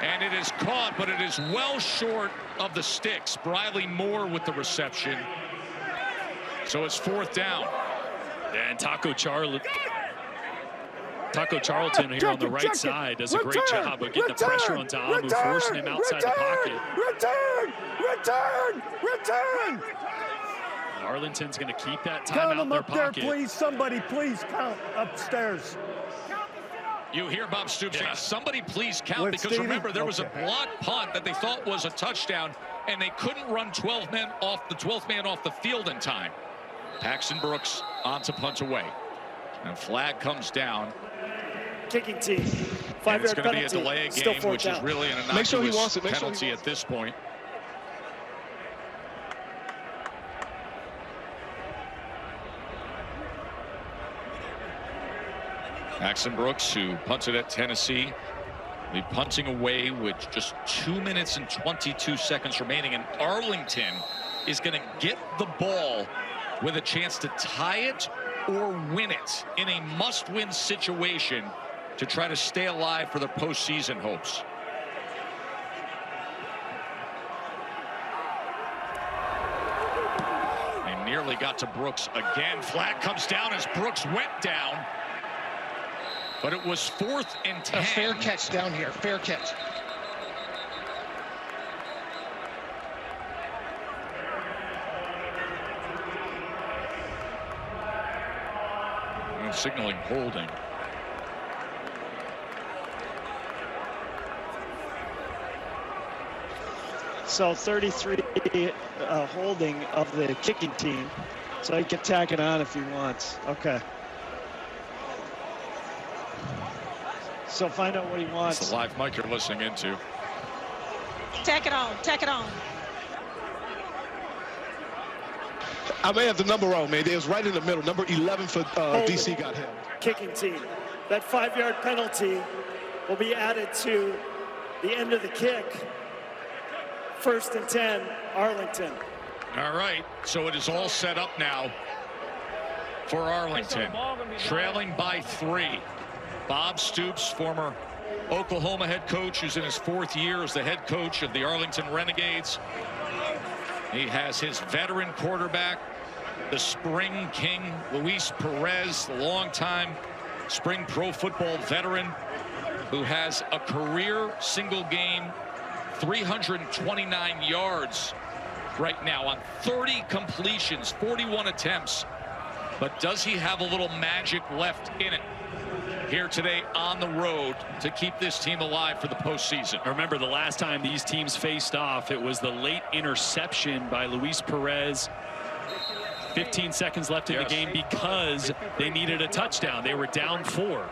And it is caught, but it is well short of the sticks. Briley Moore with the reception. So it's 4th down. And Taco Charlie. Taco Charlton here on the right side does a great job of getting the pressure on Ta'amu, forcing him outside the pocket. Return! And Arlington's going to keep that time out in their pocket. There, please. Somebody, please count upstairs. You hear Bob Stoops saying, somebody please count, because remember, there was a blocked punt that they thought was a touchdown, and they couldn't run 12 men off the 12th man off the field in time. Paxton Brooks on to punt away. And flag comes down. Kicking team. And it's going to be a delay game, which is really an innocuous penalty at this point. Paxton Brooks, who punted at Tennessee, will be punting away with just 2 minutes and 22 seconds remaining. And Arlington is going to get the ball with a chance to tie it or win it in a must-win situation to try to stay alive for their postseason hopes. They nearly got to Brooks again. Flag comes down as Brooks went down. But it was 4th and 10. A fair catch down here. Fair catch. And signaling holding. So 33 holding of the kicking team. So he can tack it on if he wants. Okay. So find out what he wants. It's the live mic you're listening into. Tack it on. Tack it on. I may have the number wrong, man. It was right in the middle. Number 11 for DC got held. Kicking team. That 5-yard penalty will be added to the end of the kick. 1st and 10, Arlington. All right, so it is all set up now for Arlington. Trailing by 3. Bob Stoops, former Oklahoma head coach, who's in his 4th year as the head coach of the Arlington Renegades. He has his veteran quarterback, the spring king, Luis Perez, the longtime spring pro football veteran, who has a career single game 329 yards right now on 30 completions, 41 attempts. But does he have a little magic left in it here today on the road to keep this team alive for the postseason? Remember, the last time these teams faced off, it was the late interception by Luis Perez. 15 seconds left in the game because they needed a touchdown. They were down 4.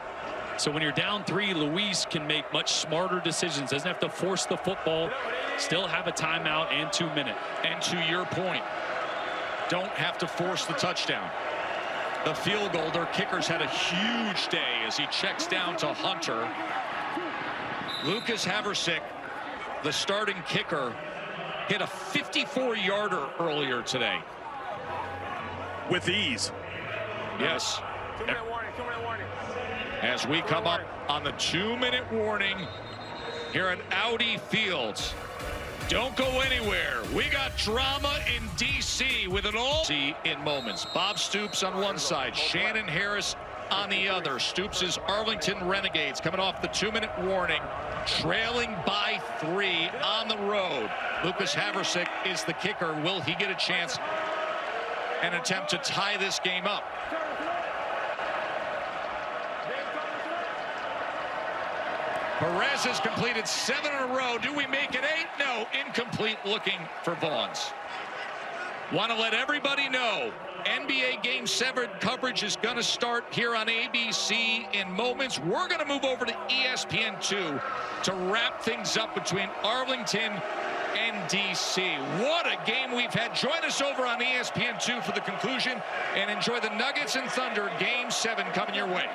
So when you're down 3, Luis can make much smarter decisions. Doesn't have to force the football, still have a timeout and 2 minutes. And to your point, don't have to force the touchdown. The field goal, their kickers had a huge day as he checks down to Hunter. Lucas Haversick, the starting kicker, hit a 54-yarder earlier today. With ease. Yes. As we come up on the 2-minute warning here at Audi Fields. Don't go anywhere. We got drama in DC with it all in moments. Bob Stoops on one side, Shannon Harris on the other. Stoops' is Arlington Renegades coming off the 2-minute warning, trailing by 3 on the road. Lucas Haversick is the kicker. Will he get a chance and attempt to tie this game up? Perez has completed 7 in a row. Do we make it 8? No, incomplete, looking for Vaughns. Want to let everybody know, NBA Game 7 coverage is going to start here on ABC in moments. We're going to move over to ESPN2 to wrap things up between Arlington and DC. What a game we've had. Join us over on ESPN2 for the conclusion, and enjoy the Nuggets and Thunder Game 7 coming your way.